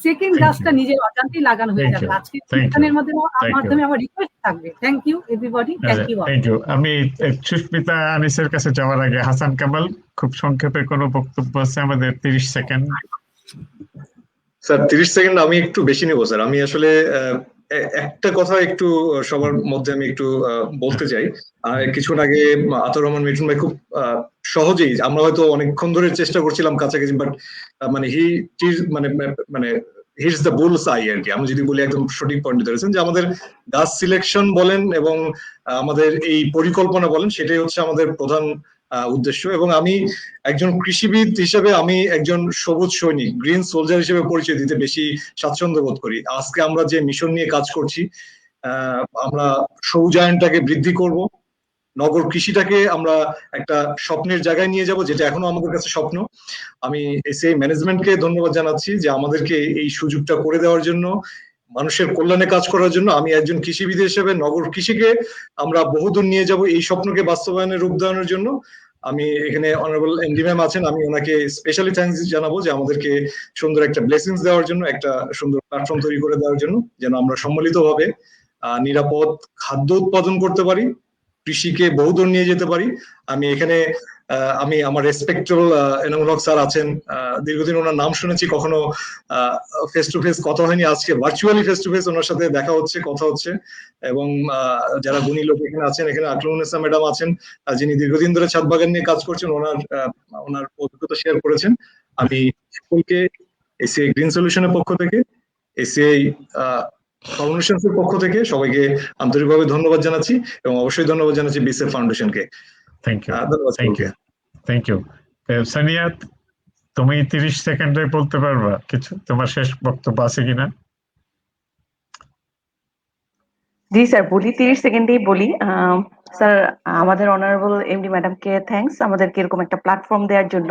সেকেন্ড গাছটা নিজের অজান্তেই লাগানো হয়ে যাবে। আজকে অনুষ্ঠানের মাধ্যমে আমার রিকোয়েস্ট থাকবে। Thank you everybody, thank you. আমি সুস্মিতা আনিসের কাছে যাওয়ার আগে হাসান কামাল, খুব সংক্ষেপে কোনো বক্তব্য আছে আমাদের? 30 সেকেন্ড স্যার। 30 সেকেন্ড আমি একটু বেশি নেব স্যার। আমি আসলে একটা কথা একটু সবার মধ্যে আমি একটু বলতে চাই। কিছুক্ষণ আগে আতর রহমান মিঠুন ভাই খুব সহজেই, আমরা হয়তো অনেকক্ষণ ধরে চেষ্টা করছিলাম কাছাকাছি, বাট মানে মানে হিটস দ্য বুলস আই আর কি। আমি যদি বলি একদম সঠিক পয়েন্ট ধরেছেন যে আমাদের গাছ সিলেকশন বলেন এবং আমাদের এই পরিকল্পনা বলেন, সেটাই হচ্ছে আমাদের প্রধান উদ্দেশ্য। এবং আমি একজন কৃষিবিদ হিসেবে আমি একজন সবুজ সৈনিক, গ্রিন সোলজার হিসেবে পরিচয় দিতে বেশি স্বাচ্ছন্দ্য বোধ করি। আজকে আমরা যে মিশন নিয়ে কাজ করছি, আমরা সবুজায়নটাকে বৃদ্ধি করব, নগর কৃষিটাকে আমরা একটা স্বপ্নের জায়গায় নিয়ে যাব, যেটা এখনো আমাদের কাছে স্বপ্ন। আমি এসিআই ম্যানেজমেন্টকে ধন্যবাদ জানাচ্ছি যে আমাদেরকে এই সুযোগটা করে দেওয়ার জন্য, মানুষের কল্যাণে কাজ করার জন্য। আমি একজন কৃষিবিদ হিসেবে নগর কৃষিকে আমরা বহুদূর নিয়ে যাব এই স্বপ্নকে বাস্তবায়নের রূপ দেওয়ানোর জন্য। আমি এখানে অনারেবল এমডি ম্যাম আছেন, আমি ওনাকে স্পেশালি থ্যাঙ্কস জানাবো যে আমাদেরকে সুন্দর একটা ব্লেসিংস দেওয়ার জন্য, একটা সুন্দর প্ল্যাটফর্ম তৈরি করে দেওয়ার জন্য, যেন আমরা সম্মিলিতভাবে নিরাপদ খাদ্য উৎপাদন করতে পারি, কৃষিকে বহুদূর নিয়ে যেতে পারি। আমি এখানে আমি আমার রেসপেক্টেবল এনামুল হক স্যার আছেন, দীর্ঘদিন ওনার নাম শুনেছি, কখনো ফেস টু ফেস কথা হয়নি, আজকে ভার্চুয়ালি ফেস টু ফেস ওনার সাথে দেখা হচ্ছে, কথা হচ্ছে। এবং যারা গুণী লোক এখানে আছেন, এখানে আকলিমুন্নেসা ম্যাডাম আছেন, যিনি দীর্ঘদিন ধরে ছাদ বাগান নিয়ে কাজ করছেন, ওনার অভিজ্ঞতা শেয়ার করেছেন। আমি সকলকে এসিআই গ্রিন সলিউশনের পক্ষ থেকে, এসিআই ফাউন্ডেশনস এর পক্ষ থেকে সবাইকে আন্তরিকভাবে ধন্যবাদ জানাচ্ছি, এবং অবশ্যই ধন্যবাদ জানাচ্ছি বিসেফ ফাউন্ডেশনকে। Thank you. সানিয়া, তুমি 30 সেকেন্ডে বলতে পারবা কিছু? তোমার শেষ বক্তব্য আছে কিনা? জি স্যার, বলি 30 সেকেন্ডেই বলি। স্যার, আমাদের অনারেবল এমডি ম্যাডামকে থ্যাঙ্কস আমাদেরকে এরকম একটা প্ল্যাটফর্ম দেওয়ার জন্য,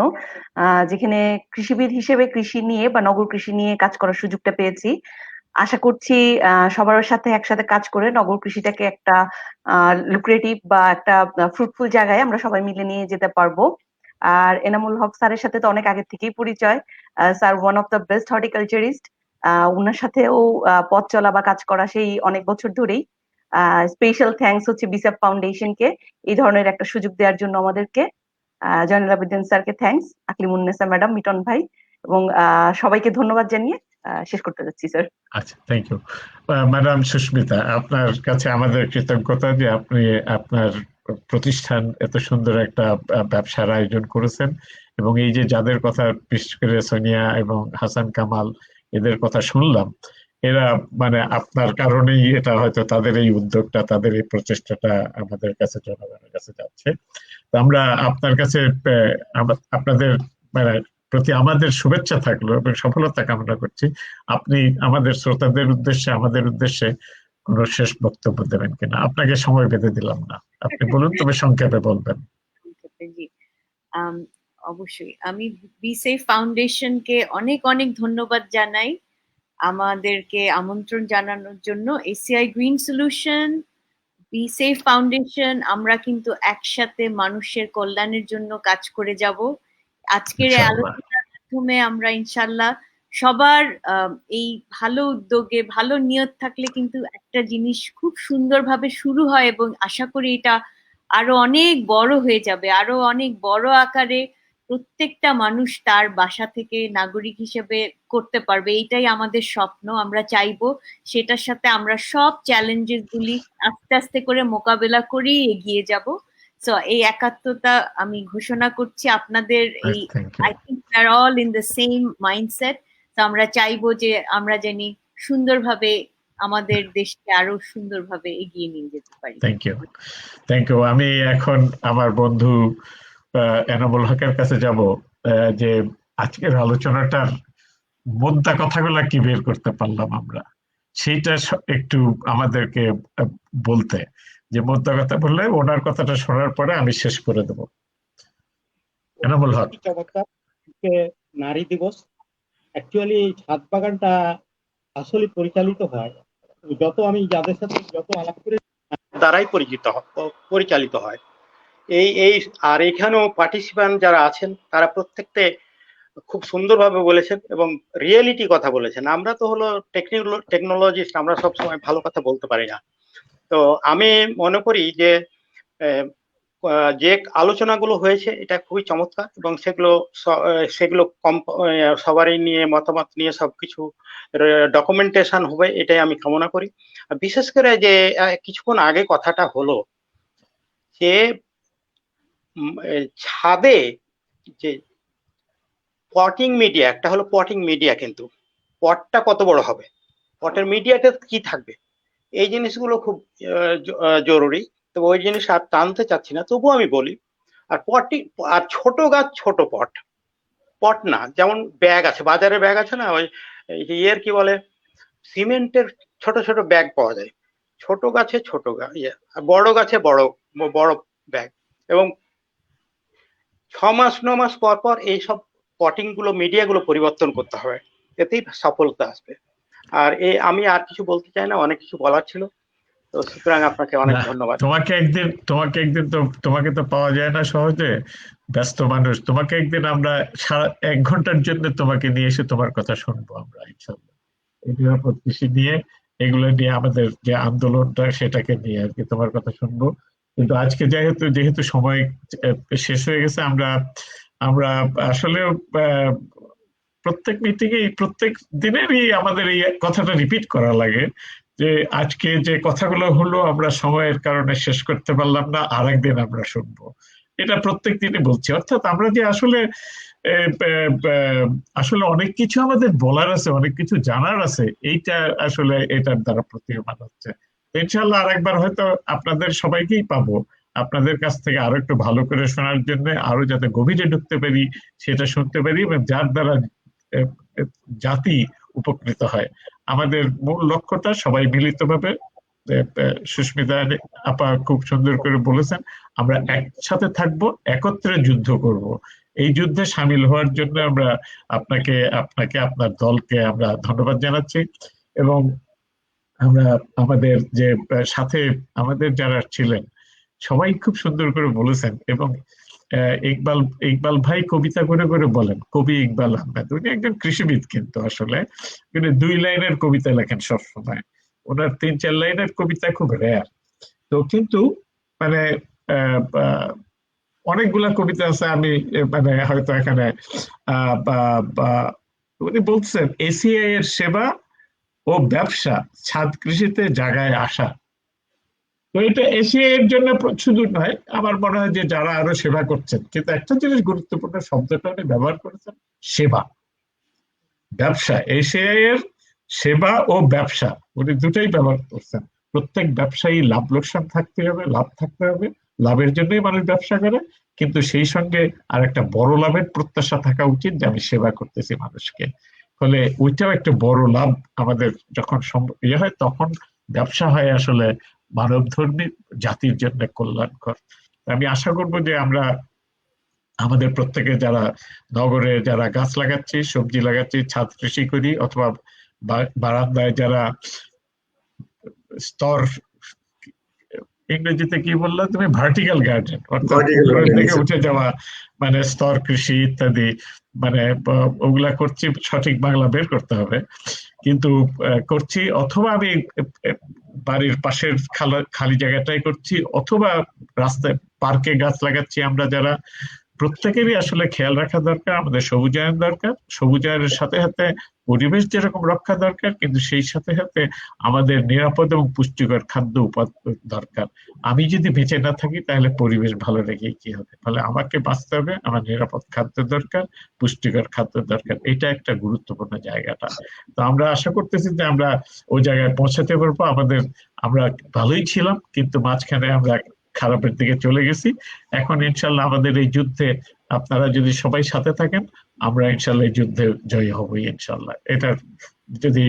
যেখানে কৃষিবিদ হিসেবে কৃষি নিয়ে বা নগর কৃষি নিয়ে কাজ করার সুযোগটা পেয়েছি। আশা করছি সবার সাথে একসাথে কাজ করে নগর কৃষিটাকে একটা লুক্রেটিভ বা একটা ফ্রুটফুল জায়গায় আমরা সবাই মিলে নিয়ে যেতে পারবো। আর এনামুল হক স্যারের সাথে তো অনেক আগে থেকেই পরিচয়। Sir one of the best horticulturist. ওনার সাথেও পথ চলা বা কাজ করা সেই অনেক বছর ধরেই। স্পেশাল থ্যাঙ্কস হচ্ছে বিসেপ ফাউন্ডেশনকে এই ধরনের একটা সুযোগ দেওয়ার জন্য আমাদেরকে। জয়নুল আবেদিন স্যারকে থ্যাঙ্কস, আকলিমুন্নেসা ম্যাডাম, মিটন ভাই এবং সবাইকে ধন্যবাদ জানিয়ে শেষ করতে যাচ্ছি স্যার। আচ্ছা, থ্যাংক ইউ। ম্যাডাম সুস্মিতা, আপনার কাছে আমাদের কৃতজ্ঞতা যে আপনি আপনার প্রতিষ্ঠান এত সুন্দর একটা ব্যবসার আয়োজন করেছেন, এবং এই যে যাদের কথা বিশেষ করে সোনিয়া এবং হাসান কামাল এদের কথা শুনলাম, এরা মানে আপনার কারণেই এটা হয়তো তাদের এই উদ্যোগটা, তাদের এই প্রচেষ্টাটা আমাদের কাছে, জনগণের কাছে যাচ্ছে। তো আমরা আপনার কাছে আপনাদের মানে প্রতি আমাদের শুভেচ্ছা থাকলো এবং সফলতা কামনা করছি। আপনি আমাদের শ্রোতাদের উদ্দেশ্যে, আমাদের উদ্দেশ্যে কোন শেষ বক্তব্য দেবেন কিনা? আপনাকে সময় বেঁধে দিলাম না, আপনি বলুন, তবে সংক্ষেপে বলবেন। জি, অবশ্যই আমি বিসেফ ফাউন্ডেশনকে অনেক অনেক ধন্যবাদ জানাই আমাদেরকে আমন্ত্রণ জানানোর জন্য। এসিআই গ্রিন সলিউশন, বিসেফ ফাউন্ডেশন, আমরা কিন্তু একসাথে মানুষের কল্যাণের জন্য কাজ করে যাব। আজকের এই আলোচনার মাধ্যমে আমরা ইনশাল্লাহ সবার এই ভালো উদ্যোগে, ভালো নিয়ত থাকলে কিন্তু একটা জিনিস খুব সুন্দরভাবে শুরু হয় এবং আশা করি এটা আরো অনেক বড় হয়ে যাবে, আরো অনেক বড় আকারে প্রত্যেকটা মানুষ তার বাসা থেকে নাগরিক হিসেবে করতে পারবে। এইটাই আমাদের স্বপ্ন, আমরা চাইবো সেটার সাথে আমরা সব চ্যালেঞ্জেস গুলি আস্তে আস্তে করে মোকাবেলা করেই এগিয়ে যাব। সো এই একাত্মতা আমি ঘোষণা করছি আপনাদের এই, I think we are all in the same mindset. তো আমরা চাইবো যে আমরা জানি সুন্দরভাবে আমাদের দেশকে আরো সুন্দরভাবে এগিয়ে নিয়ে যেতে পারি। Thank you, thank you. আমি এখন আমার বন্ধু এনামুল হকের কাছে যাব, যে আজকের আলোচনাটার মোদ্দা কথাগুলা কি বের করতে পারলাম আমরা, সেইটা একটু আমাদেরকে বলতে, যে মোদ্দা কথা বললে ওনার কথাটা শোনার পরে আমি শেষ করে দেব। এনামুল হক। নারী দিবস, অ্যাকচুয়ালি ছাদ বাগানটা আসলে পরিচালিত হয়, যত আমি যাদের সাথে যত আলাপ করে দ্বারাই পরিচালিত হয়। এই আর এখানেও পার্টিসিপান্ট যারা আছেন তারা প্রত্যেকটা খুব সুন্দরভাবে বলেছেন এবং রিয়েলিটি কথা বলেছেন। আমরা তো হলো টেকনোলজিস্ট, আমরা সবসময় ভালো কথা বলতে পারি না। তো আমি মনে করি যে যে আলোচনাগুলো হয়েছে এটা খুবই চমৎকার, এবং সেগুলো সবারই নিয়ে মতামত নিয়ে সবকিছু ডকুমেন্টেশন হবে, এটাই আমি কামনা করি। বিশেষ করে যে কিছুক্ষণ আগে কথাটা হলো যে ছাদে যে পটিং মিডিয়া, একটা হলো পটিং মিডিয়া, কিন্তু পটটা কত বড় হবে, পটের মিডিয়াতে কি থাকবে, এই জিনিসগুলো খুব জরুরি। তো ওই জিনিস আর টানতে চাচ্ছি না, তবুও আমি বলি। আর আর ছোট গাছ ছোট পট না, যেমন ব্যাগ আছে, বাজারে ব্যাগ আছে না, ওই ইয়ের কি বলে, সিমেন্টের ছোট ছোট ব্যাগ পাওয়া যায়। ছোট গাছে ছোট বড় গাছে বড় বড় ব্যাগ, এবং 6 মাস 9 মাস পর পর এইসব পটিং গুলো, মিডিয়া গুলো পরিবর্তন করতে হবে, এতেই সফলতা আসবে। আর আমি আর কিছু বলতে চাই না, অনেক কিছু বলার ছিল। তো সুতরাং আপনাকে অনেক ধন্যবাদ। তোমাকে একদিন তো তোমাকে তো পাওয়া যায় না সহজে, ব্যস্ত মানুষ। তোমাকে একদিন আমরা 1 ঘন্টার জন্য তোমাকে নিয়ে এসে তোমার কথা শুনবো আমরা ইনশাআল্লাহ। এই নিরাপদ কৃষি নিয়ে, এগুলো নিয়ে আমাদের যে আন্দোলনটা, সেটাকে নিয়ে আর কি তোমার কথা শুনবো। কিন্তু আজকে যেহেতু সময় শেষ হয়ে গেছে, আমরা আসলে প্রত্যেক মিটিংয়ে, প্রত্যেক দিনেরই আমাদের এই কথাটা রিপিট করা লাগে যে আজকে যে কথাগুলো হলো আমরা সময়ের কারণে শেষ করতে পারলাম না, আরেকদিন আমরা শুনবো। এটা প্রত্যেক দিনই বলছি। অর্থাৎ আমরা যে আসলে অনেক কিছু আমাদের বলার আছে, অনেক কিছু জানার আছে, এইটা আসলে এটার দ্বারা প্রতীয়মান হচ্ছে। ইনশাআল্লাহ আরেকবার হয়তো আপনাদের সবাইকেই পাবো, আপনাদের কাছ থেকে আরো একটু ভালো করে শোনার জন্য, আরো যাতে গভীরে ঢুকতে পারি, সেটা শুনতে পারি, এবং যার দ্বারা জাতি উপকৃত হয়। আমাদের মূল লক্ষ্যটা সবাই মিলিতভাবে সুস্মিতা আপা খুব সুন্দর করে বলেছেন, আমরা একসাথে থাকবো, একত্রে যুদ্ধ করব। এই যুদ্ধে সামিল হওয়ার জন্য আমরা আপনাকে আপনার দলকে আমরা ধন্যবাদ জানাচ্ছি। এবং আমরা আমাদের যে সাথে আমাদের যারা ছিলেন সবাই খুব সুন্দর করে বলেছেন। এবং ইকবাল ভাই কবিতা করে করে বলেন, কবি ইকবাল আহমেদ, উনি একজন কৃষিবিদ, কিন্তু আসলে উনি 2 লাইনের কবিতা লেখেন সবসময়। ওনার 3-4 লাইনের কবিতা খুব রেয়ার। তো কিন্তু মানে অনেকগুলা কবিতা আছে, আমি মানে হয়তো এখানে উনি বলছেন এসিআই এর সেবা ও ব্যবসা ছাদ কৃষিতে জাগায় আসা। তো এটা এসিআই এর জন্য শুধু নয়, আমার মনে হয় যে যারা আরো সেবা করছেন, কিন্তু একটা জিনিস গুরুত্বপূর্ণ শব্দটা উনি ব্যবহার করেছেন, সেবা, ব্যবসা। এসিআই এর সেবা ও ব্যবসা, উনি দুটাই ব্যবহার করছেন। প্রত্যেক ব্যবসায়ী লাভ লোকসান থাকতে হবে, লাভ থাকতে হবে, লাভের জন্যই মানুষ ব্যবসা করে, কিন্তু সেই সঙ্গে আর একটা বড় লাভের প্রত্যাশা থাকা উচিত যে আমি সেবা করতেছি মানুষকে। ফলে ওইটাও একটা বড় লাভ আমাদের যখন ইয়ে হয়, তখন ব্যবসা হয় আসলে মানবধর্মী, জাতির জন্য কল্যাণকর। আমি আশা করব যে আমরা আমাদের প্রত্যেকে যারা নগরে যারা গাছ লাগাচ্ছি, সবজি লাগাচ্ছি, ছাদ কৃষি করি, অথবা বারান্দায় যারা স্তর, ইংরেজিতে কি বললা তুমি, ভার্টিক্যাল গার্ডেন, অর্থাৎ উপরের দিকে উঠে যাওয়া, মানে স্তর কৃষি ইত্যাদি, মানে ওগুলা করছি, সঠিক বাংলা বের করতে হবে, কিন্তু করছি। অথবা আমি বাড়ির পাশের খালি জায়গাটাই করছি, অথবা রাস্তায় পার্কে গাছ লাগাচ্ছি। আমরা যারা প্রত্যেকেরই আসলে খেয়াল রাখা দরকার, আমাদের সবুজায়ন দরকার, সবুজায়নের সাথে সাথে পরিবেশ যেরকম রক্ষা দরকার, কিন্তু সেই সাথে সাথে আমাদের নিরাপদ এবং পুষ্টিকর খাদ্য উপাদান দরকার। আমি যদি বেঁচে না থাকি তাহলে পরিবেশ ভালো রেখে কি হবে? ফলে আমাকে বাঁচতে হবে, আমার নিরাপদ খাদ্য দরকার, পুষ্টিকর খাদ্য দরকার। এটা একটা গুরুত্বপূর্ণ জায়গাটা। তো আমরা আশা করতেছি যে আমরা ওই জায়গায় পৌঁছাতে পারবো। আমরা ভালোই ছিলাম, কিন্তু মাঝখানে আমরা খারাপের দিকে চলে গেছি। এখন ইনশাল্লাহ আমাদের এই যুদ্ধে আপনারা যদি সবাই সাথে থাকেন, আমরা ইনশাল্লাহ এই যুদ্ধে জয়ী হবই ইনশাল্লাহ। এটা যদি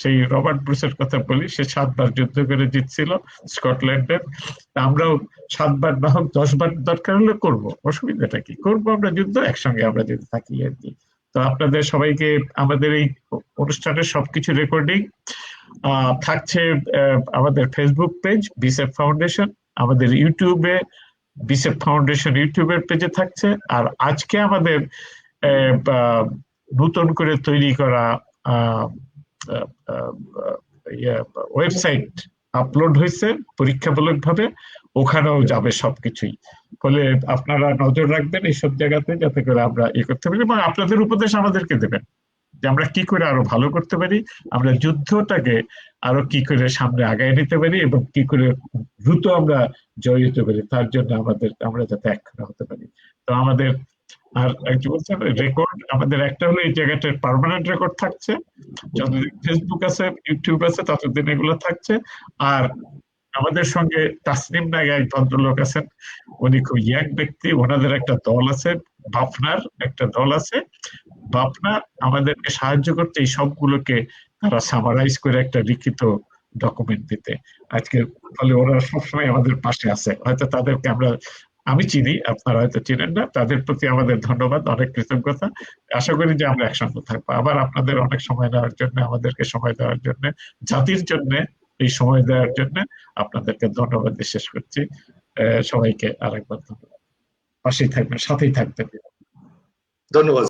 সেই রবার্ট ব্রুসের কথা বলি, সে 7 বার যুদ্ধ করে জিতছিল স্কটল্যান্ডের। আমরাও 7 বার না হোক 10 বার দরকার হলে করব, অসুবিধাটা কি? করবো আমরা যুদ্ধ, একসঙ্গে আমরা যদি থাকি আর কি। তো আপনাদের সবাইকে আমাদের এই অনুষ্ঠানের সবকিছু রেকর্ডিং থাকছে আমাদের ফেসবুক পেজ বিসেফ ফাউন্ডেশন, আমাদের ইউটিউবে বিসেফ ফাউন্ডেশন ইউটিউবের পেজে থাকছে। আর আজকে আমাদের নতুন করে তৈরি করা ওয়েবসাইট আপলোড হয়েছে পরীক্ষামূলকভাবে, ওখানেও যাবে সবকিছুই। ফলে আপনারা নজর রাখবেন এইসব জায়গাতে, যাতে করে আমরা করতে পারি, এবং আপনাদের উপদেশ আমাদেরকে দেবেন যে আমরা কি করে আরো ভালো করতে পারি, আমরা যুদ্ধটাকে আরো কি করে সামনে আগায় নিতে পারি, এবং কি করে দ্রুত আমরা জয় হতে পারি, তার জন্য আমরা যাতে একখানা হতে পারি। তো আমাদের আর রেকর্ড আমাদের একটা হলো এই জায়গাটার পার্মানেন্ট রেকর্ড থাকছে, যতদিন ফেসবুক আছে ইউটিউব আছে ততদিন এগুলো থাকছে। আর আমাদের সঙ্গে তাসনিম নাগে এক ভদ্রলোক আছেন, উনি খুব ইয়াং ব্যক্তি, ওনাদের একটা দল আছে, বাফনার একটা দল আছে। বাফনা আমাদেরকে সাহায্য করতে এই সবগুলোকে তারা সামারাইজ করে একটা লিখিত ডকুমেন্ট দিতে আজকে। ফলে ওরা সবসময় আমাদের পাশে আছে। হয়তো তাদেরকে আমি চিনি, আপনারা হয়তো চিনেন না। তাদের প্রতি আমাদের ধন্যবাদ, অনেক কৃতজ্ঞতা। আশা করি যে আমরা একসঙ্গে থাকবো। আবার আপনাদের অনেক সময় দেওয়ার জন্য, আমাদেরকে সময় দেওয়ার জন্য, জাতির জন্য এই সময় দেওয়ার জন্য আপনাদেরকে ধন্যবাদ দিয়ে শেষ করছি। সবাইকে আরেকবার ধন্যবাদ। পাশেই থাকবেন, সাথেই থাকবেন। ধন্যবাদ।